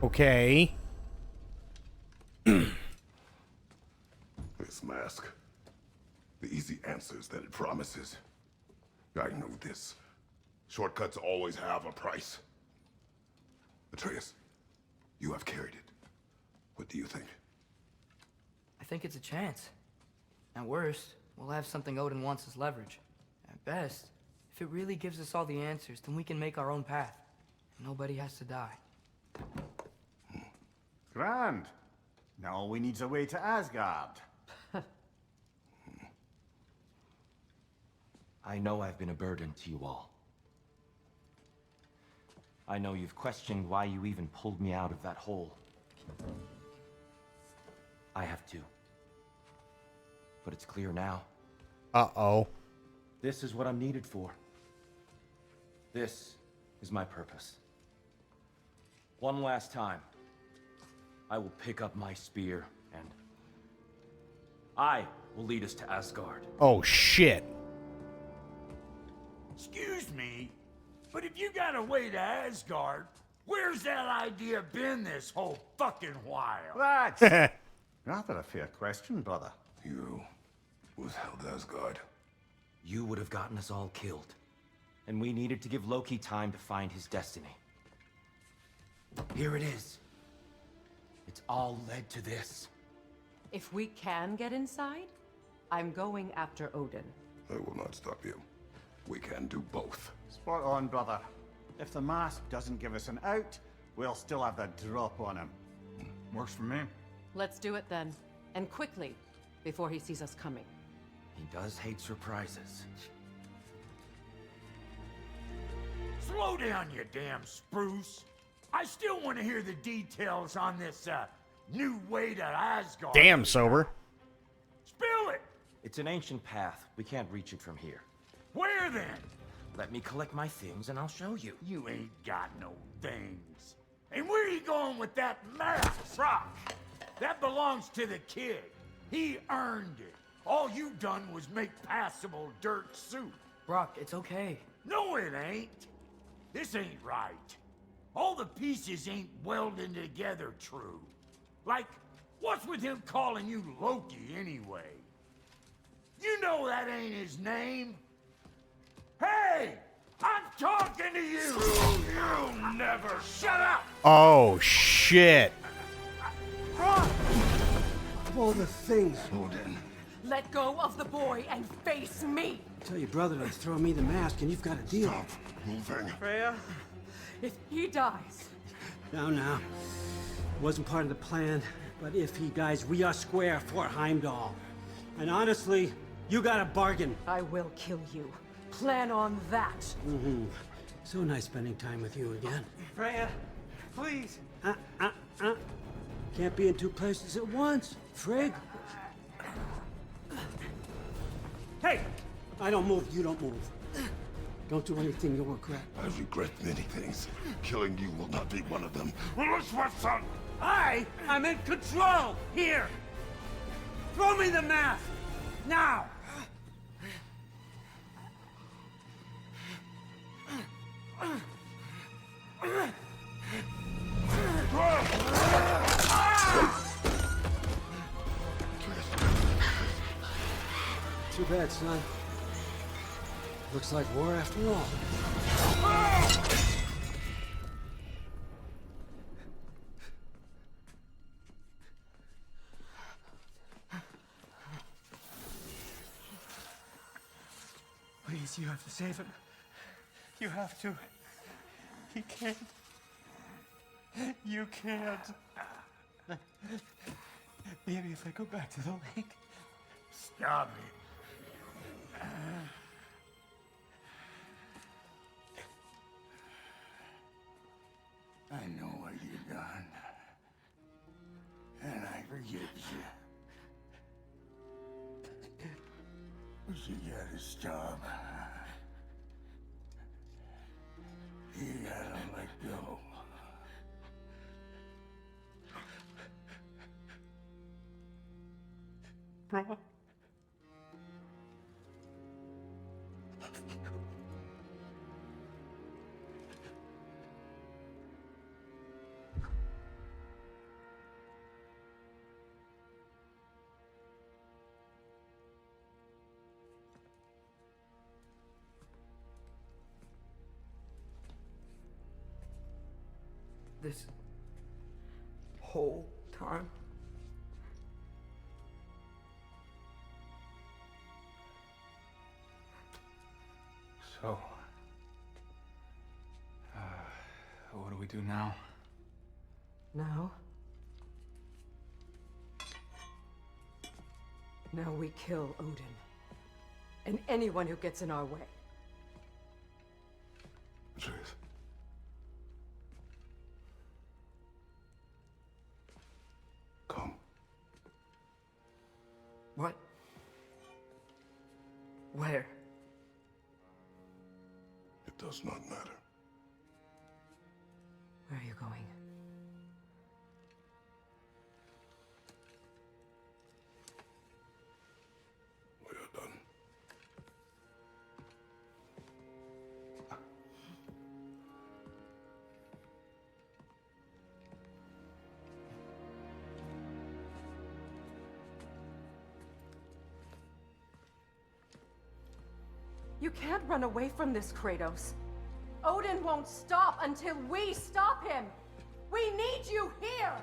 [SPEAKER 3] Okay.
[SPEAKER 2] This mask. The easy answers that it promises. I know this. Shortcuts always have a price. Atreus, you have carried it. What do you think?
[SPEAKER 6] I think it's a chance. At worst, we'll have something Odin wants as leverage. At best, if it really gives us all the answers, then we can make our own path. Nobody has to die.
[SPEAKER 4] Grand. Now all we need's a way to Asgard.
[SPEAKER 16] I know I've been a burden to you all. I know you've questioned why you even pulled me out of that hole. I have too. But it's clear now.
[SPEAKER 3] Uh-oh.
[SPEAKER 16] This is what I'm needed for. This is my purpose. One last time, I will pick up my spear and I will lead us to Asgard.
[SPEAKER 3] Oh, shit.
[SPEAKER 15] Excuse me, but if you got a way to Asgard, where's that idea been this whole fucking while?
[SPEAKER 4] That's rather a fair question, brother.
[SPEAKER 2] You withheld Asgard.
[SPEAKER 16] You would have gotten us all killed. And we needed to give Loki time to find his destiny. Here it is. It's all led to this.
[SPEAKER 8] If we can get inside, I'm going after Odin.
[SPEAKER 2] I will not stop you. We can do both.
[SPEAKER 4] Spot on, brother. If the mask doesn't give us an out, we'll still have the drop on him.
[SPEAKER 11] Works for me.
[SPEAKER 8] Let's do it then. And quickly, before he sees us coming.
[SPEAKER 16] He does hate surprises.
[SPEAKER 15] Slow down, you damn spruce. I still want to hear the details on this, new way to Asgard.
[SPEAKER 3] Damn sober.
[SPEAKER 15] Spill it!
[SPEAKER 16] It's an ancient path. We can't reach it from here.
[SPEAKER 15] Where then?
[SPEAKER 16] Let me collect my things and I'll show you.
[SPEAKER 15] You ain't got no things. And where are you going with that mask, Brock? That belongs to the kid. He earned it. All you done was make passable dirt soup.
[SPEAKER 6] Brock, it's okay.
[SPEAKER 15] No, it ain't. This ain't right. All the pieces ain't welding together true. Like, what's with him calling you Loki anyway? You know that ain't his name. Hey! I'm talking to you! You never shut up!
[SPEAKER 3] Oh, shit.
[SPEAKER 21] Of all the things.
[SPEAKER 2] Odin.
[SPEAKER 8] Let go of the boy and face me!
[SPEAKER 21] Tell your brother to throw me the mask and you've got a deal.
[SPEAKER 2] Stop moving.
[SPEAKER 8] Freya, if he dies...
[SPEAKER 21] Now. Wasn't part of the plan, but if he dies, we are square for Heimdall. And honestly, you got a bargain.
[SPEAKER 8] I will kill you. Plan on that.
[SPEAKER 21] Mm-hmm. So nice spending time with you again.
[SPEAKER 9] Freya, please.
[SPEAKER 21] Can't be in two places at once, Frigg.
[SPEAKER 15] Hey!
[SPEAKER 21] I don't move, you don't move. Don't do anything you'll regret.
[SPEAKER 2] I regret many things. Killing you will not be one of them. Let's what's on.
[SPEAKER 21] I'm in control! Here! Throw me the mask! Now! Too bad, son. Looks like war after all.
[SPEAKER 9] Please, you have to save him. You have to. He can't. You can't. Maybe if I go back to the lake.
[SPEAKER 15] Stop it. I know what you've done. And I forgive you. But you gotta stop. You gotta let go.
[SPEAKER 9] Bro. This whole time? So, what do we do now?
[SPEAKER 8] Now we kill Odin. And anyone who gets in our way.
[SPEAKER 2] Truth. Come.
[SPEAKER 6] What? Where?
[SPEAKER 2] It does not matter.
[SPEAKER 8] Where are you going?
[SPEAKER 2] We are done.
[SPEAKER 8] You can't run away from this, Kratos. Odin won't stop until we stop him! We need you here!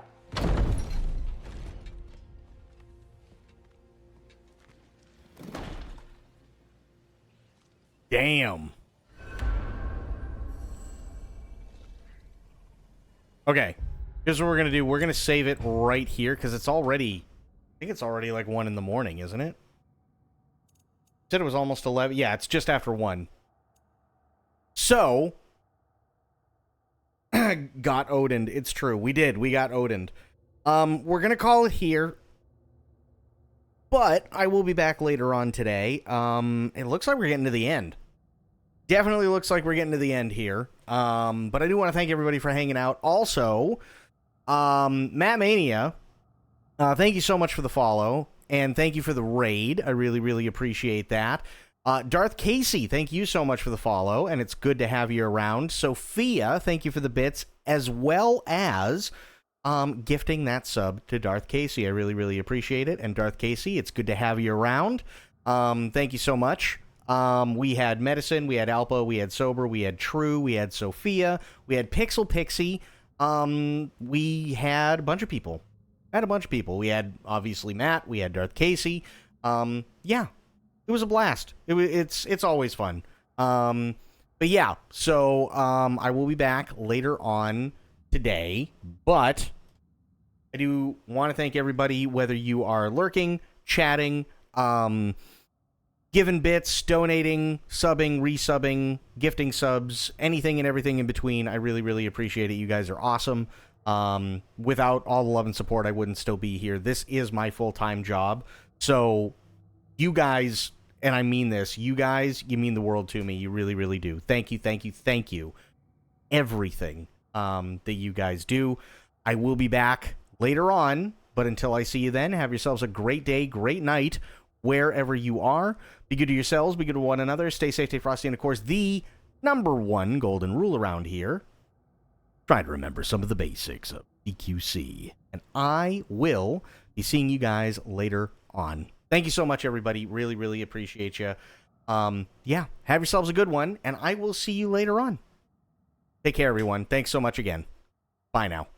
[SPEAKER 3] Damn. Okay. Here's what we're going to do. We're going to save it right here because it's already... I think it's already like 1 in the morning, isn't it? Said it was almost 11. Yeah, it's just after 1. So... got Odined. It's true. We did. We got Odined. We're going to call it here. But I will be back later on today. It looks like we're getting to the end. Definitely looks like we're getting to the end here. But I do want to thank everybody for hanging out. Also, Matt Mania, thank you so much for the follow. And thank you for the raid. I really, really appreciate that. Darth Casey, thank you so much for the follow, and it's good to have you around. Sophia, thank you for the bits, as well as gifting that sub to Darth Casey. I really, really appreciate it. And Darth Casey, it's good to have you around. Thank you so much. We had Medicine, we had Alpa, we had Sober, we had True, we had Sophia, we had Pixel Pixie. We had a bunch of people. We had, obviously, Matt. We had Darth Casey. Yeah. It was a blast. It's always fun. But yeah, so I will be back later on today. But I do want to thank everybody, whether you are lurking, chatting, giving bits, donating, subbing, resubbing, gifting subs, anything and everything in between. I really, really appreciate it. You guys are awesome. Without all the love and support, I wouldn't still be here. This is my full-time job. So you guys, and I mean this, you guys, you mean the world to me. You really, really do. Thank you, thank you, thank you. Everything that you guys do. I will be back later on, but until I see you then, have yourselves a great day, great night, wherever you are. Be good to yourselves, be good to one another, stay safe, stay frosty, and of course, the #1 golden rule around here, try to remember some of the basics of EQC. And I will be seeing you guys later on. Thank you so much, everybody. Really, really appreciate you. Yeah, have yourselves a good one, and I will see you later on. Take care, everyone. Thanks so much again. Bye now.